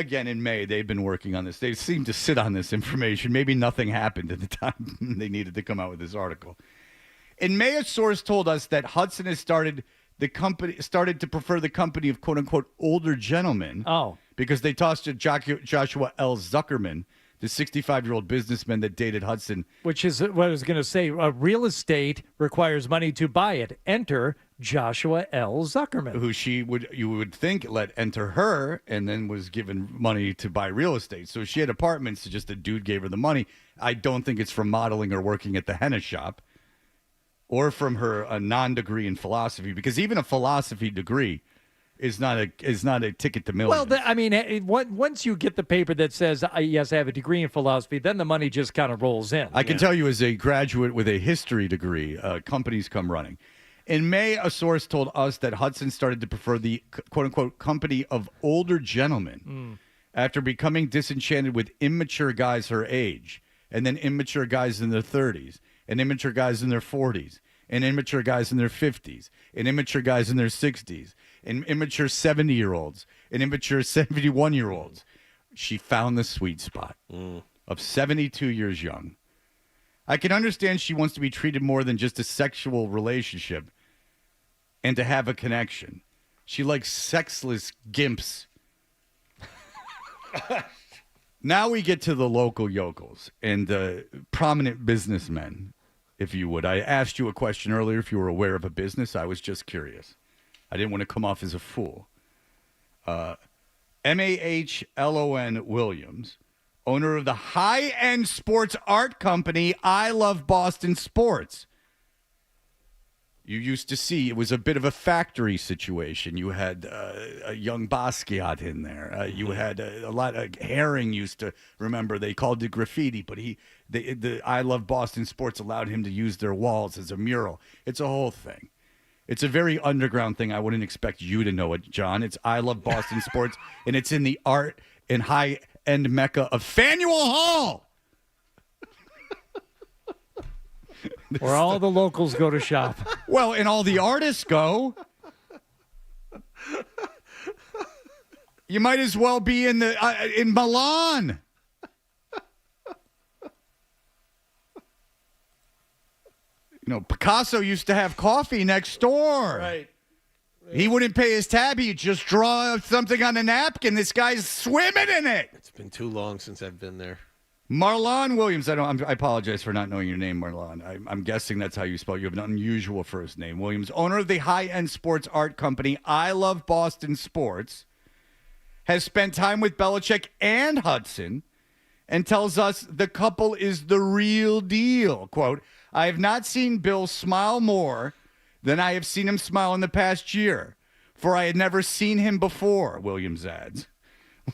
they've been working on this. They seem to sit on this information. Maybe nothing happened at the time they needed to come out with this article. In May, a source told us that Hudson has started to prefer the company of quote unquote older gentlemen. Oh, because they tossed to Joshua L. Zuckerman, the 65-year-old businessman that dated Hudson. Which is what I was going to say. Real estate requires money to buy it. Enter Joshua L. Zuckerman. Who you would think let enter her and then was given money to buy real estate. So she had apartments, so just a dude gave her the money. I don't think it's from modeling or working at the henna shop or from her a non-degree in philosophy, because even a philosophy degree is not a ticket to millions. Well, once you get the paper that says, yes, I have a degree in philosophy, then the money just kind of rolls in. I can tell you, as a graduate with a history degree, companies come running. In May, a source told us that Hudson started to prefer the quote-unquote company of older gentlemen after becoming disenchanted with immature guys her age, and then immature guys in their 30s, and immature guys in their 40s, and immature guys in their 50s, and immature guys in their 60s, and immature 70-year-olds, and immature 71-year-olds. She found the sweet spot of 72 years young. I can understand she wants to be treated more than just a sexual relationship and to have a connection. She likes sexless gimps. Now we get to the local yokels and prominent businessmen, if you would. I asked you a question earlier if you were aware of a business. I was just curious. I didn't want to come off as a fool. Mahlon Williams, owner of the high-end sports art company I Love Boston Sports. You used to see it was a bit of a factory situation. You had a young Basquiat in there. You had a lot of Herring used to remember. They called it graffiti, but the I Love Boston Sports allowed him to use their walls as a mural. It's a whole thing. It's a very underground thing. I wouldn't expect you to know it, John. It's I Love Boston Sports, and it's in the art and high-end mecca of Faneuil Hall. Where all the locals go to shop. Well, and all the artists go. You might as well be in Milan. Picasso used to have coffee next door. Right. He wouldn't pay his tab. He'd just draw something on a napkin. This guy's swimming in it. It's been too long since I've been there. Marlon Williams. I apologize for not knowing your name, Marlon. I'm guessing that's how you spell it. You have an unusual first name. Williams, owner of the high-end sports art company I Love Boston Sports, has spent time with Belichick and Hudson and tells us the couple is the real deal. Quote, I have not seen Bill smile more than I have seen him smile in the past year, for I had never seen him before, Williams adds.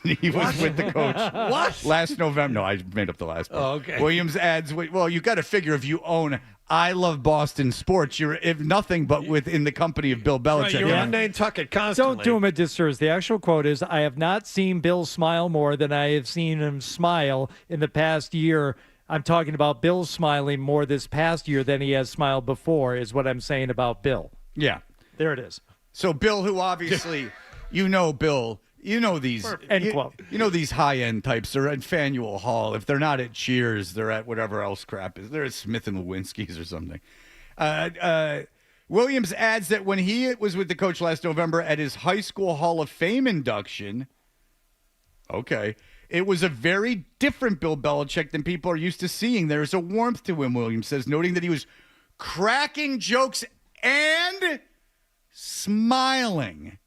When he was with the coach last November. No, I made up the last part. Oh, okay. Williams adds, well, you got to figure if you own I Love Boston Sports, you're if nothing but within the company of Bill Belichick. Right, you're on Nantucket constantly. Don't do him a disservice. The actual quote is, I have not seen Bill smile more than I have seen him smile in the past year. I'm talking about Bill smiling more this past year than he has smiled before is what I'm saying about Bill. Yeah. There it is. So Bill, who obviously, Bill, these, End quote. These high-end types are at Faneuil Hall. If they're not at Cheers, they're at whatever else crap is. They're at Smith & Lewinsky's or something. Williams adds that when he was with the coach last November at his high school Hall of Fame induction, it was a very different Bill Belichick than people are used to seeing. There's a warmth to him, Williams says, noting that he was cracking jokes and smiling.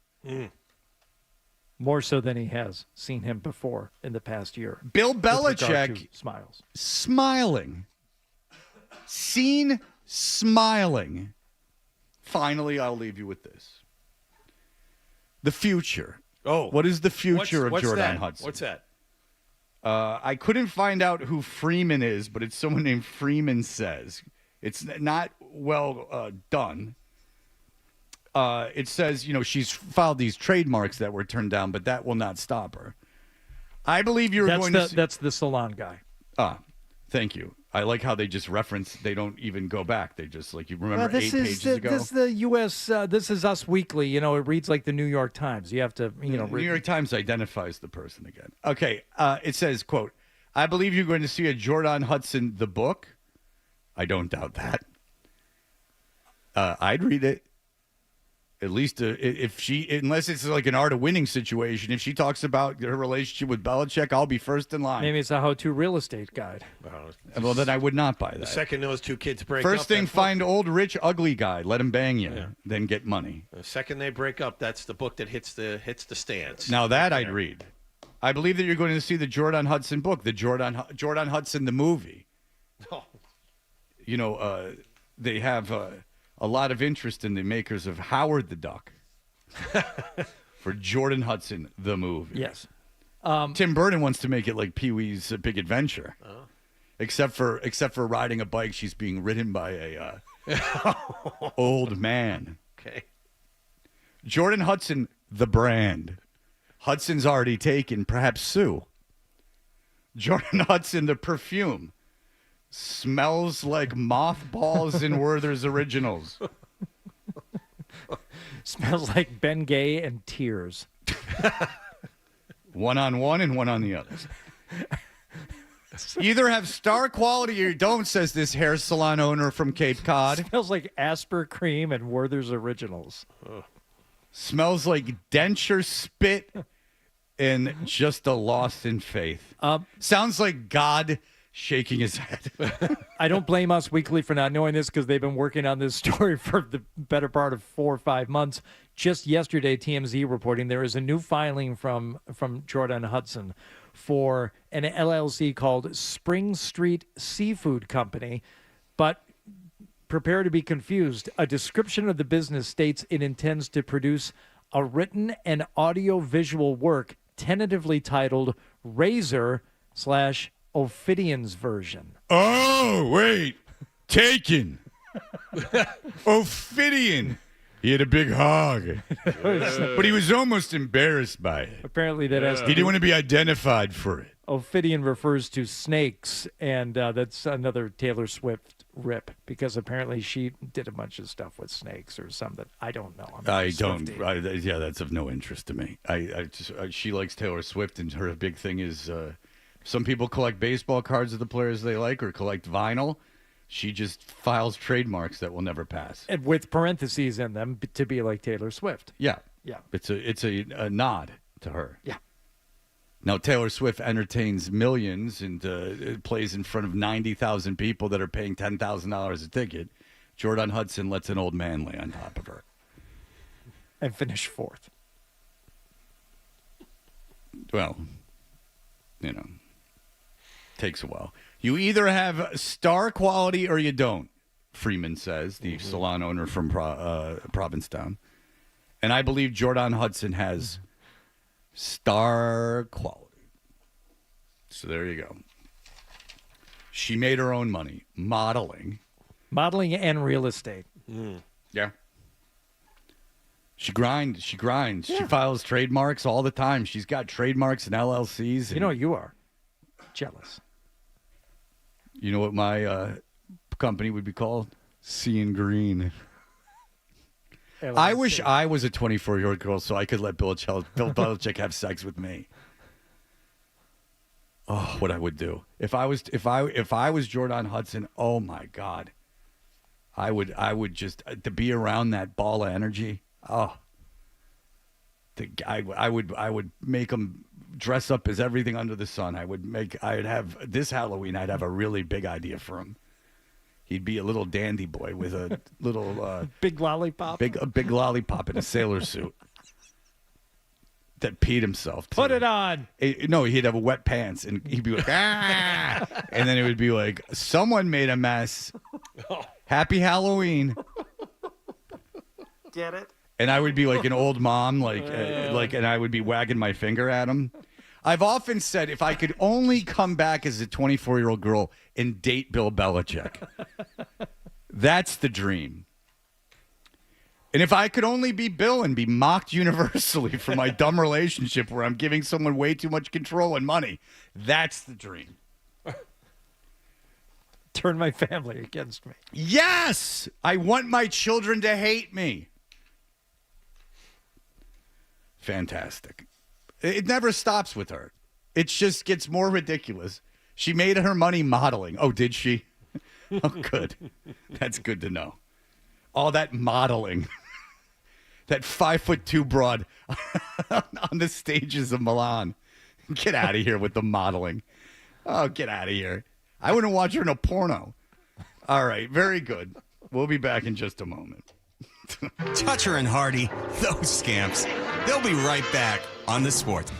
More so than he has seen him before in the past year. Bill Belichick smiles. Smiling. Seen smiling. Finally, I'll leave you with this. The future. Oh. What is the future of Jordan Hudson? What's that? I couldn't find out who Freeman is, but it's someone named Freeman Says. It's not well done. It says, she's filed these trademarks that were turned down, but that will not stop her. I believe you're going to see... That's the salon guy. Thank you. I like how they just reference, they don't even go back. They just, you remember 8 pages ago? This is the U.S., this is Us Weekly. It reads like the New York Times. You have to, The New York Times identifies the person again. Okay, it says, quote, I believe you're going to see a Jordan Hudson, the book. I don't doubt that. I'd read it. At least unless it's like an art of winning situation, if she talks about her relationship with Belichick, I'll be first in line. Maybe it's a how-to real estate guide. Well, then I would not buy that. The second those two kids break up. First thing, find old, rich, ugly guy. Let him bang you. Then get money. The second they break up, that's the book that hits the stands. Now that I'd read. I believe that you're going to see the Jordan Hudson book, the Jordan Hudson, the movie. Oh. They have... a lot of interest in the makers of Howard the Duck for Jordan Hudson, the movie. Yes. Tim Burton wants to make it like Pee-wee's Big Adventure. Oh. Except for riding a bike, she's being ridden by a old man. Okay. Jordan Hudson, the brand. Hudson's already taken, perhaps Sue. Jordan Hudson, the perfume. Smells like mothballs in Werther's Originals. Smells like Ben Gay and tears. One on one and one on the other. Either have star quality or you don't, says this hair salon owner from Cape Cod. Smells like Asper Cream and Werther's Originals. Ugh. Smells like denture spit and just a lost in faith. Sounds like God shaking his head. I don't blame Us Weekly for not knowing this because they've been working on this story for the better part of 4 or 5 months. Just yesterday, TMZ reporting there is a new filing from Jordan Hudson for an LLC called Spring Street Seafood Company. But prepare to be confused. A description of the business states it intends to produce a written and audio-visual work tentatively titled Razor/Ophidion's version. Oh, wait. Taken. Ophidian. He had a big hog. But he was almost embarrassed by it. Apparently that has He didn't want to be identified for it. Ophidian refers to snakes, and that's another Taylor Swift rip, because apparently she did a bunch of stuff with snakes or something that I don't know. Yeah, that's of no interest to me. She likes Taylor Swift, and her big thing is some people collect baseball cards of the players they like or collect vinyl. She just files trademarks that will never pass. And with parentheses in them to be like Taylor Swift. Yeah. Yeah. It's a nod to her. Yeah. Now, Taylor Swift entertains millions and plays in front of 90,000 people that are paying $10,000 a ticket. Jordan Hudson lets an old man lay on top of her. And finish fourth. Well, takes a while. You either have star quality or you don't, Freeman says, the salon owner from Provincetown. And I believe Jordan Hudson has star quality. So there you go. She made her own money modeling. Modeling and real estate. Yeah. She grinds. Yeah. She files trademarks all the time. She's got trademarks and LLCs. And, you are jealous. You know what my company would be called? Seeing Green. I wish I was a 24-year-old girl so I could let Bill Belichick have sex with me. Oh, what I would do if I was Jordan Hudson. Oh my God, I would just to be around that ball of energy. Oh, I would make him dress up as everything under the sun. I'd have this Halloween. I'd have a really big idea for him. He'd be a little dandy boy with a little big lollipop, a big lollipop in a sailor suit that peed himself. Put it on. No, he'd have wet pants, and he'd be like, ah, and then it would be like, someone made a mess. Happy Halloween. Get it? And I would be like an old mom, and I would be wagging my finger at him. I've often said if I could only come back as a 24-year-old girl and date Bill Belichick, that's the dream. And if I could only be Bill and be mocked universally for my dumb relationship where I'm giving someone way too much control and money, that's the dream. Turn my family against me. Yes! I want my children to hate me. Fantastic. It never stops with her. It just gets more ridiculous. She made her money modeling. Oh, did she? Oh, good. That's good to know. All that modeling. That 5'2" broad on the stages of Milan. Get out of here with the modeling. Oh, get out of here. I wouldn't watch her in a porno. All right, very good. We'll be back in just a moment. Toucher and Hardy, those scamps. They'll be right back on the Sports.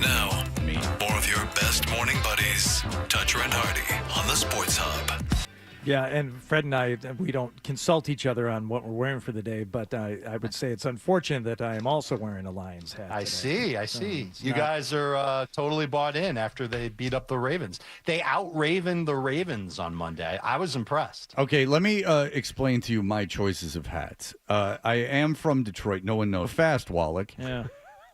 Now, more of your best morning buddies, Toucher and Hardy, on the Sports Hub. Yeah, and Fred and I, we don't consult each other on what we're wearing for the day, but I would say it's unfortunate that I am also wearing a Lions hat today. I see. You guys are totally bought in after they beat up the Ravens. They out-Ravened the Ravens on Monday. I was impressed. Okay, let me explain to you my choices of hats. I am from Detroit. No one knows. Fast, Wallach. Yeah.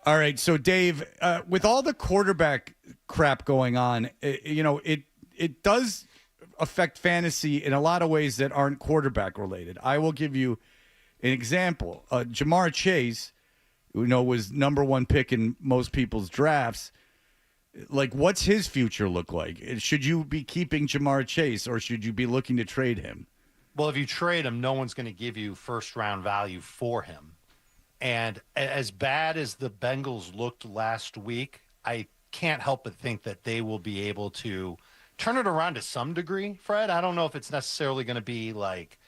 All right, so Dave, with all the quarterback crap going on, it does affect fantasy in a lot of ways that aren't quarterback related. I will give you an example. Jamar Chase, was number one pick in most people's drafts. Like, what's his future look like? Should you be keeping Jamar Chase, or should you be looking to trade him? Well, if you trade him, no one's going to give you first-round value for him. And as bad as the Bengals looked last week, I can't help but think that they will be able to turn it around to some degree, Fred. I don't know if it's necessarily going to be like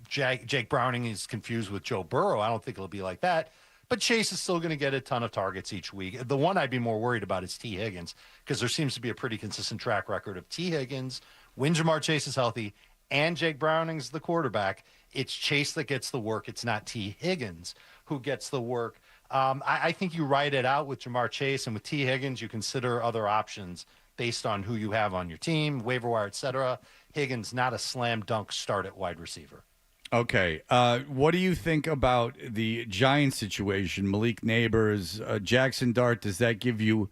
Jake Browning is confused with Joe Burrow. I don't think it'll be like that. But Chase is still going to get a ton of targets each week. The one I'd be more worried about is T. Higgins, because there seems to be a pretty consistent track record of T. Higgins, when Jamar Chase is healthy, and Jake Browning's the quarterback. It's Chase that gets the work. It's not T. Higgins who gets the work. I think you write it out with Jamar Chase, and with T. Higgins, you consider other options based on who you have on your team, waiver wire, et cetera. Higgins, not a slam dunk start at wide receiver. Okay. What do you think about the Giants situation? Malik Neighbors, Jackson Dart, does that give you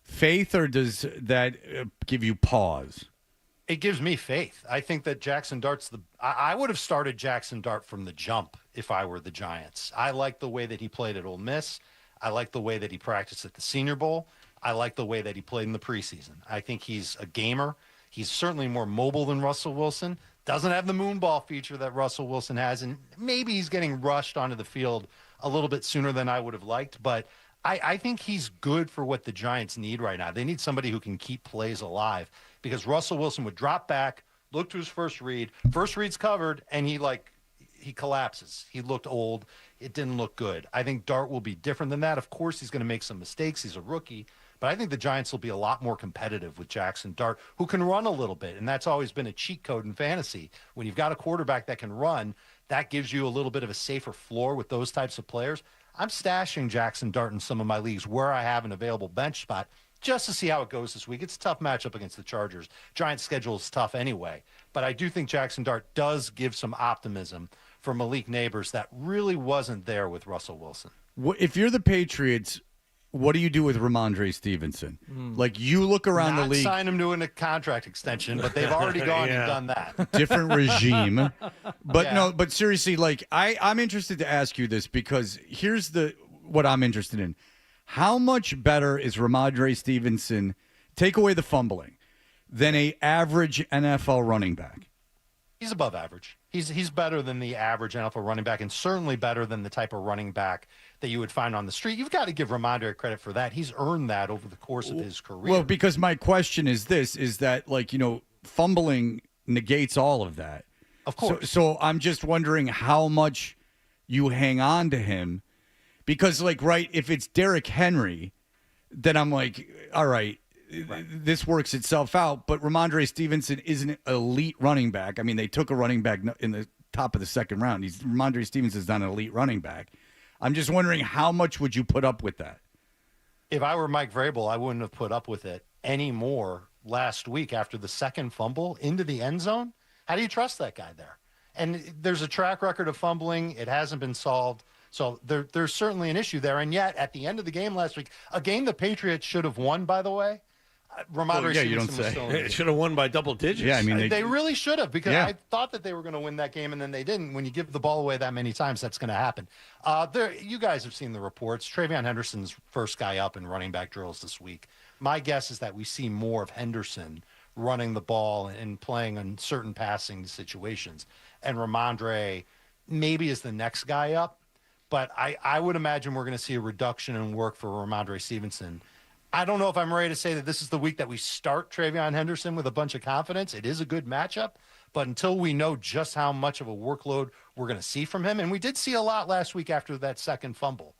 faith, or does that give you pause? It gives me faith. I think that Jackson Dart's I would have started Jackson Dart from the jump if I were the Giants. I like the way that he played at Ole Miss. I like the way that he practiced at the Senior Bowl. I like the way that he played in the preseason. I think he's a gamer. He's certainly more mobile than Russell Wilson. Doesn't have the moonball feature that Russell Wilson has, and maybe he's getting rushed onto the field a little bit sooner than I would have liked. But I think he's good for what the Giants need right now. They need somebody who can keep plays alive, because Russell Wilson would drop back, look to his first read's covered, and he collapses. He looked old. It didn't look good. I think Dart will be different than that. Of course, he's going to make some mistakes. He's a rookie. But I think the Giants will be a lot more competitive with Jackson Dart, who can run a little bit. And that's always been a cheat code in fantasy. When you've got a quarterback that can run, that gives you a little bit of a safer floor with those types of players. I'm stashing Jackson Dart in some of my leagues where I have an available bench spot just to see how it goes this week. It's a tough matchup against the Chargers. Giants' schedule is tough anyway. But I do think Jackson Dart does give some optimism for Malik Neighbors that really wasn't there with Russell Wilson. If you're the Patriots, what do you do with Ramondre Stevenson? Like, you look around the league. Not sign him to a contract extension, but they've already gone and done that. Different regime. But Yeah. no, but seriously, like, I'm interested to ask you this, because here's what I'm interested in. How much better is Ramondre Stevenson, take away the fumbling, than a average NFL running back? He's above average. He's better than the average NFL running back, and certainly better than the type of running back that you would find on the street. You've got to give Ramondre credit for that. He's earned that over the course of his career. Well, because my question is this, is that, like, fumbling negates all of that. Of course. So I'm just wondering how much you hang on to him, because, like, right, if it's Derrick Henry, then I'm like, all right, this works itself out. But Ramondre Stevenson is an elite running back. I mean, they took a running back in the top of the second round. Ramondre Stevenson's not an elite running back. I'm just wondering, how much would you put up with that? If I were Mike Vrabel, I wouldn't have put up with it anymore last week after the second fumble into the end zone. How do you trust that guy there? And there's a track record of fumbling. It hasn't been solved. So there's certainly an issue there. And yet, at the end of the game last week, a game the Patriots should have won, by the way, Ramondre Stevenson was still in the game. It should have won by double digits. Yeah, I mean, they really should have, because I thought that they were going to win that game, and then they didn't. When you give the ball away that many times, that's going to happen. You guys have seen the reports. Travion Henderson's first guy up in running back drills this week. My guess is that we see more of Henderson running the ball and playing in certain passing situations. And Ramondre maybe is the next guy up. But I would imagine we're going to see a reduction in work for Ramondre Stevenson. I don't know if I'm ready to say that this is the week that we start Travion Henderson with a bunch of confidence. It is a good matchup, but until we know just how much of a workload we're going to see from him, and we did see a lot last week after that second fumble,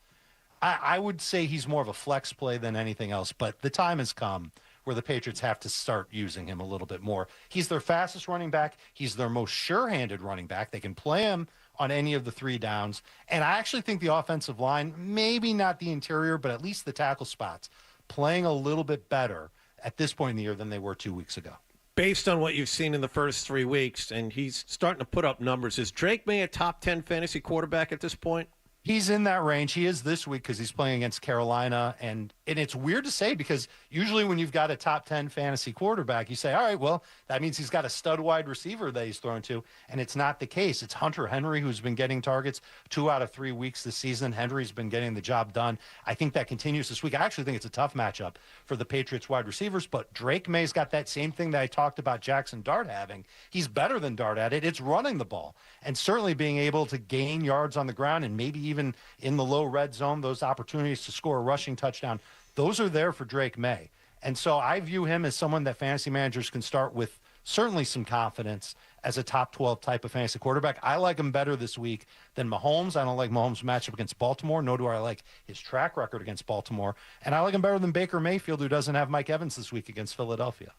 I would say he's more of a flex play than anything else, but the time has come where the Patriots have to start using him a little bit more. He's their fastest running back. He's their most sure-handed running back. They can play him on any of the 3 downs. And I actually think the offensive line, maybe not the interior, but at least the tackle spots, playing a little bit better at this point in the year than they were 2 weeks ago. Based on what you've seen in the first 3 weeks, and he's starting to put up numbers, is Drake May a top 10 fantasy quarterback at this point? He's in that range. He is this week because he's playing against Carolina. And it's weird to say because usually when you've got a top 10 fantasy quarterback, you say, all right, well, that means he's got a stud wide receiver that he's thrown to. And it's not the case. It's Hunter Henry who's been getting targets 2 out of 3 weeks this season. Henry's been getting the job done. I think that continues this week. I actually think it's a tough matchup for the Patriots wide receivers. But Drake May's got that same thing that I talked about Jackson Dart having. He's better than Dart at it. It's running the ball and certainly being able to gain yards on the ground and maybe even in the low red zone, those opportunities to score a rushing touchdown, those are there for Drake May. And so I view him as someone that fantasy managers can start with certainly some confidence as a top 12 type of fantasy quarterback. I like him better this week than Mahomes. I don't like Mahomes' matchup against Baltimore, nor do I like his track record against Baltimore. And I like him better than Baker Mayfield, who doesn't have Mike Evans this week against Philadelphia.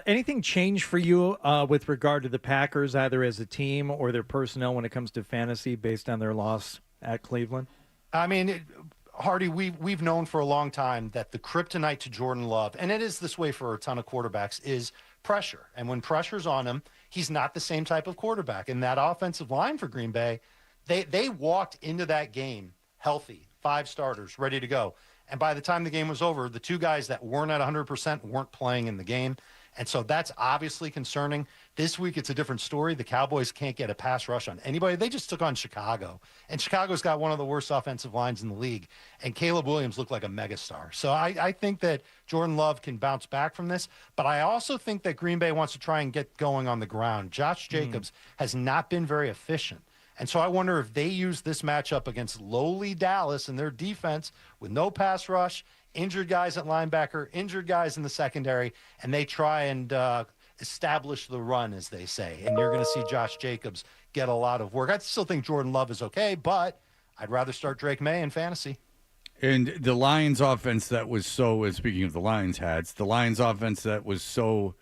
Anything change for you with regard to the Packers, either as a team or their personnel when it comes to fantasy based on their loss at Cleveland? I mean, Hardy, we've known for a long time that the kryptonite to Jordan Love, and it is this way for a ton of quarterbacks, is pressure. And when pressure's on him, he's not the same type of quarterback. And that offensive line for Green Bay, they walked into that game healthy, 5 starters, ready to go. And by the time the game was over, the 2 guys that weren't at 100% weren't playing in the game. And so that's obviously concerning. This week, it's a different story. The Cowboys can't get a pass rush on anybody. They just took on Chicago. And Chicago's got one of the worst offensive lines in the league. And Caleb Williams looked like a megastar. So I think that Jordan Love can bounce back from this. But I also think that Green Bay wants to try and get going on the ground. Josh Jacobs has not been very efficient. And so I wonder if they use this matchup against lowly Dallas and their defense with no pass rush, injured guys at linebacker, injured guys in the secondary, and they try and establish the run, as they say. And you're going to see Josh Jacobs get a lot of work. I still think Jordan Love is okay, but I'd rather start Drake May in fantasy. And the Lions offense that was so, speaking of the Lions hats, the Lions offense that was so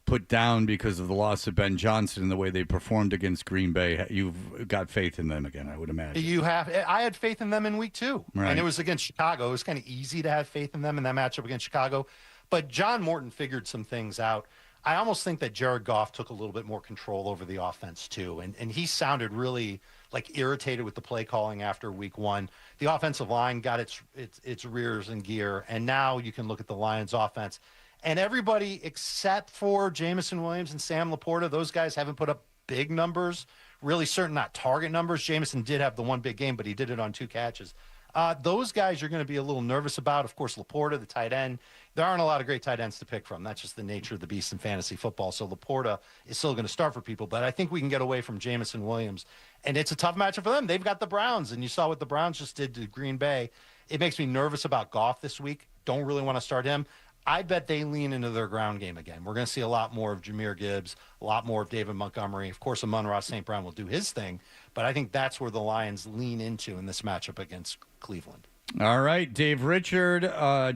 put down because of the loss of Ben Johnson and the way they performed against Green Bay, you've got faith in them again, I would imagine. I had faith in them in week 2. Right. And it was against Chicago. It was kind of easy to have faith in them in that matchup against Chicago. But John Morton figured some things out. I almost think that Jared Goff took a little bit more control over the offense too. And he sounded really like irritated with the play calling after week 1. The offensive line got its rears in gear. And now you can look at the Lions offense. And everybody except for Jamison Williams and Sam Laporta, those guys haven't put up big numbers, really certain not target numbers. Jamison did have the one big game, but he did it on 2 catches. Those guys you're going to be a little nervous about. Of course, Laporta, the tight end. There aren't a lot of great tight ends to pick from. That's just the nature of the beast in fantasy football. So Laporta is still going to start for people, but I think we can get away from Jamison Williams. And it's a tough matchup for them. They've got the Browns, and you saw what the Browns just did to Green Bay. It makes me nervous about Goff this week. Don't really want to start him. I bet they lean into their ground game again. We're going to see a lot more of Jahmyr Gibbs, a lot more of David Montgomery. Of course, Amon-Ra St. Brown will do his thing, but I think that's where the Lions lean into in this matchup against Cleveland. All right, Dave Richard,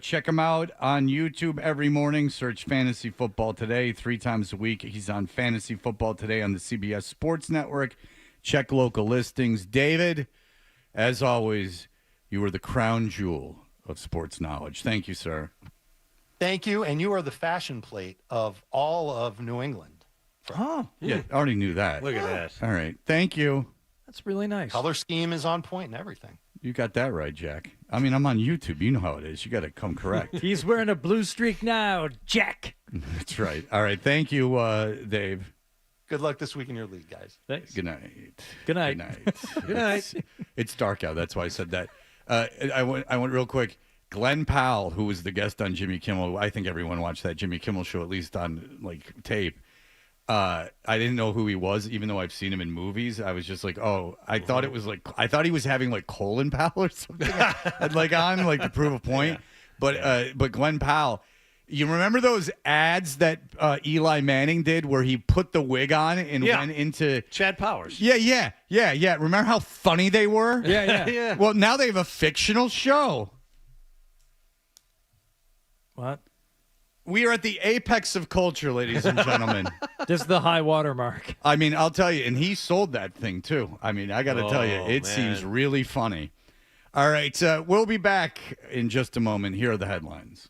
check him out on YouTube every morning. Search Fantasy Football Today 3 times a week. He's on Fantasy Football Today on the CBS Sports Network. Check local listings. David, as always, you are the crown jewel of sports knowledge. Thank you, sir. Thank you, and you are the fashion plate of all of New England. Oh, yeah, I already knew that. Look at that. All right, thank you. That's really nice. Color scheme is on point and everything. You got that right, Jack. I mean, I'm on YouTube. You know how it is. You got to come correct. He's wearing a blue streak now, Jack. That's right. All right, thank you, Dave. Good luck this week in your league, guys. Thanks. Good night. Good night. Good night. Good night. It's dark out. That's why I said that. I went real quick. Glenn Powell, who was the guest on Jimmy Kimmel, I think everyone watched that Jimmy Kimmel show, at least on like tape. I didn't know who he was, even though I've seen him in movies. I was just like, oh, I thought he was having like Colin Powell or something, like on like to prove a point. Yeah. But Glenn Powell, you remember those ads that Eli Manning did where he put the wig on and went into Chad Powers? Yeah. Remember how funny they were? Yeah. Well, now they have a fictional show. What? We are at the apex of culture, ladies and gentlemen. This is the high water mark. I mean, I'll tell you, and he sold that thing, too. I mean, I got to tell you, it seems really funny. All right, we'll be back in just a moment. Here are the headlines.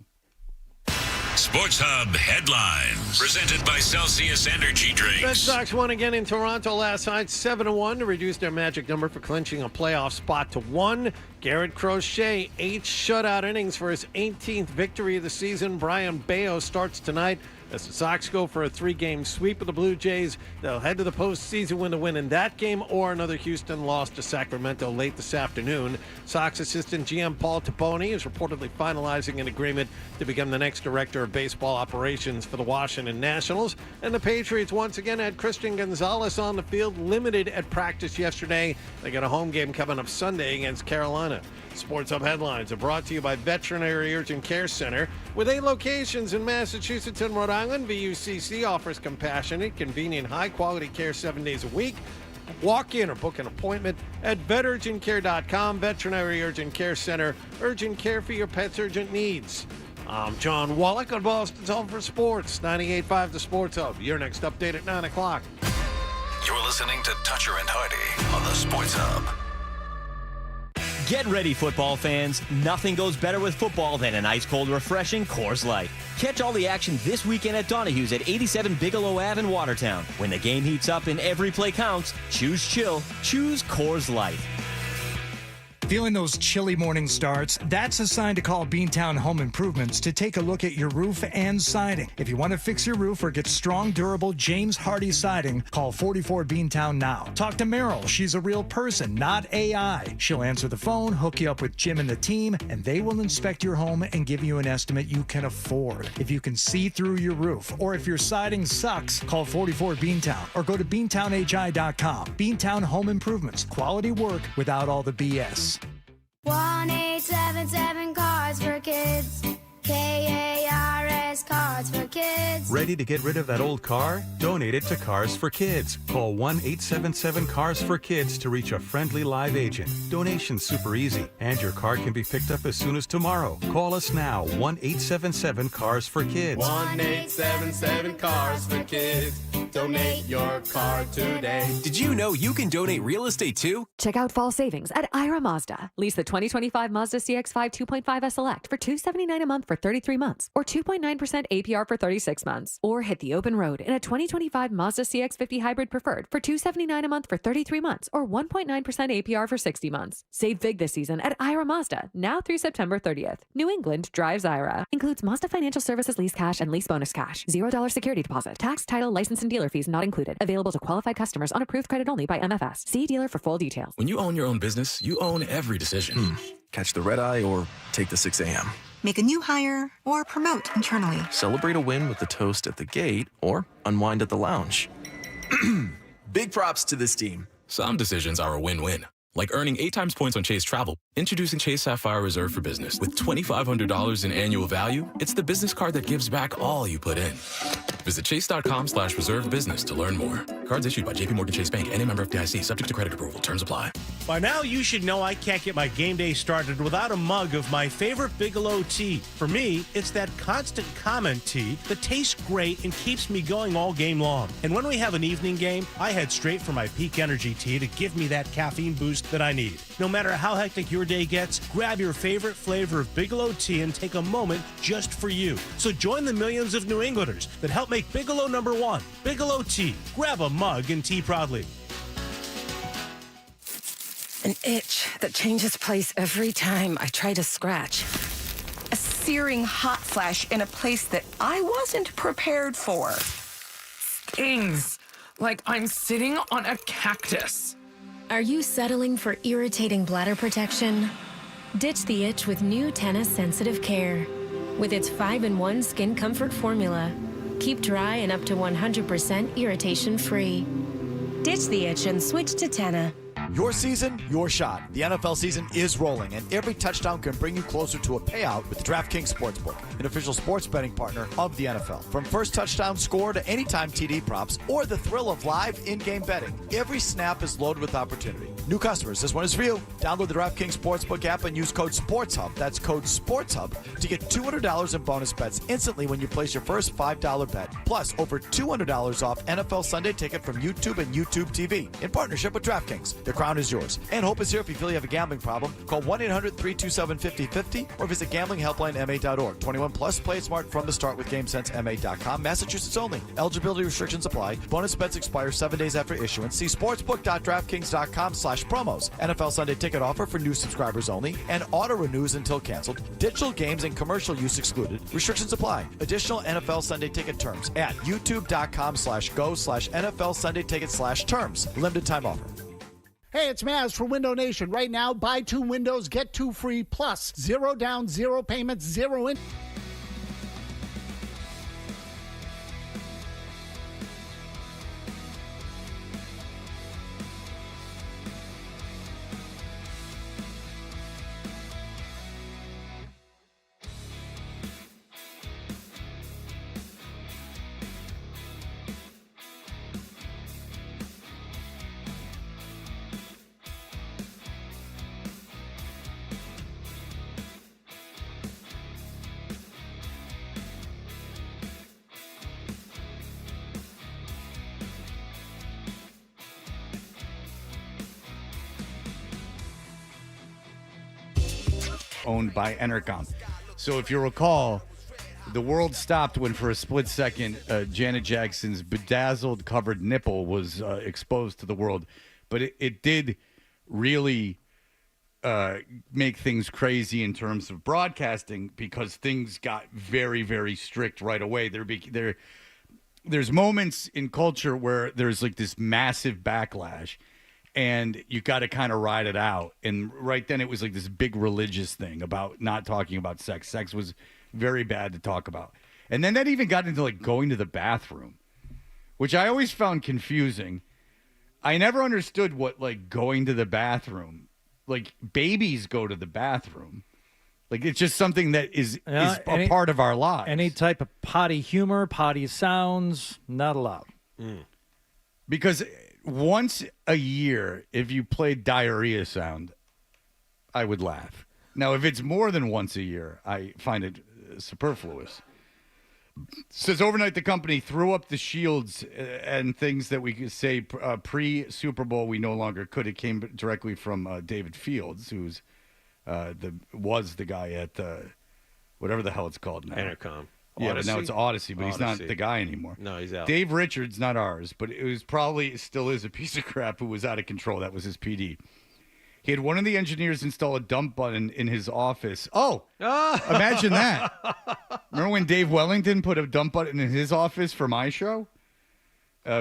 Sports Hub headlines presented by Celsius Energy Drinks. Red Sox won again in Toronto last night, 7-1 to reduce their magic number for clinching a playoff spot to 1. Garrett Crochet, 8 shutout innings for his 18th victory of the season. Brian Bayo starts tonight as the Sox go for a 3-game sweep of the Blue Jays. They'll head to the postseason with a win in that game or another Houston loss to Sacramento late this afternoon. Sox assistant GM Paul Taponi is reportedly finalizing an agreement to become the next director of baseball operations for the Washington Nationals. And the Patriots once again had Christian Gonzalez on the field, limited at practice yesterday. They got a home game coming up Sunday against Carolina. Sports Hub headlines are brought to you by Veterinary Urgent Care Center. With 8 locations in Massachusetts and Rhode Island, VUCC offers compassionate, convenient, high-quality care 7 days a week. Walk in or book an appointment at veturgentcare.com. Veterinary Urgent Care Center. Urgent care for your pet's urgent needs. I'm John Wallach on Boston's Home for Sports. 98.5 The Sports Hub. Your next update at 9 o'clock. You're listening to Toucher and Hardy on the Sports Hub. Get ready, football fans. Nothing goes better with football than an ice-cold, refreshing Coors Light. Catch all the action this weekend at Donahue's at 87 Bigelow Ave in Watertown. When the game heats up and every play counts, choose chill. Choose Coors Light. Feeling those chilly morning starts? That's a sign to call Beantown Home Improvements to take a look at your roof and siding. If you want to fix your roof or get strong, durable James Hardy siding, call 44 Beantown now. Talk to Meryl. She's a real person, not AI. She'll answer the phone, hook you up with Jim and the team, and they will inspect your home and give you an estimate you can afford. If you can see through your roof or if your siding sucks, call 44 Beantown or go to beantownhi.com. Beantown Home Improvements. Quality work without all the BS. 1-877 Cards for Kids. KARS Cards for Kids. Ready to get rid of that old car? Donate it to Cars for Kids. Call 1-877 Cars for Kids to reach a friendly live agent. Donation's super easy, and your car can be picked up as soon as tomorrow. Call us now, 1-877 Cars for Kids. 1-877 Cars for Kids. Donate your car today. Did you know you can donate real estate too? Check out fall savings at Ira Mazda. Lease the 2025 Mazda CX-5 2.5S Select for $279 a month for 33 months or 2.9% APR for 36 months. Or hit the open road in a 2025 Mazda CX-50 Hybrid Preferred for $279 a month for 33 months or 1.9% APR for 60 months. Save big this season at Ira Mazda, now through September 30th. New England drives Ira. Includes Mazda Financial Services lease cash and lease bonus cash. $0 security deposit. Tax, title, license, and dealer fees not included. Available to qualified customers on approved credit only by MFS. See dealer for full details. When you own your own business, you own every decision. Catch the red eye or take the 6 a.m. Make a new hire or promote internally. Celebrate a win with the toast at the gate or unwind at the lounge. Big props to this team. Some decisions are a win-win. Like earning 8 times points on Chase Travel. Introducing Chase Sapphire Reserve for Business. With $2,500 in annual value, it's the business card that gives back all you put in. Visit chase.com/reserve business to learn more. Cards issued by JPMorgan Chase Bank and a member of FDIC, subject to credit approval. Terms apply. By now, you should know I can't get my game day started without a mug of my favorite Bigelow tea. For me, it's that constant comment tea that tastes great and keeps me going all game long. And when we have an evening game, I head straight for my Peak Energy tea to give me that caffeine boost that I need. No matter how hectic your day gets, grab your favorite flavor of Bigelow tea and take a moment just for you. So join the millions of New Englanders that help make Bigelow #1. Bigelow tea. Grab a mug and tea proudly. An itch that changes place every time I try to scratch. A searing hot flash in a place that I wasn't prepared for. Stings like I'm sitting on a cactus. Are you settling for irritating bladder protection? Ditch the itch with new Tena Sensitive Care. With its 5-in-1 skin comfort formula, keep dry and up to 100% irritation-free. Ditch the itch and switch to Tena. Your season, your shot. The NFL season is rolling, and every touchdown can bring you closer to a payout with the DraftKings Sportsbook, an official sports betting partner of the NFL. From first touchdown score to anytime TD props or the thrill of live in-game betting, every snap is loaded with opportunity. New customers, this one is for you. Download the DraftKings Sportsbook app and use code SportsHub. That's code SportsHub to get $200 in bonus bets instantly when you place your first $5 bet. Plus, over $200 off NFL Sunday Ticket from YouTube and YouTube TV in partnership with DraftKings. The crown is yours. And hope is here if you feel you have a gambling problem. Call 1-800-327-5050 or visit gamblinghelplinema.org. 21 plus, play it smart from the start with GameSenseMA.com. Massachusetts only. Eligibility restrictions apply. Bonus bets expire 7 days after issuance. See sportsbook.draftkings.com/promos. NFL Sunday Ticket offer for new subscribers only and auto renews until canceled. Digital games and commercial use excluded. Restrictions apply. Additional NFL Sunday Ticket terms at youtube.com/go/NFL Sunday Ticket/terms. Limited time offer. Hey, it's Maz for Window Nation. Right now, buy 2 windows, get 2 free, plus 0 down, 0 payments, 0 in. Owned by Entercom. So if you recall, the world stopped when for a split second Janet Jackson's bedazzled covered nipple was exposed to the world. But it did really make things crazy in terms of broadcasting because things got very, very strict right away. There's moments in culture where there's like this massive backlash and you got to kind of ride it out. And right then it was like this big religious thing about not talking about sex. Sex was very bad to talk about. And then that even got into like going to the bathroom, which I always found confusing. I never understood what like going to the bathroom, like babies go to the bathroom. Like it's just something that is a part of our lives. Any type of potty humor, potty sounds, not allowed. Because once a year, if you played diarrhea sound, I would laugh. Now, if it's more than once a year, I find it superfluous. Says overnight the company threw up the shields and things that we could say pre-Super Bowl we no longer could. It came directly from David Fields, who's was the guy at whatever the hell it's called now. Entercom. Yeah, but now it's Odyssey, but he's not the guy anymore. No, he's out. Dave Richards, not ours, but it was probably still is a piece of crap who was out of control. That was his PD. He had one of the engineers install a dump button in his office. Oh, imagine that. Remember when Dave Wellington put a dump button in his office for my show?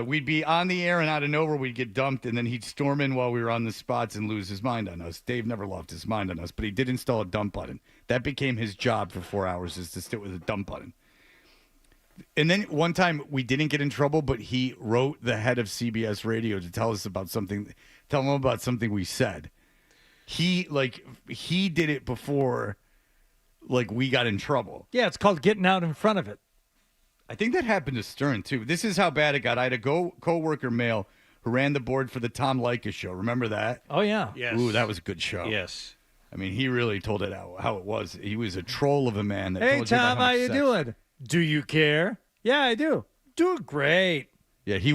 We'd be on the air and out of nowhere we'd get dumped, and then he'd storm in while we were on the spots and lose his mind on us. Dave never lost his mind on us, but he did install a dump button. That became his job for 4 hours, is to sit with a dump button. And then one time we didn't get in trouble, but he wrote the head of CBS Radio to tell him about something we said. He did it before we got in trouble. Yeah, it's called getting out in front of it. I think that happened to Stern too. This is how bad it got. I had a co-worker male who ran the board for the Tom Leykis show. Remember that? Oh yeah. Yes. Ooh, that was a good show. Yes. I mean, he really told it how it was. He was a troll of a man. That Hey told you about Tom, how you sex. doing? Do you care? Yeah, I do. Doing great. Yeah, he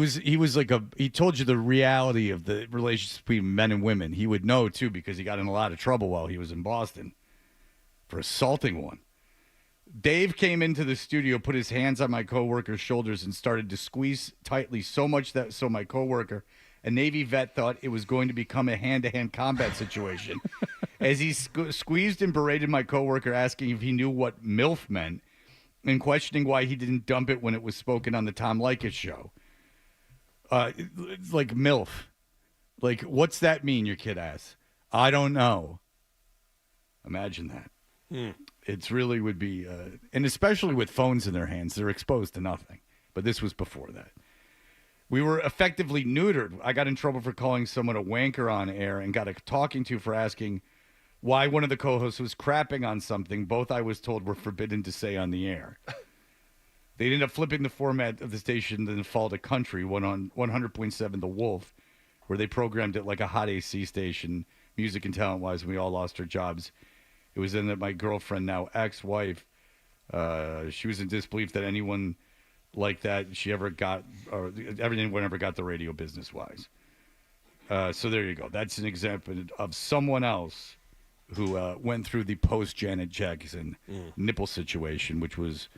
told you the reality of the relationship between men and women. He would know too because he got in a lot of trouble while he was in Boston for assaulting one. Dave came into the studio, put his hands on my coworker's shoulders, and started to squeeze tightly so much that my coworker, a Navy vet, thought it was going to become a hand-to-hand combat situation. As he squeezed and berated my coworker, asking if he knew what MILF meant, and questioning why he didn't dump it when it was spoken on the Tom Leykis show. Like MILF. Like, what's that mean, your kid asks? I don't know. Imagine that. It really would be, and especially with phones in their hands, they're exposed to nothing. But this was before that. We were effectively neutered. I got in trouble for calling someone a wanker on air and got a talking to for asking why one of the co-hosts was crapping on something both I was told were forbidden to say on the air. They ended up flipping the format of the station to the fall to country, one on 100.7 The Wolf, where they programmed it like a hot AC station, music and talent-wise, and we all lost our jobs. It was then that my girlfriend, now ex-wife, she was in disbelief that anyone like that she ever got, or anyone ever got the radio business-wise. So there you go. That's an example of someone else who went through the post-Janet Jackson nipple situation, which was...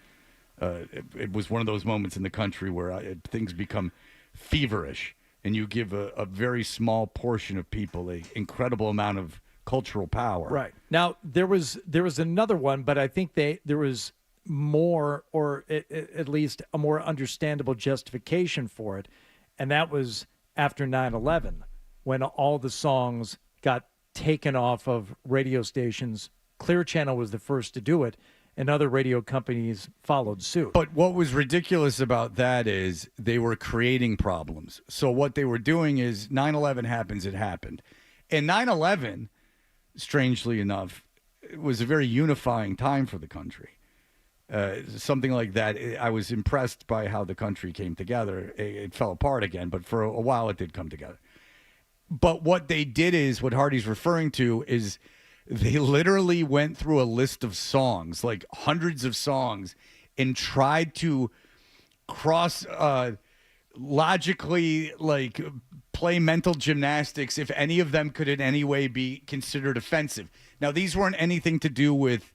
it was one of those moments in the country where things become feverish, and you give a very small portion of people an incredible amount of cultural power. Right. Now, there was another one, but I think there was more, or at least a more understandable justification for it, and that was after 9/11, when all the songs got taken off of radio stations. Clear Channel was the first to do it, and other radio companies followed suit. But what was ridiculous about that is they were creating problems. So what they were doing is 9/11 happens, it happened. And 9/11, strangely enough, was a very unifying time for the country. Something like that, I was impressed by how the country came together. It fell apart again, but for a while it did come together. But what they did is, what Hardy's referring to is, they literally went through a list of songs, like hundreds of songs, and tried to cross logically, like, play mental gymnastics if any of them could in any way be considered offensive. Now, these weren't anything to do with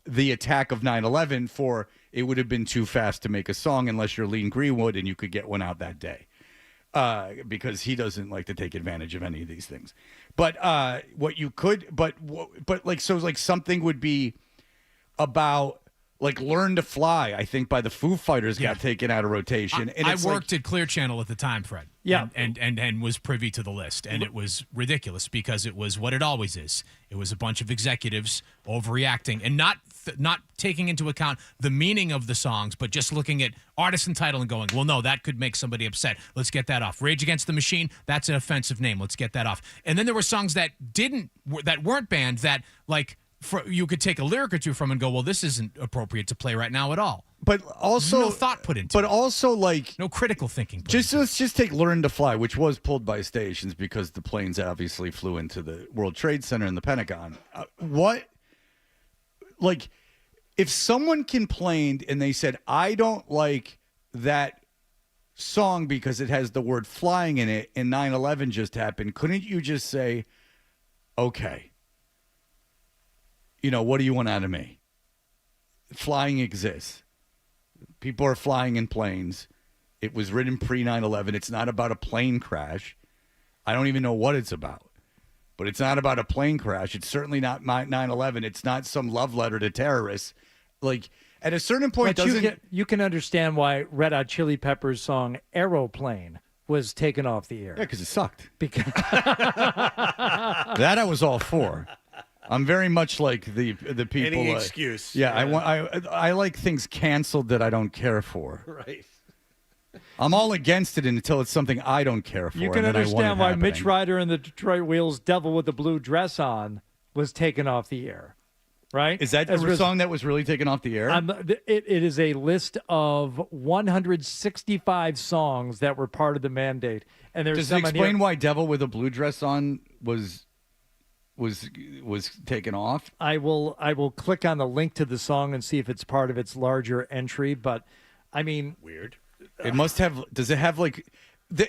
the attack of 9/11, for it would have been too fast to make a song unless you're Lean Greenwood and you could get one out that day. Because he doesn't like to take advantage of any of these things. But what you could, but like, so like something would be about like Learn to Fly, I think by the Foo Fighters got taken out of rotation. And I worked at Clear Channel at the time, Fred. Yeah. And was privy to the list. And it was ridiculous because it was what it always is. It was a bunch of executives overreacting and not taking into account the meaning of the songs, but just looking at artist and title and going, well, no, that could make somebody upset. Let's get that off. Rage Against the Machine, that's an offensive name. Let's get that off. And then there were songs that weren't banned that, like, you could take a lyric or two from and go, well, this isn't appropriate to play right now at all. But also no thought put into it. But also, like, no critical thinking. Let's just take Learn to Fly, which was pulled by stations because the planes obviously flew into the World Trade Center and the Pentagon. Like, if someone complained and they said, I don't like that song because it has the word flying in it and 9/11 just happened, couldn't you just say, okay, what do you want out of me? Flying exists. People are flying in planes. It was written pre-9/11. It's not about a plane crash. I don't even know what it's about. But it's not about a plane crash. It's certainly not 9/11. It's not some love letter to terrorists. Like, at a certain point, you can understand why Red Hot Chili Peppers' song Aeroplane was taken off the air. Yeah, because it sucked. Because that I was all for. I'm very much like the people. Any excuse. Yeah. I like things canceled that I don't care for. Right. I'm all against it until it's something I don't care for. You can understand why Mitch Mitch Ryder and the Detroit Wheels' Devil with the Blue Dress On was taken off the air, right? Is that a song that was really taken off the air? It is a list of 165 songs that were part of the mandate. And there's Does it explain why Devil with a Blue Dress On was taken off? I will click on the link to the song and see if it's part of its larger entry, but I mean, weird. It must have. Does it have like?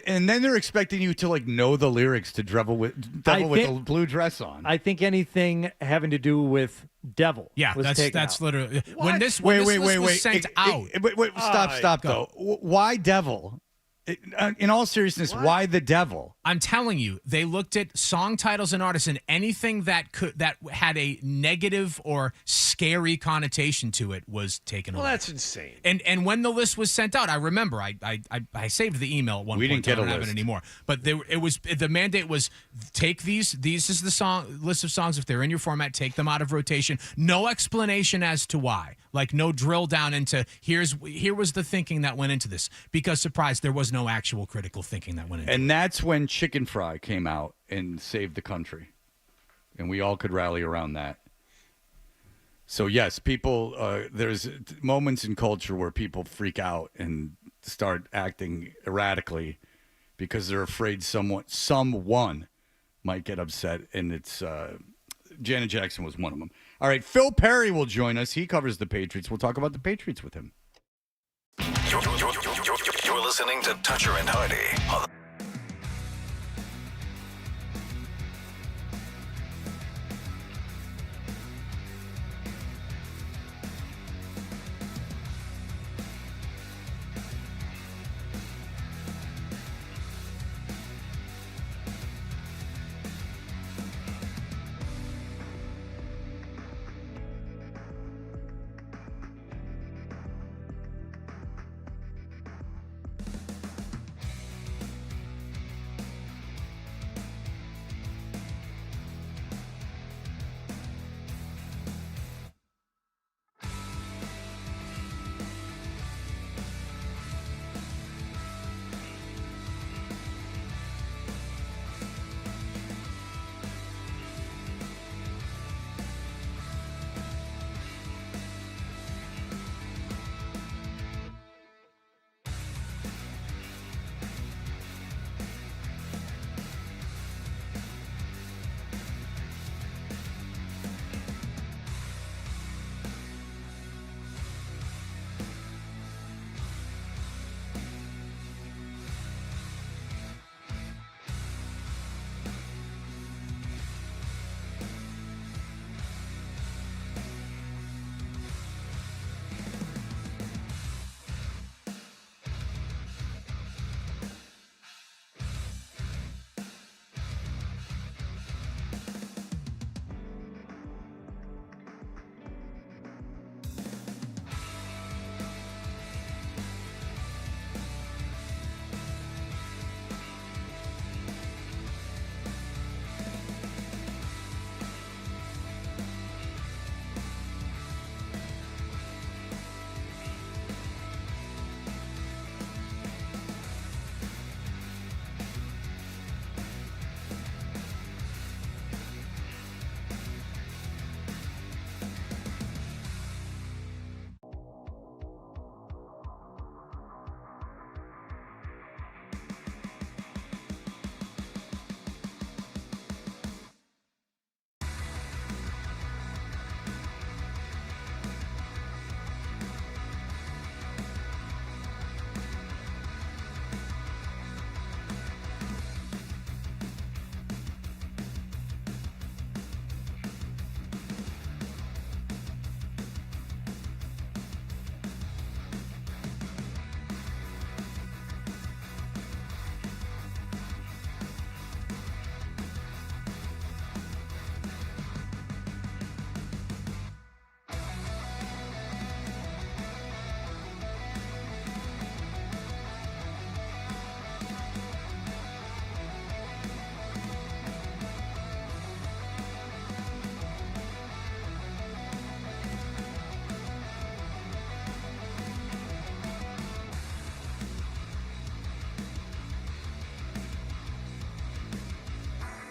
And then they're expecting you to like know the lyrics to Devil with a Blue Dress On. I think anything having to do with Devil. Yeah, was taken that's out. literally when this list was sent out. Wait, stop though. Why Devil? In all seriousness, why the Devil? I'm telling you, they looked at song titles and artists, and anything that had a negative or scary connotation to it was taken away. Well, that's insane. And when the list was sent out, I remember I saved the email at one point. Didn't get I don't a have list it anymore. But the mandate was take these. This is the list of songs. If they're in your format, take them out of rotation. No explanation as to why. Like no drill down into here was the thinking that went into this. Because surprise, there was no actual critical thinking that went into it. And that's when Chicken Fry came out and saved the country. And we all could rally around that. So, yes, people, there's moments in culture where people freak out and start acting erratically because they're afraid someone might get upset. And it's Janet Jackson was one of them. All right, Phil Perry will join us. He covers the Patriots. We'll talk about the Patriots with him. You're listening to Toucher and Hardy on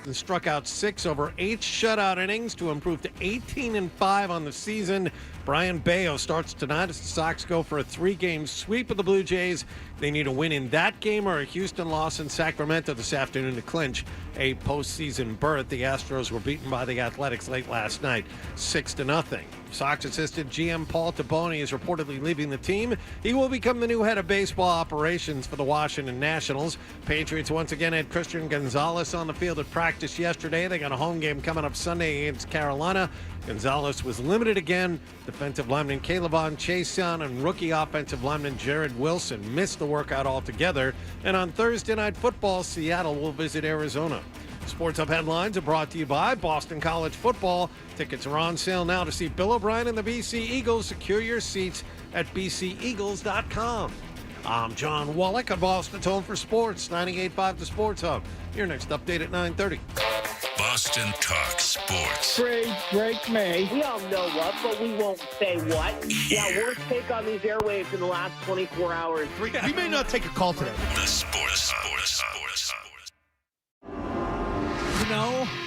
and struck out 6 over 8 shutout innings to improve to 18-5 on the season. Brian Bayo starts tonight as the Sox go for a 3-game sweep of the Blue Jays. They need a win in that game or a Houston loss in Sacramento this afternoon to clinch a postseason berth. The Astros were beaten by the Athletics late last night, 6-0. Sox assistant GM Paul Taboni is reportedly leaving the team. He will become the new head of baseball operations for the Washington Nationals. Patriots once again had Christian Gonzalez on the field at practice yesterday. They got a home game coming up Sunday against Carolina. Gonzalez was limited again. Defensive lineman Calebon Chason and rookie offensive lineman Jared Wilson missed the workout altogether. And on Thursday Night Football, Seattle will visit Arizona. Sports Hub headlines are brought to you by Boston College Football. Tickets are on sale now to see Bill O'Brien and the BC Eagles. Secure your seats at bceagles.com. I'm John Wallach of Boston's Home for Sports, 98.5 The Sports Hub. Your next update at 9:30. Boston Talk Sports. Drake May. We all know what, but we won't say what. Yeah. Worst take on these airwaves in the last 24 hours. We may not take a call today. The Sports Hub.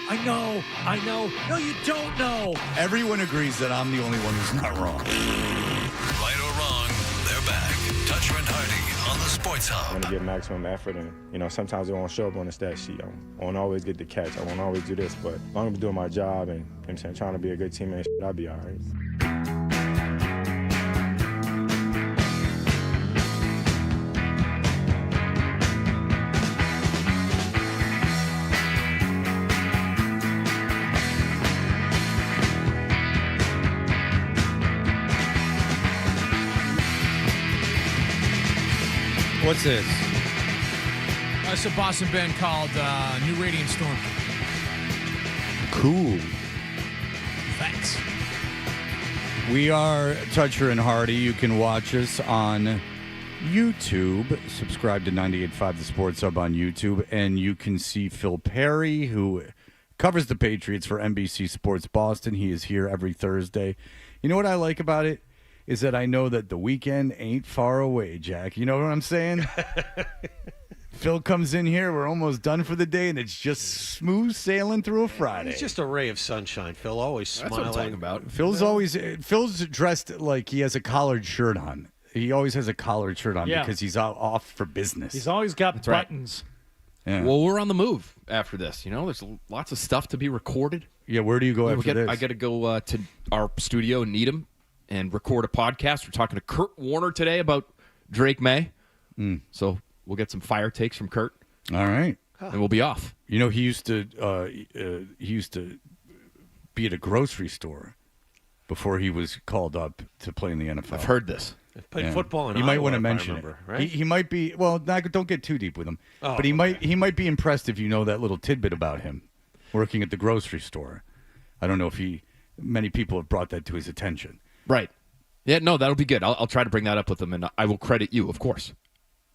I know. No, you don't know. Everyone agrees that I'm the only one who's not wrong. Right or wrong, they're back. Toucher and Hardy on the Sports Hub. I want to give maximum effort, and sometimes it won't show up on the stat sheet. I won't always get the catch. I won't always do this, but as long as I'm doing my job and trying to be a good teammate, I'll be all right. What's this? It's a Boston band called New Radiant Storm. Cool. Thanks. We are Toucher and Hardy. You can watch us on YouTube. Subscribe to 98.5 The Sports Hub on YouTube. And you can see Phil Perry, who covers the Patriots for NBC Sports Boston. He is here every Thursday. You know what I like about it? Is that I know that the weekend ain't far away, Jack. You know what I'm saying? Phil comes in here, we're almost done for the day, and it's just smooth sailing through a Friday. He's just a ray of sunshine, Phil. Always smiling. That's what I'm talking about. Phil's dressed like he has a collared shirt on. He always has a collared shirt on because he's off for business. He's always got buttons. Right. Yeah. Well, we're on the move after this. There's lots of stuff to be recorded. Yeah, where do you go after this? I got to go to our studio in Needham and record a podcast. We're talking to Kurt Warner today about Drake May. So we'll get some fire takes from Kurt. All right. And we'll be off. He used to be at a grocery store before he was called up to play in the NFL. I've heard this. Played football in You Iowa, might want to if mention I remember, it. right? He might be, don't get too deep with him. Oh, but he might be impressed if you know that little tidbit about him working at the grocery store. I don't know if many people have brought that to his attention. Right. Yeah, no, that'll be good. I'll try to bring that up with him, and I will credit you, of course,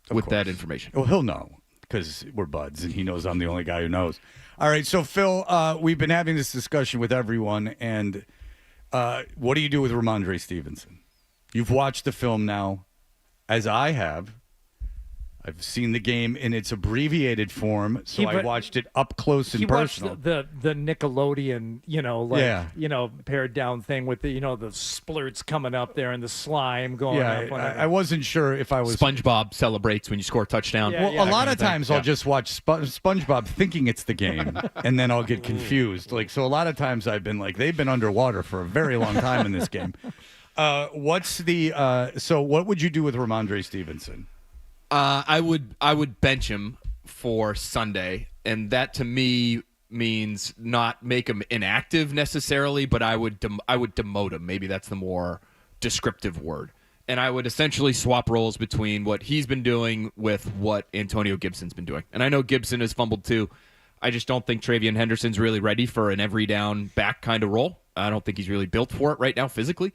with that information. Well, he'll know because we're buds, and he knows I'm the only guy who knows. All right, so, Phil, we've been having this discussion with everyone, and what do you do with Rhamondre Stevenson? You've watched the film now, as I have. I've seen the game in its abbreviated form, so I watched it up close and personal. He watched the Nickelodeon, pared down thing with the splurts coming up there and the slime going up. I wasn't sure if I was. SpongeBob celebrates when you score a touchdown. A lot of times I'll just watch SpongeBob thinking it's the game, and then I'll get confused. So a lot of times I've been like, they've been underwater for a very long time in this game. So what would you do with Rhamondre Stevenson? I would bench him for Sunday, and that to me means not make him inactive necessarily, but I would demote him. Maybe that's the more descriptive word. And I would essentially swap roles between what he's been doing with what Antonio Gibson's been doing. And I know Gibson has fumbled too. I just don't think Travion Henderson's really ready for an every down back kind of role. I don't think he's really built for it right now physically.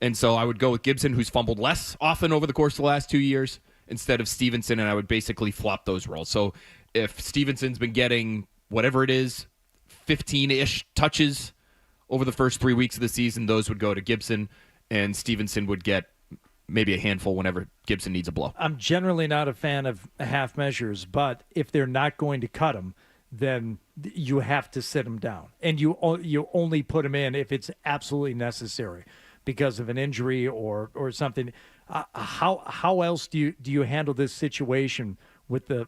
And so I would go with Gibson, who's fumbled less often over the course of the last 2 years, instead of Stevenson, and I would basically flop those roles. So if Stevenson's been getting whatever it is, 15-ish touches over the first 3 weeks of the season, those would go to Gibson, and Stevenson would get maybe a handful whenever Gibson needs a blow. I'm generally not a fan of half measures, but if they're not going to cut him, then you have to sit him down. And you only put him in if it's absolutely necessary because of an injury or something. How else do you handle this situation with the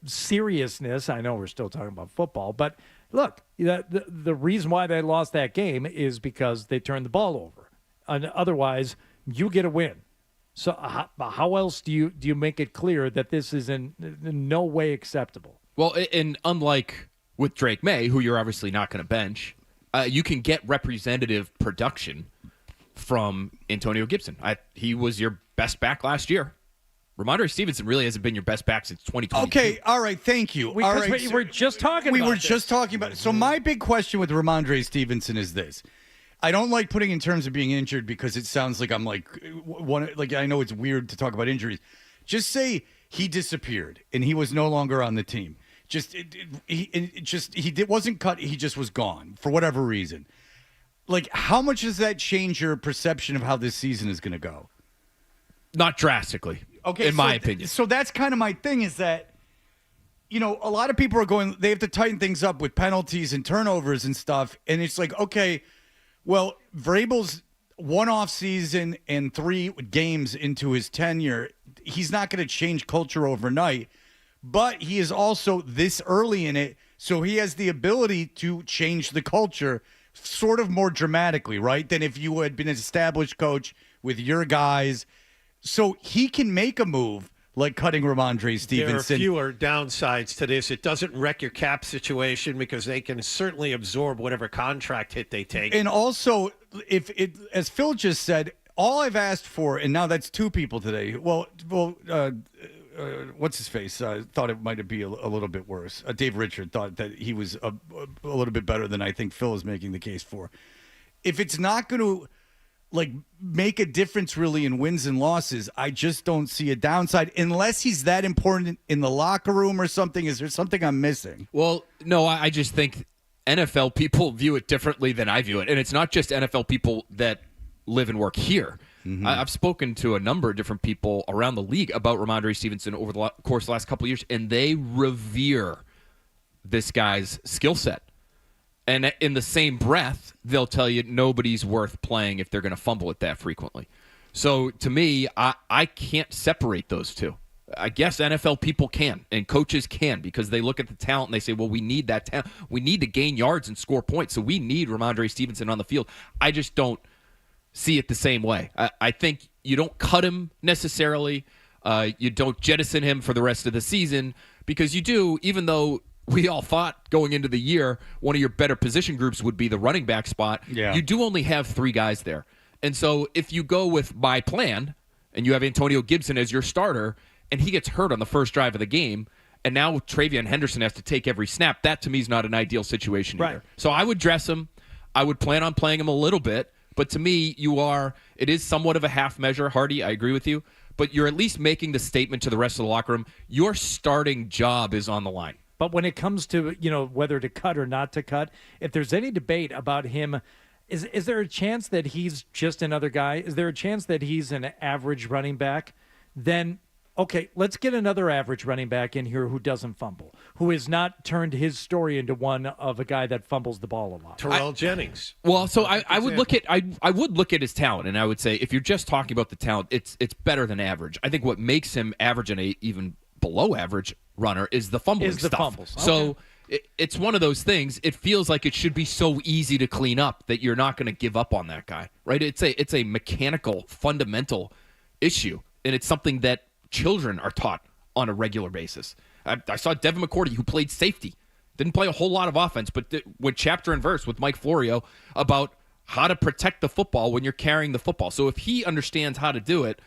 seriousness? I know we're still talking about football, but look, the reason why they lost that game is because they turned the ball over, and otherwise you get a win. So how else do you make it clear that this is in no way acceptable? Well, and unlike with Drake May, who you're obviously not going to bench, you can get representative production from Antonio Gibson. He was your best back last year. Rhamondre Stevenson really hasn't been your best back since 2020. Okay, all right, thank you. We were just talking about it. So my big question with Rhamondre Stevenson is this. I don't like putting in terms of being injured because it sounds like I'm I know it's weird to talk about injuries. Just say he disappeared and he was no longer on the team. wasn't cut. He just was gone for whatever reason. Like, how much does that change your perception of how this season is going to go? Not drastically, in my opinion. So that's kind of my thing is that, a lot of people are going, they have to tighten things up with penalties and turnovers and stuff. And it's like, okay, well, Vrabel's one off season and 3 games into his tenure, he's not going to change culture overnight, but he is also this early in it. So he has the ability to change the culture sort of more dramatically, right? Than if you had been an established coach with your guys. So he can make a move like cutting Rhamondre Stevenson. There are fewer downsides to this. It doesn't wreck your cap situation because they can certainly absorb whatever contract hit they take. And also, if it, as Phil just said, all I've asked for, and now that's 2 people today. What's his face? Thought it might be a little bit worse. Dave Richard thought that he was a little bit better than I think Phil is making the case for. If it's not going to make a difference really in wins and losses, I just don't see a downside unless he's that important in the locker room or something. Is there something I'm missing? Well, no, I just think NFL people view it differently than I view it. And it's not just NFL people that live and work here. Mm-hmm. I've spoken to a number of different people around the league about Rhamondre Stevenson over the course of the last couple of years, and they revere this guy's skill set. And in the same breath, they'll tell you nobody's worth playing if they're going to fumble it that frequently. So to me, I can't separate those two. I guess NFL people can and coaches can because they look at the talent and they say, well, we need that talent. We need to gain yards and score points. So we need Rhamondre Stevenson on the field. I just don't see it the same way. I think you don't cut him necessarily. You don't jettison him for the rest of the season because you do, even though we all thought going into the year one of your better position groups would be the running back spot. Yeah. You do only have 3 guys there. And so if you go with my plan and you have Antonio Gibson as your starter and he gets hurt on the first drive of the game and now Travion Henderson has to take every snap, that to me is not an ideal situation either. So I would dress him. I would plan on playing him a little bit. But to me, it is somewhat of a half measure, Hardy. I agree with you. But you're at least making the statement to the rest of the locker room, your starting job is on the line. But when it comes to, whether to cut or not to cut, if there's any debate about him, is there a chance that he's just another guy? Is there a chance that he's an average running back? Then, okay, let's get another average running back in here who doesn't fumble, who has not turned his story into one of a guy that fumbles the ball a lot. Terrell Jennings. Well, so I would look at his talent, and I would say if you're just talking about the talent, it's better than average. I think what makes him average and even below average runner is the fumbling stuff. Fumbles. Okay. So it's one of those things. It feels like it should be so easy to clean up that you're not going to give up on that guy, right? It's a mechanical, fundamental issue, and it's something that children are taught on a regular basis. I saw Devin McCourty, who played safety, didn't play a whole lot of offense, but went chapter and verse with Mike Florio about how to protect the football when you're carrying the football. So if he understands how to do it,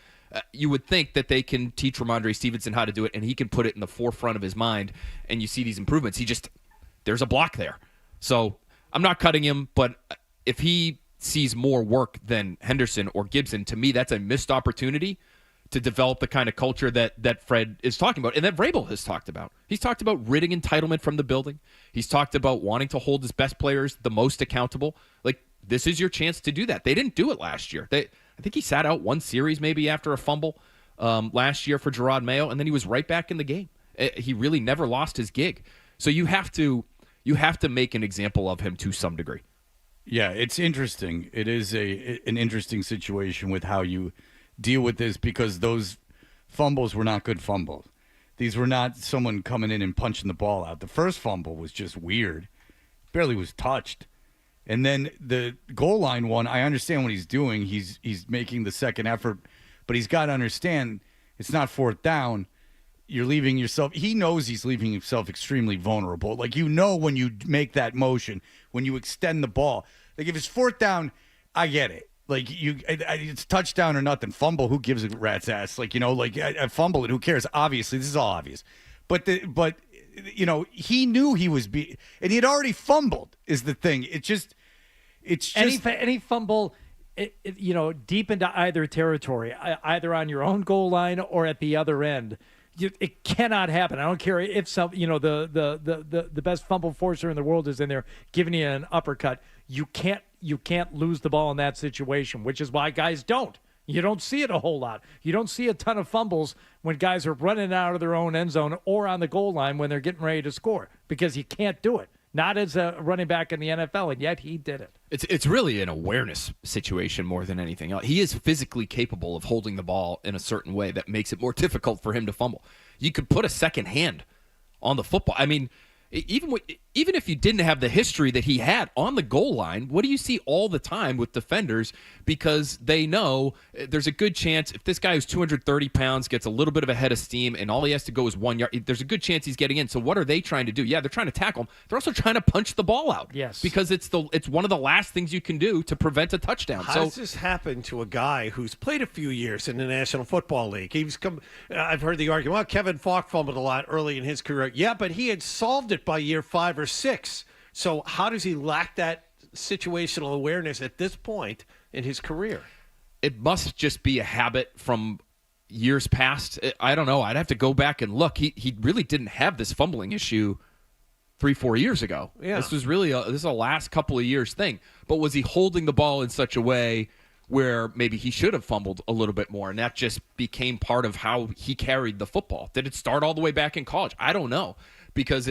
you would think that they can teach Rhamondre Stevenson how to do it, and he can put it in the forefront of his mind, and you see these improvements. There's a block there. So I'm not cutting him, but if he sees more work than Henderson or Gibson, to me, that's a missed opportunity to develop the kind of culture that Fred is talking about and that Vrabel has talked about. He's talked about ridding entitlement from the building. He's talked about wanting to hold his best players the most accountable. Like, this is your chance to do that. They didn't do it last year. I think he sat out one series maybe after a fumble last year for Gerard Mayo, and then he was right back in the game. He really never lost his gig. So you have to make an example of him to some degree. Yeah, it's interesting. It is an interesting situation with how you deal with this because those fumbles were not good fumbles. These were not someone coming in and punching the ball out. The first fumble was just weird. Barely was touched. And then the goal line one, I understand what he's doing. He's making the second effort, but he's got to understand it's not 4th down. You're leaving yourself. He knows he's leaving himself extremely vulnerable. Like, when you make that motion, when you extend the ball. Like, if it's 4th down, I get it. Like, it's touchdown or nothing. Fumble, who gives a rat's ass? Like, I fumble it, who cares? Obviously, this is all obvious. But he knew he was and he had already fumbled is the thing. It's just any fumble, deep into either territory, either on your own goal line or at the other end. it cannot happen. I don't care if some, the best fumble forcer in the world is in there giving you an uppercut. You can't lose the ball in that situation, which is why guys don't. You don't see it a whole lot. You don't see a ton of fumbles when guys are running out of their own end zone or on the goal line when they're getting ready to score, because you can't do it. Not as a running back in the NFL, and yet he did it. It's really an awareness situation more than anything else. He is physically capable of holding the ball in a certain way that makes it more difficult for him to fumble. You could put a second hand on the football. I mean, even if you didn't have the history that he had on the goal line, what do you see all the time with defenders? Because they know there's a good chance if this guy who's 230 pounds gets a little bit of a head of steam and all he has to go is 1 yard, there's a good chance he's getting in. So what are they trying to do? Yeah, they're trying to tackle him. They're also trying to punch the ball out. Yes. Because it's one of the last things you can do to prevent a touchdown. How does this happen to a guy who's played a few years in the National Football League? I've heard the argument, well, Kevin Falk fumbled a lot early in his career. Yeah, but he had solved it by year 5 or 6. So how does he lack that situational awareness at this point in his career? It must just be a habit from years past. I don't know. I'd have to go back and look. He really didn't have this fumbling issue 3-4 years ago. Yeah. This was really this is a last couple of years thing. But was he holding the ball in such a way where maybe he should have fumbled a little bit more, and that just became part of how he carried the football? Did it start all the way back in college? I don't know, because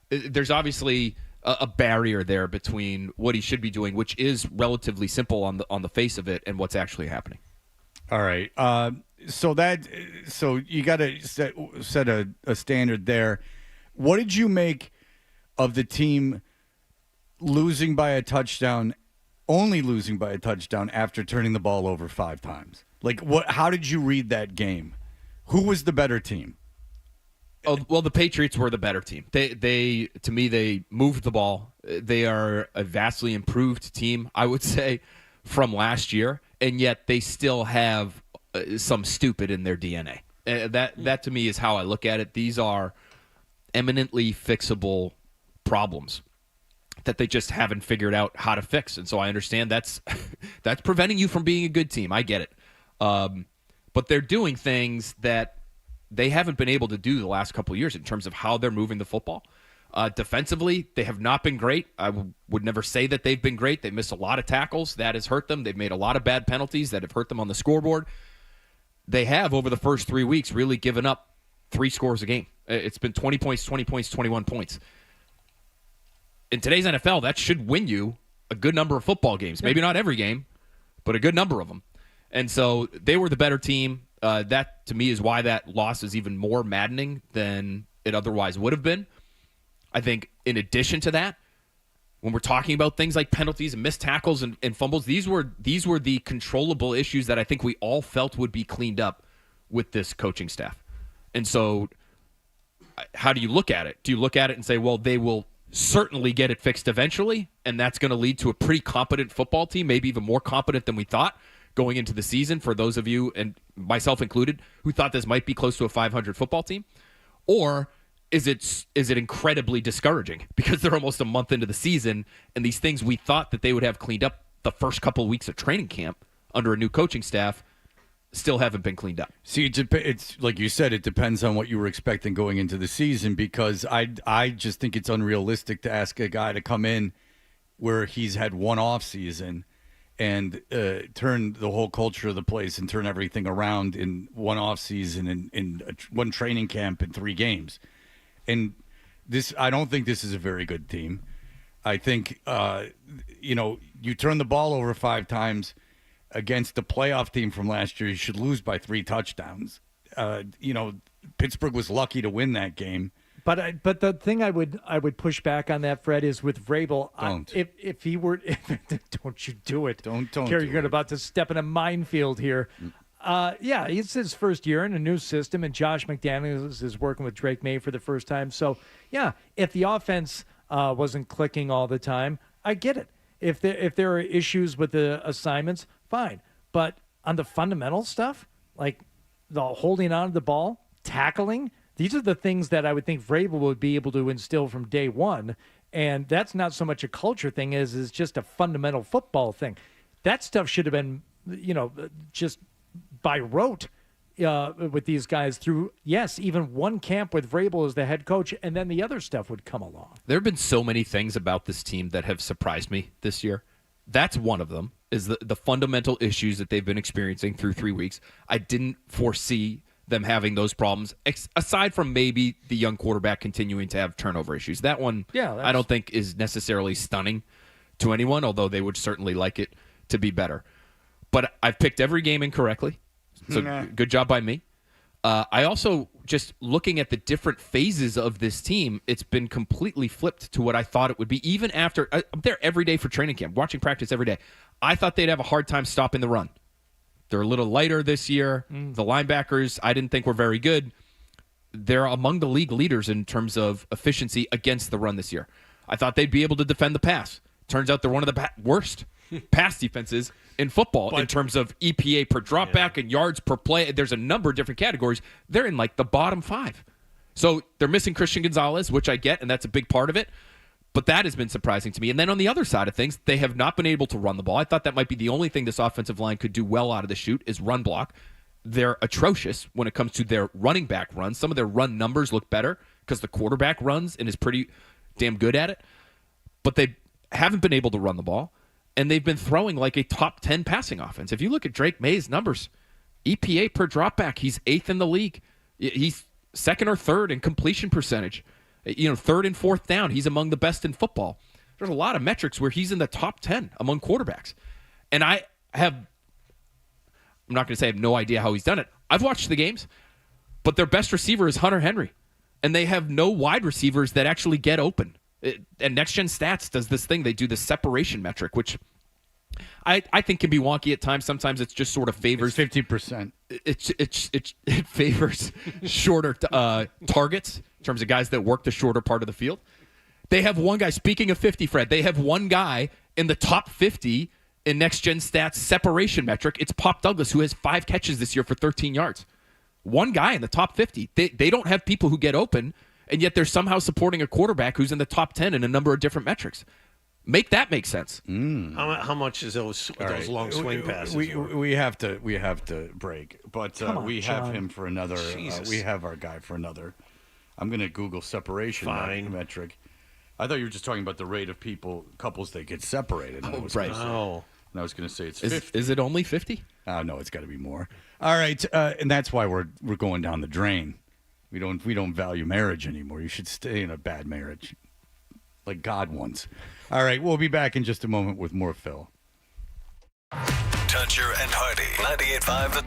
there's obviously a barrier there between what he should be doing, which is relatively simple on the face of it, and what's actually happening. All right. So you got to set a standard there. What did you make of the team losing by a touchdown, only losing by a touchdown after turning the ball over 5 times? Like, how did you read that game? Who was the better team? Oh, well, the Patriots were the better team. They to me, they moved the ball. They are a vastly improved team, I would say, from last year, and yet they still have some stupid in their DNA. That to me is how I look at it. These are eminently fixable problems that they just haven't figured out how to fix. And so I understand that's preventing you from being a good team. I get it. But they're doing things that they haven't been able to do the last couple of years in terms of how they're moving the football. Defensively, they have not been great. I would never say that they've been great. They missed a lot of tackles. That has hurt them. They've made a lot of bad penalties that have hurt them on the scoreboard. They have, over the first 3 weeks, really given up 3 scores a game. It's been 20 points, 20 points, 21 points. In today's NFL, that should win you a good number of football games. Maybe not every game, but a good number of them. And so they were the better team. That, to me, is why that loss is even more maddening than it otherwise would have been. I think in addition to that, when we're talking about things like penalties and missed tackles and fumbles, these were the controllable issues that I think we all felt would be cleaned up with this coaching staff. And so how do you look at it? Do you look at it and say, well, they will certainly get it fixed eventually, and that's going to lead to a pretty competent football team, maybe even more competent than we thought going into the season, for those of you, and myself included, who thought this might be close to a 500 football team? Or is it incredibly discouraging because they're almost a month into the season, and these things we thought that they would have cleaned up the first couple of weeks of training camp under a new coaching staff still haven't been cleaned up? See, it's like you said, it depends on what you were expecting going into the season, because I just think it's unrealistic to ask a guy to come in where he's had one off season and turn the whole culture of the place and turn everything around in one off season and in one training camp in 3 games. And I don't think this is a very good team. I think, you turn the ball over 5 times against the playoff team from last year. You should lose by 3 touchdowns. Pittsburgh was lucky to win that game. But the thing I would push back on that, Fred, is with Vrabel. Don't. If he were, don't you do it? Don't. Kerry, you're about to step in a minefield here. Yeah, it's his first year in a new system, and Josh McDaniels is working with Drake May for the first time. So, yeah, if the offense wasn't clicking all the time, I get it. If there are issues with the assignments, fine. But on the fundamental stuff, like the holding on to the ball, tackling, these are the things that I would think Vrabel would be able to instill from day one. And that's not so much a culture thing as is just a fundamental football thing. That stuff should have been, just by rote with these guys through, yes, even one camp with Vrabel as the head coach, and then the other stuff would come along. There have been so many things about this team that have surprised me this year. That's one of them, is the fundamental issues that they've been experiencing through 3 weeks. I didn't foresee them having those problems, aside from maybe the young quarterback continuing to have turnover issues. That one, I don't think is necessarily stunning to anyone, although they would certainly like it to be better. But I've picked every game incorrectly, so good job by me. I also, just looking at the different phases of this team, it's been completely flipped to what I thought it would be. Even after, I'm there every day for training camp, watching practice every day. I thought they'd have a hard time stopping the run. They're a little lighter this year. The linebackers, I didn't think were very good. They're among the league leaders in terms of efficiency against the run this year. I thought they'd be able to defend the pass. Turns out they're one of the worst pass defenses in football in terms of EPA per dropback and yards per play. There's a number of different categories. They're in like the bottom 5. So they're missing Christian Gonzalez, which I get, and that's a big part of it. But that has been surprising to me. And then on the other side of things, they have not been able to run the ball. I thought that might be the only thing this offensive line could do well out of the chute is run block. They're atrocious when it comes to their running back runs. Some of their run numbers look better because the quarterback runs and is pretty damn good at it. But they haven't been able to run the ball, and they've been throwing like a top 10 passing offense. If you look at Drake May's numbers, EPA per dropback, he's 8th in the league. He's 2nd or 3rd in completion percentage. 3rd and 4th down, he's among the best in football. There's a lot of metrics where he's in the top 10 among quarterbacks. And I'm not going to say I have no idea how he's done it. I've watched the games, but their best receiver is Hunter Henry, and they have no wide receivers that actually get open. And Next Gen Stats does this thing. They do the separation metric, which I think can be wonky at times. Sometimes it's just sort of favors 50%. It favors shorter targets in terms of guys that work the shorter part of the field. They have one guy. Speaking of 50, Fred, they have one guy in the top 50 in Next Gen Stats separation metric. It's Pop Douglas, who has 5 catches this year for 13 yards. One guy in the top 50. They don't have people who get open, and yet they're somehow supporting a quarterback who's in the top 10 in a number of different metrics. Make that make sense. How much is those long swing passes? We have to break, but we have John. him for another. We have our guy for another. I'm going to Google separation metric. I thought you were just talking about the rate of couples that get separated. Right. And I was going to say it's 50. Is it only 50? No, it's got to be more. All right, and that's why we're going down the drain. We don't value marriage anymore. You should stay in a bad marriage, like God wants. All right, we'll be back in just a moment with more Phil. Toucher and Hardy, 98.5.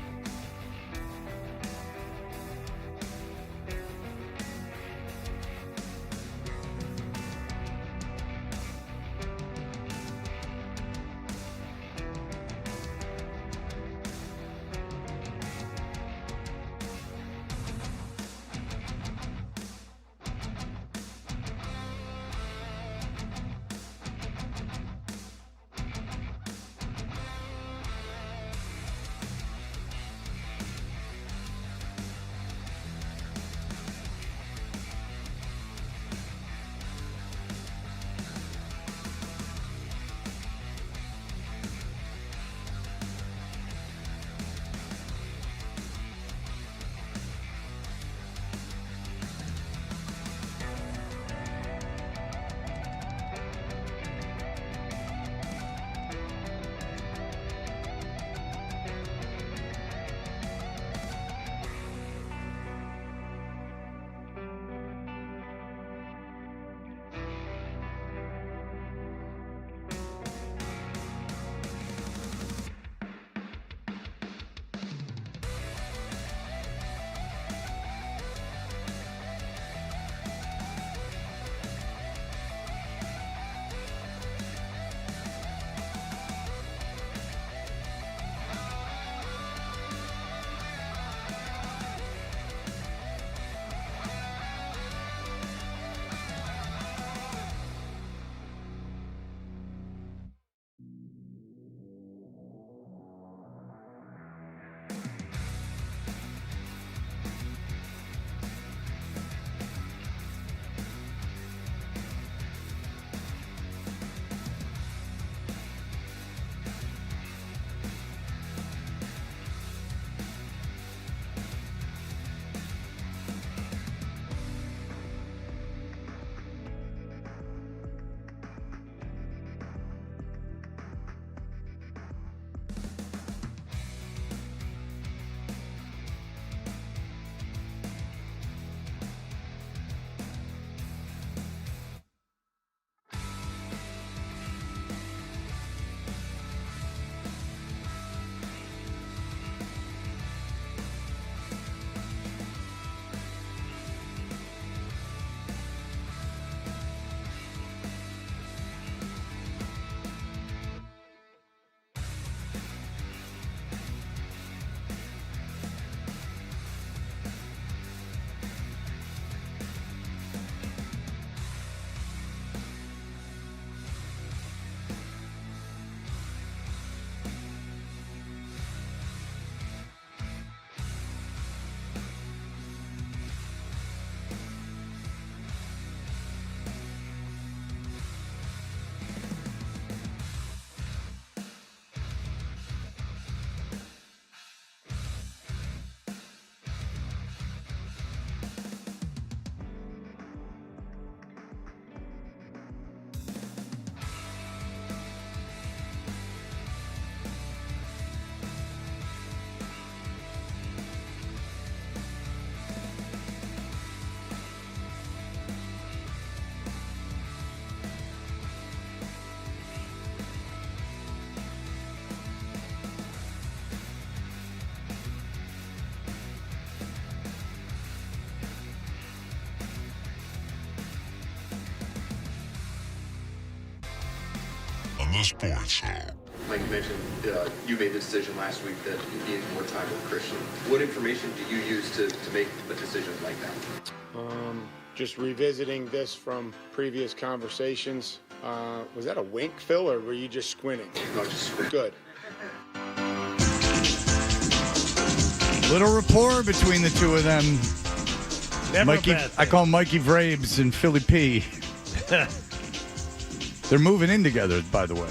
the Sports Hub. Like you mentioned, you made the decision last week that you needed more time with Christian. What information do you use to make a decision like that? Just revisiting this from previous conversations. Was that a wink, Phil, or were you just squinting? No, just squinting. Good. Little rapport between the two of them. Never Mikey, a bad thing. I call them Mikey Vrabes and Philly P. They're moving in together, by the way.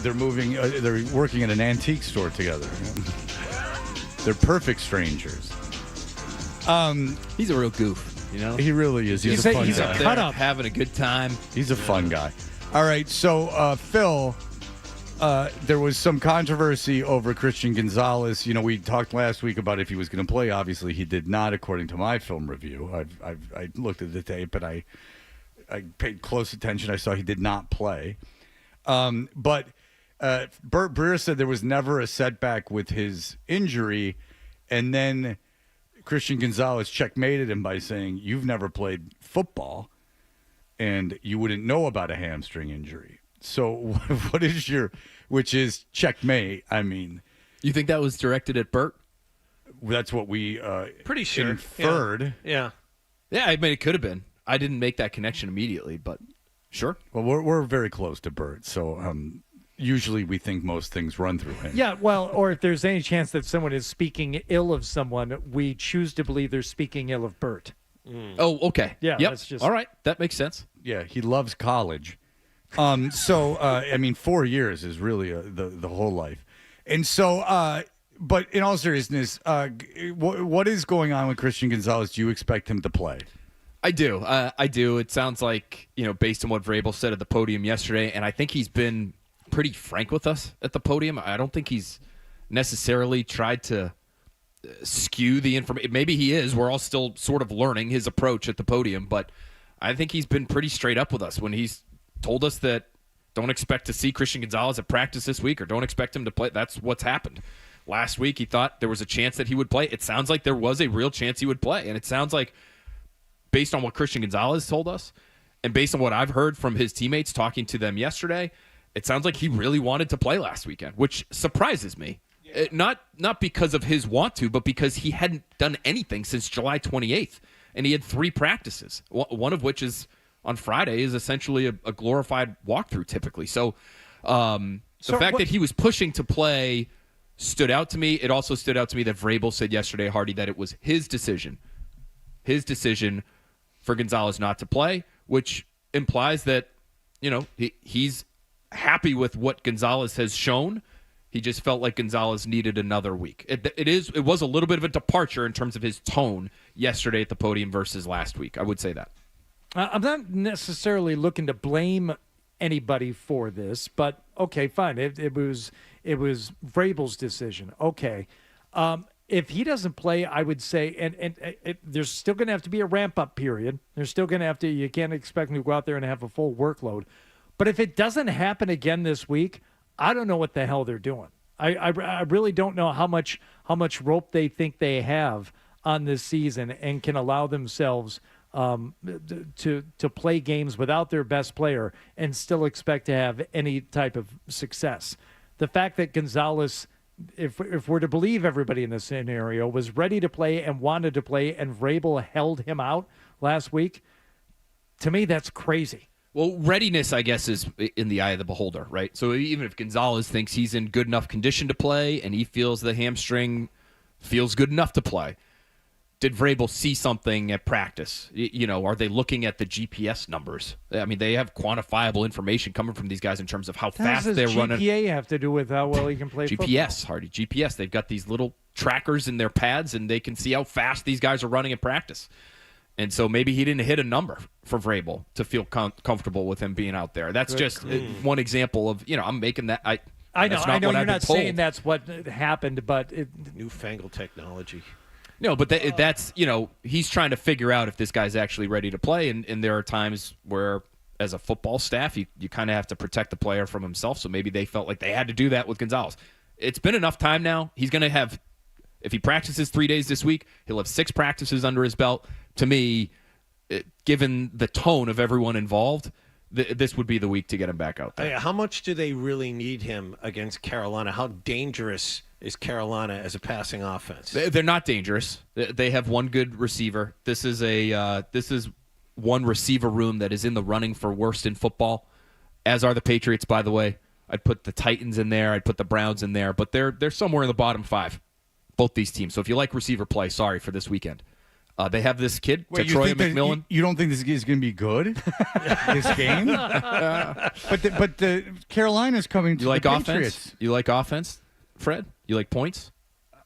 They're moving. They're working at an antique store together. They're perfect strangers. He's a real goof, you know. He really is. He's a fun guy. Up there having a good time. He's a fun guy. All right, so Phil, there was some controversy over Christian Gonzalez. You know, we talked last week about if he was going to play. Obviously, he did not, according to my film review. I looked at the tape, but I paid close attention. I saw he did not play. But Bert Breer said there was never a setback with his injury, and then Christian Gonzalez checkmated him by saying, "You've never played football, and you wouldn't know about a hamstring injury." So what is which is checkmate? I mean, you think that was directed at Bert? That's what we pretty sure inferred. Yeah. I mean, it could have been. I didn't make that connection immediately, but sure. Well, we're very close to Bert, so usually we think most things run through him. Yeah, well, or if there's any chance that someone is speaking ill of someone, we choose to believe they're speaking ill of Bert. Oh, okay. Yeah, yep. that's just all right. That makes sense. Yeah, he loves college. I mean, 4 years is really the whole life. And so, but in all seriousness, what is going on with Christian Gonzalez? Do you expect him to play? I do. I do. It sounds like, based on what Vrabel said at the podium yesterday, and I think he's been pretty frank with us at the podium. I don't think he's necessarily tried to skew the information. Maybe he is. We're all still sort of learning his approach at the podium, but I think he's been pretty straight up with us when he's told us that don't expect to see Christian Gonzalez at practice this week or don't expect him to play. That's what's happened. Last week, he thought there was a chance that he would play. It sounds like there was a real chance he would play, and it sounds like, based on what Christian Gonzalez told us and based on what I've heard from his teammates talking to them yesterday, it sounds like he really wanted to play last weekend, which surprises me. Not because of his want to, but because he hadn't done anything since July 28th, and he had 3 practices, one of which is on Friday, is essentially a glorified walkthrough typically. So the fact that he was pushing to play stood out to me. It also stood out to me that Vrabel said yesterday, Hardy, that it was his decision for Gonzalez not to play, which implies that, he's happy with what Gonzalez has shown. He just felt like Gonzalez needed another week. It was a little bit of a departure in terms of his tone yesterday at the podium versus last week. I would say that. I'm not necessarily looking to blame anybody for this, but okay, fine. It was Vrabel's decision. Okay. If he doesn't play, I would say, and there's still going to have to be a ramp-up period. There's still going to have to, you can't expect him to go out there and have a full workload. But if it doesn't happen again this week, I don't know what the hell they're doing. I really don't know how much rope they think they have on this season and can allow themselves to play games without their best player and still expect to have any type of success. The fact that Gonzalez, if we're to believe everybody in this scenario, was ready to play and wanted to play, and Vrabel held him out last week, to me, that's crazy. Well, readiness, I guess, is in the eye of the beholder, right? So even if Gonzalez thinks he's in good enough condition to play and he feels the hamstring feels good enough to play, did Vrabel see something at practice? Are they looking at the GPS numbers? I mean, they have quantifiable information coming from these guys in terms of how fast they're running. GPA have to do with how well he can play GPS, football. Hardy, GPS. They've got these little trackers in their pads, and they can see how fast these guys are running at practice. And so maybe he didn't hit a number for Vrabel to feel comfortable with him being out there. That's just one example of, I'm making that. I know you're not saying that's what happened, but newfangled technology. No, but that's, he's trying to figure out if this guy's actually ready to play. And there are times where, as a football staff, you kind of have to protect the player from himself. So maybe they felt like they had to do that with Gonzalez. It's been enough time now. He's going to have, if he practices 3 days this week, he'll have 6 practices under his belt. To me, given the tone of everyone involved, this would be the week to get him back out there. Hey, how much do they really need him against Carolina? How dangerous is Carolina as a passing offense? They're not dangerous. They have one good receiver. This is one receiver room that is in the running for worst in football, as are the Patriots, by the way. I'd put the Titans in there. I'd put the Browns in there. But they're somewhere in the bottom 5, both these teams. So if you like receiver play, sorry for this weekend. They have this kid, Troy McMillan. You don't think this is going to be good, this game? But the Carolina's coming to the Patriots. Offense? You like offense, Fred? You like points?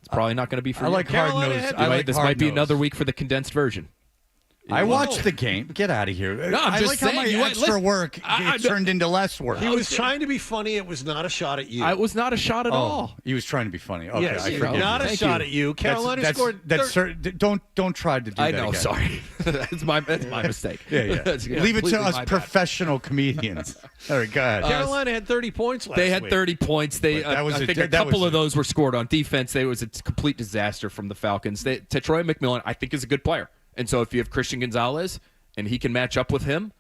It's probably not going to be for I you. like hard-nosed. This might be another week for the condensed version. I watched the game. Get out of here. No, I'm I just like saying, how my extra work turned into less work. He was trying to be funny. It was not a shot at you. It was not a shot at all. He was trying to be funny. Okay, yes, I forgive not you. a shot at you. Carolina scored. Don't try to do that. I know. Again. Sorry, that's my mistake. Yeah. Leave it to us professional comedians. All right, go ahead. Carolina had 30 points last week. They had 30 points. I think a couple of those were scored on defense. It was a complete disaster from the Falcons. Troy McMillan, I think, is a good player. And so if you have Christian Gonzalez and he can match up with him,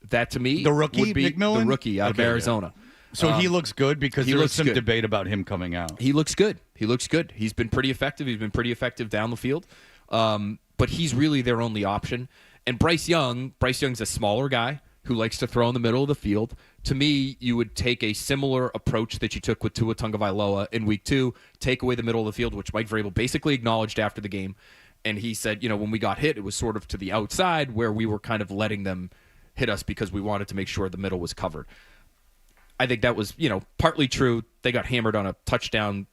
that to me the rookie would be McMillan? the rookie out of Arizona. Yeah. So he looks good because there was some debate about him coming out. He looks good. He's been pretty effective. He's been pretty effective down the field. But he's really their only option. And Bryce Young's a smaller guy who likes to throw in the middle of the field. To me, you would take a similar approach that you took with Tua Tagovailoa in week 2, take away the middle of the field, which Mike Vrabel basically acknowledged after the game. And he said, when we got hit, it was sort of to the outside where we were kind of letting them hit us because we wanted to make sure the middle was covered. I think that was, partly true. They got hammered on a touchdown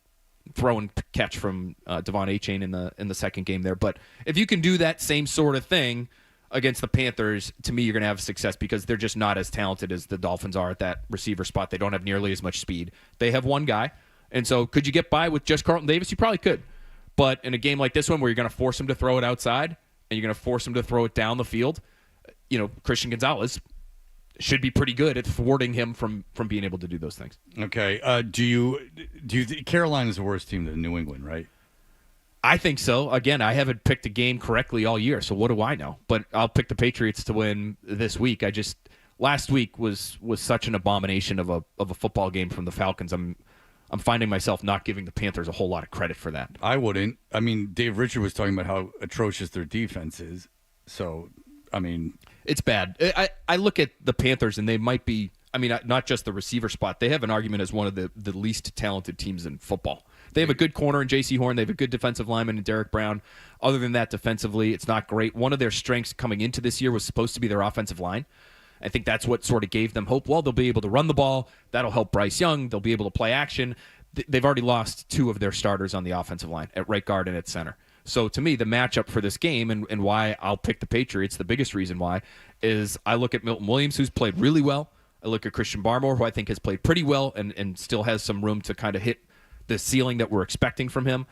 throw and catch from Devon Achane in the second game there. But if you can do that same sort of thing against the Panthers, to me, you're going to have success because they're just not as talented as the Dolphins are at that receiver spot. They don't have nearly as much speed. They have one guy. And so could you get by with just Carlton Davis? You probably could. But in a game like this one where you're going to force him to throw it outside and you're going to force him to throw it down the field, Christian Gonzalez should be pretty good at thwarting him from being able to do those things. Okay. Do you think Carolina's the worst team than New England, right? I think so. Again, I haven't picked a game correctly all year, so what do I know? But I'll pick the Patriots to win this week. Last week was such an abomination of a football game from the Falcons. I'm finding myself not giving the Panthers a whole lot of credit for that. I wouldn't. I mean, Dave Richard was talking about how atrocious their defense is. So, I mean, it's bad. I look at the Panthers and they might be, not just the receiver spot. They have an argument as one of the least talented teams in football. They have a good corner in J.C. Horn. They have a good defensive lineman in Derek Brown. Other than that, defensively, it's not great. One of their strengths coming into this year was supposed to be their offensive line. I think that's what sort of gave them hope. Well, they'll be able to run the ball. That'll help Bryce Young. They'll be able to play action. They've already lost 2 of their starters on the offensive line, at right guard and at center. So to me, the matchup for this game and why I'll pick the Patriots, the biggest reason why, is I look at Milton Williams, who's played really well. I look at Christian Barmore, who I think has played pretty well and still has some room to kind of hit the ceiling that we're expecting from him.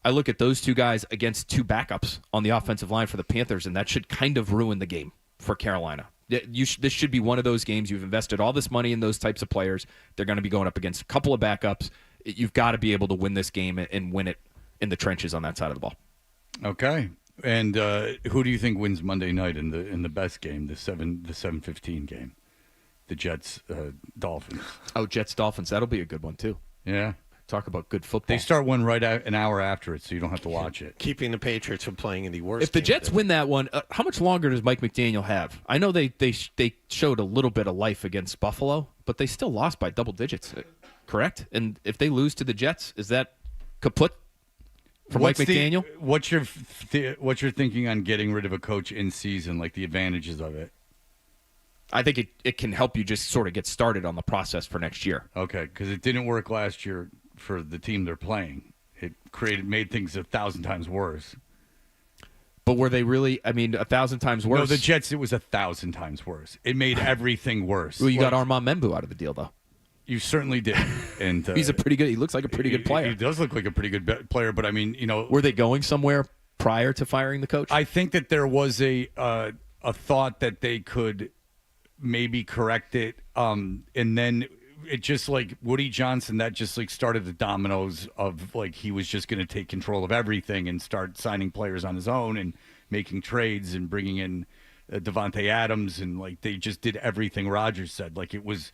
I look at those 2 guys against 2 backups on the offensive line for the Panthers, and that should kind of ruin the game for Carolina. This should be one of those games. You've invested all this money in those types of players. They're going to be going up against a couple of backups. You've got to be able to win this game and win it in the trenches on that side of the ball. Okay. And who do you think wins Monday night in the best game, the 7:15 game? The Jets Dolphins. Oh, Jets Dolphins. That'll be a good one too. Yeah. Talk about good football. They start one an hour after it, so you don't have to watch it. Keeping the Patriots from playing in the worst. If the Jets win that one, how much longer does Mike McDaniel have? I know they showed a little bit of life against Buffalo, but they still lost by double digits, correct? And if they lose to the Jets, is that kaput for Mike McDaniel? What's your thinking on getting rid of a coach in season, like the advantages of it? I think it can help you just sort of get started on the process for next year. Okay, because it didn't work last year for the team they're playing. It made things 1,000 times worse. But were they really, 1,000 times worse? No, the Jets, it was 1,000 times worse. It made everything worse. Well, you got Armand Membu out of the deal, though. You certainly did. And he looks like a pretty good player. He does look like a pretty good player, but Were they going somewhere prior to firing the coach? I think that there was a thought that they could maybe correct it, and then it just like Woody Johnson, that just like started the dominoes of like he was just going to take control of everything and start signing players on his own and making trades and bringing in Devontae Adams, and like they just did everything Rodgers said. Like it was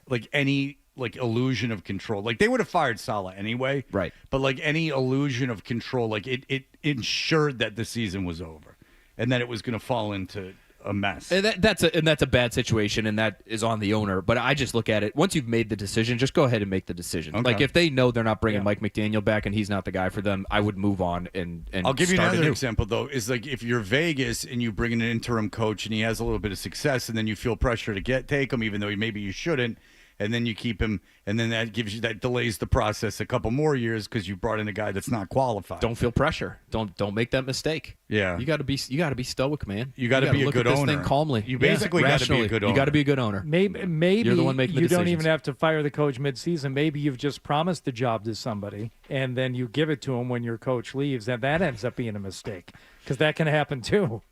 like any like illusion of control. Like they would have fired Saleh anyway, right? But like any illusion of control, like it ensured that the season was over, and that it was going to fall into a mess. And that's a bad situation, and that is on the owner. But I just look at it. Once you've made the decision, just go ahead and make the decision. Okay. Like if they know they're not bringing Mike McDaniel back and he's not the guy for them, I would move on and I'll give you start another anew. example though. Is like if you're Vegas and you bring in an interim coach and he has a little bit of success, and then you feel pressure to take him, even though maybe you shouldn't. And then you keep him, and then that delays the process a couple more years because you brought in a guy that's not qualified. Don't feel pressure. Don't make that mistake. Yeah, you got to be stoic, man. You got to be a look good at this owner. thing calmly. You basically got to be a good owner. You got to be a good owner. Maybe you're the one making the you don't decisions. even have to fire the coach mid-season. Maybe you've just promised the job to somebody, and then you give it to him when your coach leaves, and that ends up being a mistake because that can happen too.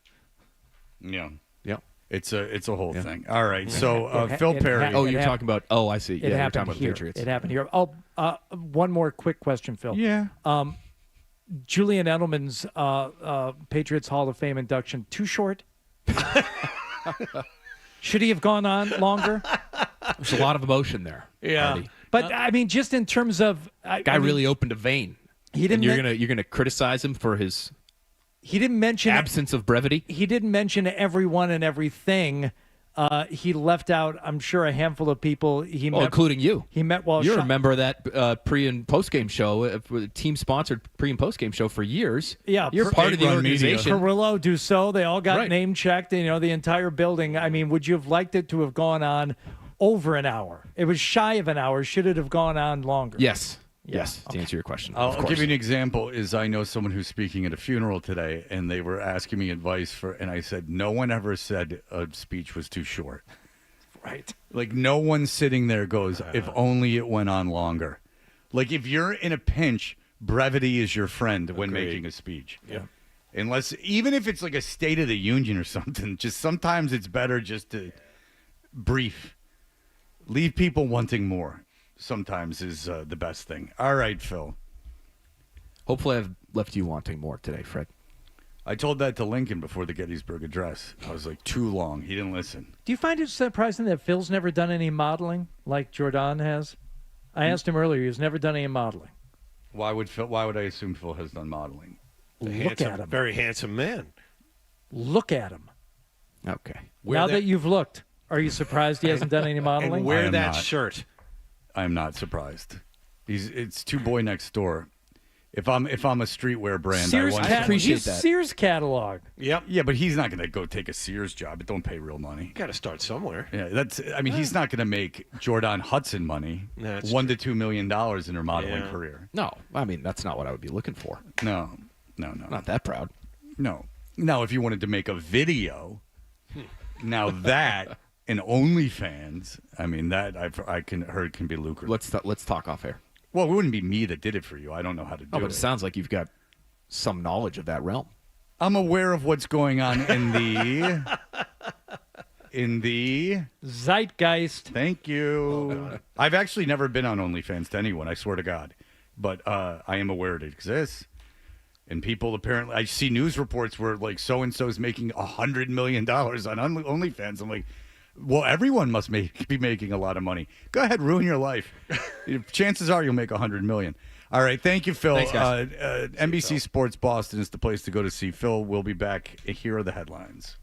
Yeah. Yep. It's a whole thing. All right. So Phil Perry. You're talking about. Oh, I see. It Yeah, happened you're talking about here. Patriots. It happened here. Oh, one more quick question, Phil. Yeah. Julian Edelman's Patriots Hall of Fame induction too short? Should he have gone on longer? There's a lot of emotion there. Artie. But I mean, just in terms of guy really opened a vein. He didn't. And you're gonna criticize him for his. He didn't mention absence of brevity. He didn't mention everyone and everything. He left out, I'm sure, a handful of people. Including you. He met while you're a member of that pre and post game show, team sponsored pre and post game show for years. Yeah, you're part of the organization. Perillo, Dussault, they all got name checked. The entire building. I mean, would you have liked it to have gone on over an hour? It was shy of an hour. Should it have gone on longer? Yes. Yeah. Yes, to answer your question. I'll give you an example. I know someone who's speaking at a funeral today, and they were asking me advice and I said, no one ever said a speech was too short. Right. Like, no one sitting there goes, if only it went on longer. Like, if you're in a pinch, brevity is your friend when making a speech. Yeah. Even if it's like a State of the Union or something, just sometimes it's better just to brief. Leave people wanting more. Sometimes is the best thing. All right, Phil. Hopefully I've left you wanting more today, Fred. I told that to Lincoln before the Gettysburg Address. I was like, too long. He didn't listen. Do you find it surprising that Phil's never done any modeling like Jordan has? I asked him earlier. He's never done any modeling. Why would I assume Phil has done modeling? Look at him. Very handsome man. Look at him. Okay. Now that you've looked, are you surprised he hasn't done any modeling? And wear that not. shirt. I'm not surprised. It's two boy next door. If I'm a streetwear brand, I appreciate that. Sears catalog. Yep. Yeah, but he's not going to go take a Sears job. It don't pay real money. Got to start somewhere. Yeah, he's not going to make Jordan Hudson money. That's $1 to $2 million in her modeling career. No, I mean that's not what I would be looking for. No. Not that proud. No. Now, if you wanted to make a video, now that and OnlyFans, I mean that I've heard can be lucrative. Let's talk off air. Well, it wouldn't be me that did it for you. I don't know how to do but it. it sounds like you've got some knowledge of that realm. I'm aware of what's going on in the zeitgeist. Thank you. I've actually never been on OnlyFans to anyone, I swear to God. But I am aware it exists. And people apparently, I see news reports where like so-and-so is making $100 million on OnlyFans. I'm like, well, everyone must be making a lot of money. Go ahead, ruin your life. Chances are you'll make $100 million. All right, thank you, Phil. Thanks, guys. NBC Sports Boston is the place to go to see Phil. We'll be back. Here are the headlines.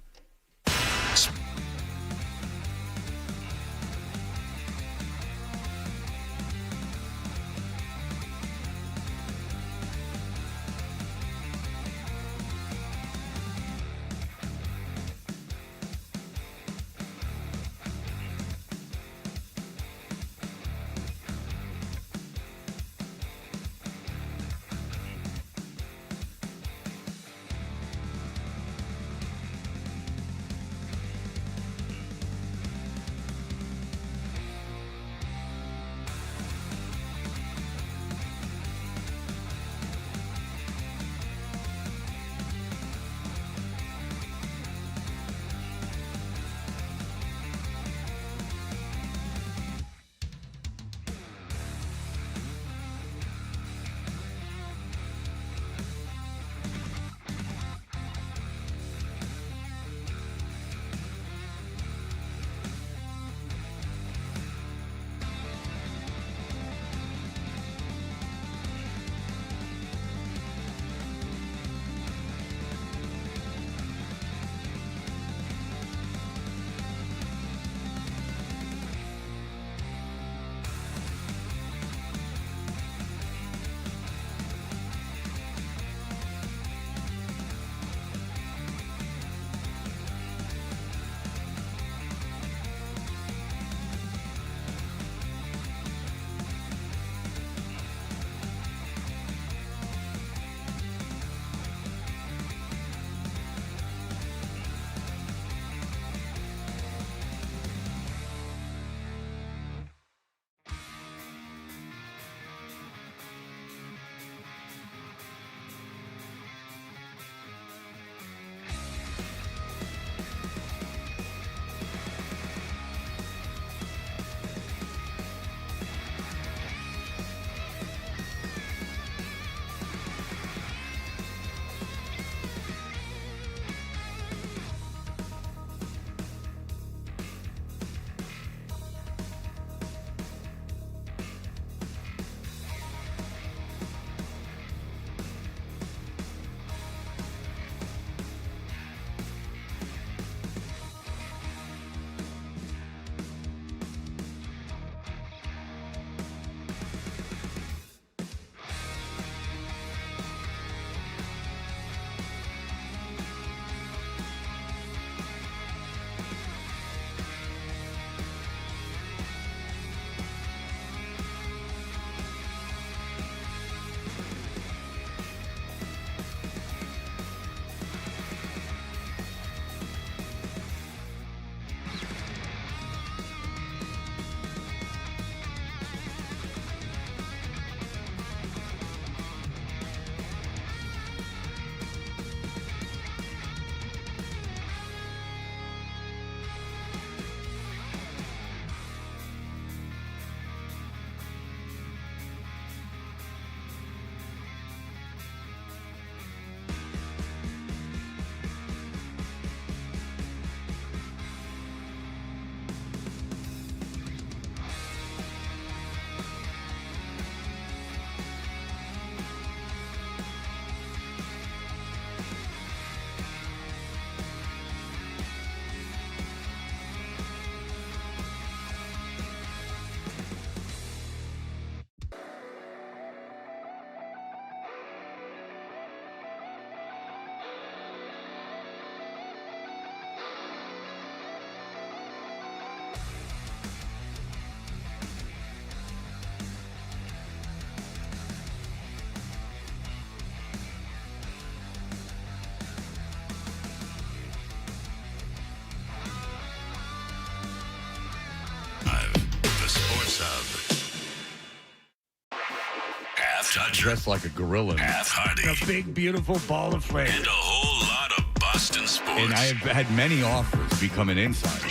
dressed like a gorilla. Half Hardy. A big, beautiful ball of flavor. And a whole lot of Boston sports. And I have had many offers to become an insider.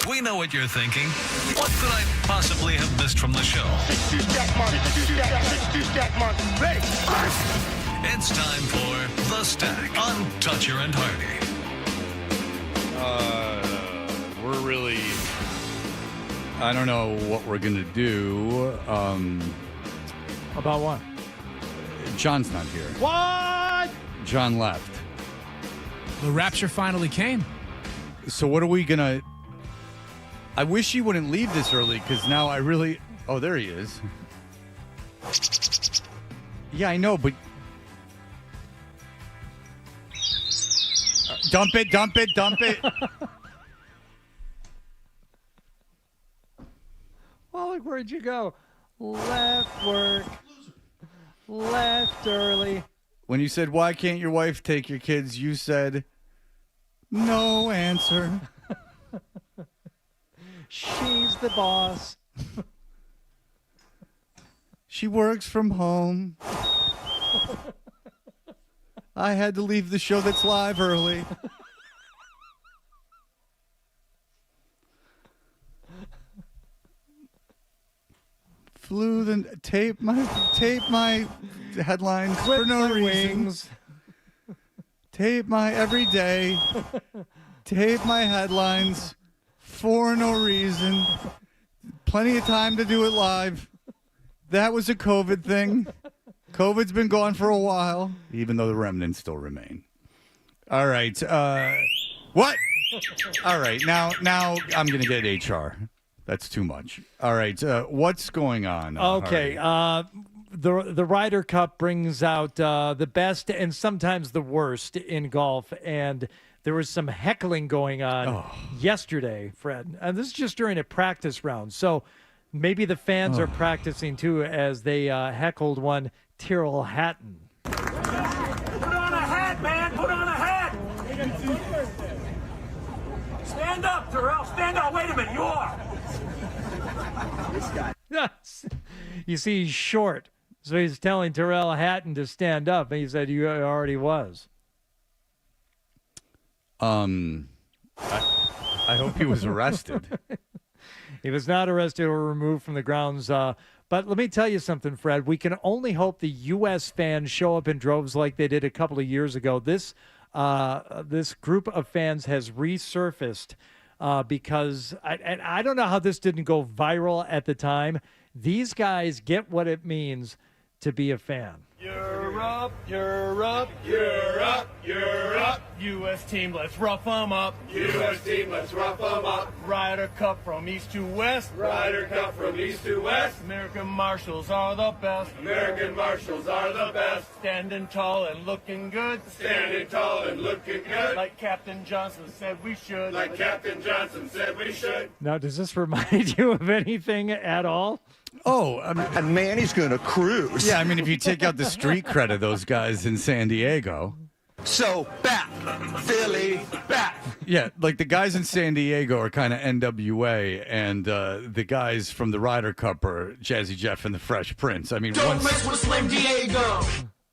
We know what you're thinking. What could I possibly have missed from the show? Ready. It's time for The Stack on Toucher and Hardy. We're really... I don't know what we're going to do. About what? John's not here. What? John left. The rapture finally came. So what are we going to... I wish he wouldn't leave this early because now I really... Oh, there he is. Yeah, I know, but... Dump it, dump it, dump it. Wally, where'd you go? Left work. Left early. When you said, why can't your wife take your kids, you said, no answer. She's the boss. She works from home. I had to leave the show that's live early. Flew the tape my headlines for no reason. Tape my every day. Tape my headlines for no reason. Plenty of time to do it live. That was a COVID thing. COVID's been gone for a while, even though the remnants still remain. All right. What? All right. Now I'm going to get HR. That's too much. All right. What's going on? Okay. The Rder Cup brings out the best and sometimes the worst in golf, and there was some heckling going on yesterday, Fred. And this is just during a practice round. So maybe the fans are practicing too as they heckled one Tyrrell Hatton. Put on a hat, man. Put on a hat. Stand up, Terrell. Stand up. Wait a minute. You are. This guy. Yes. You see, he's short. So he's telling Tyrrell Hatton to stand up. And he said, you already was. I hope he was arrested. He was not arrested or removed from the grounds. But let me tell you something, Fred. We can only hope the U.S. fans show up in droves like they did a couple of years ago. This group of fans has resurfaced because I don't know how this didn't go viral at the time. These guys get what it means to be a fan. You're up, you're up, you're up, you're up. U.S. team, let's rough them up. U.S. team, let's rough them up. Rder Cup from east to west. Rder Cup from east to west. American marshals are the best. American marshals are the best. Standing tall and looking good. Standing tall and looking good. Like Captain Johnson said we should. Like Captain Johnson said we should. Now, does this remind you of anything at all? Oh, and man, he's going to cruise. Yeah, I mean, if you take out the street cred of those guys in San Diego. So, back, Philly, back. Yeah, like the guys in San Diego are kind of NWA, and the guys from the Rder Cup are Jazzy Jeff and the Fresh Prince. I mean, Don't mess with Slim Diego.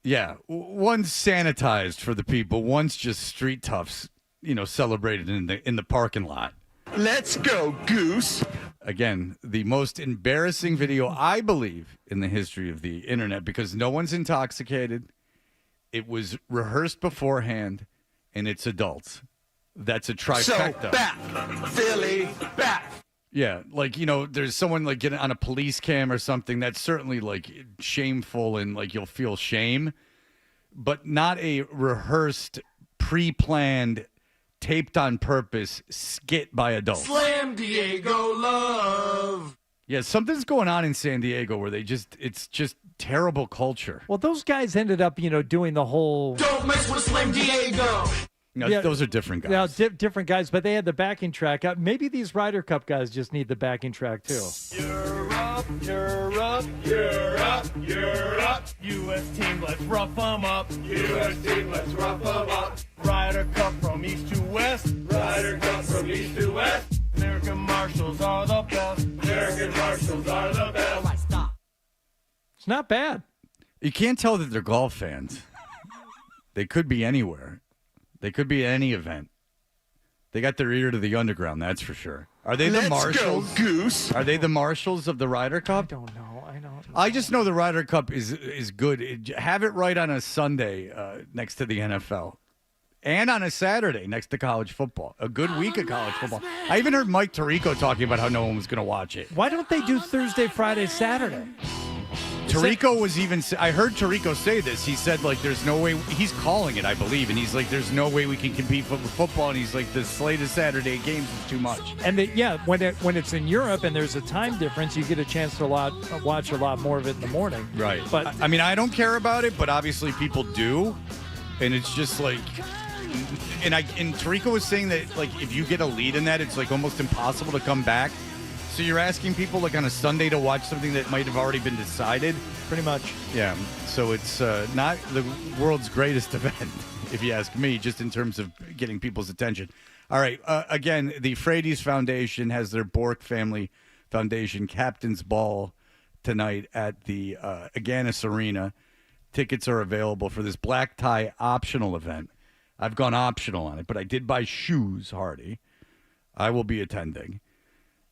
Yeah, one's sanitized for the people, one's just street toughs, celebrated in the parking lot. Let's go, Goose. Again, the most embarrassing video, I believe, in the history of the internet because no one's intoxicated. It was rehearsed beforehand, and it's adults. That's a trifecta. So back, Philly, back. Yeah, like, there's someone like getting on a police cam or something. That's certainly like shameful and like you'll feel shame, but not a rehearsed, pre-planned, taped on purpose skit by adults. Slam Diego love. Yeah, something's going on in San Diego where it's just terrible culture. Well, those guys ended up, doing the whole... Don't mess with Slim Diego. No, yeah, those are different guys. Yeah, different guys, but they had the backing track. Maybe these Rder Cup guys just need the backing track, too. You're up, you're up, you're up, you're up. U.S. team, let's rough them up. U.S. team, let's rough them up. Rder Cup from east to west. Rder Cup from east to west. American marshals are the best. American marshals are the best. All right, stop. It's not bad. You can't tell that they're golf fans. They could be anywhere. They could be at any event. They got their ear to the underground, that's for sure. Are they the marshals? Go, Goose. Are they the marshals of the Ryder Cup? I don't know. I just know the Ryder Cup is good. Have it right on a Sunday next to the NFL. And on a Saturday next to college football. A good week of college football. I even heard Mike Tirico talking about how no one was going to watch it. Why don't they do Thursday, Friday, Saturday? Tirico was even. I heard Tirico say this. He said, like, there's no way. He's calling it, I believe. And he's like, there's no way we can compete with football. And he's like, the slate of Saturday games is too much. And when it's in Europe and there's a time difference, you get a chance to watch a lot more of it in the morning. Right. But I mean, I don't care about it, but obviously people do. And it's just like. And Tirico was saying that, like, if you get a lead in that, it's like almost impossible to come back. So you're asking people, like, on a Sunday to watch something that might have already been decided? Pretty much. Yeah. So it's not the world's greatest event, if you ask me, just in terms of getting people's attention. All right. Again, the Frady's Foundation has their Bork Family Foundation Captain's Ball tonight at the Agganis Arena. Tickets are available for this black tie optional event. I've gone optional on it, but I did buy shoes, Hardy. I will be attending.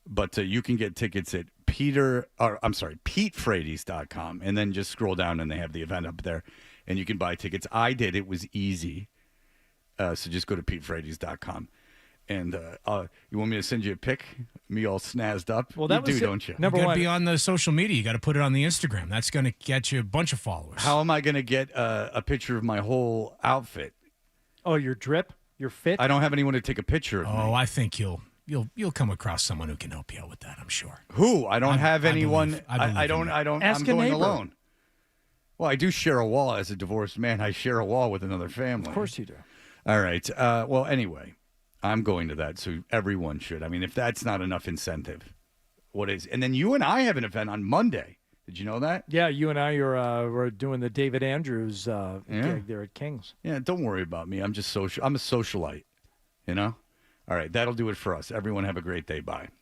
But you can get tickets at PeteFrady's.com, and then just scroll down and they have the event up there, and you can buy tickets. I did. It was easy. So just go to PeteFrady's.com. And you want me to send you a pic? Me all snazzed up? Well, that you was do, it. don't you? You got to be on the social media. You got to put it on the Instagram. That's going to get you a bunch of followers. How am I going to get a picture of my whole outfit? Oh, your drip? Your fit? I don't have anyone to take a picture of me. Oh, I think you'll come across someone who can help you out with that, I'm sure. Who? I don't have anyone. I don't. Ask I'm a going neighbor. alone. Well, I do share a wall as a divorced man. I share a wall with another family. Of course you do. All right. Well, anyway, I'm going to that, so everyone should. I mean, if that's not enough incentive, what is? And then you and I have an event on Monday. Did you know that? Yeah, you and I were doing the David Andrews gig there at King's. Yeah, don't worry about me. I'm just social. I'm a socialite, you know? All right, that'll do it for us. Everyone have a great day. Bye.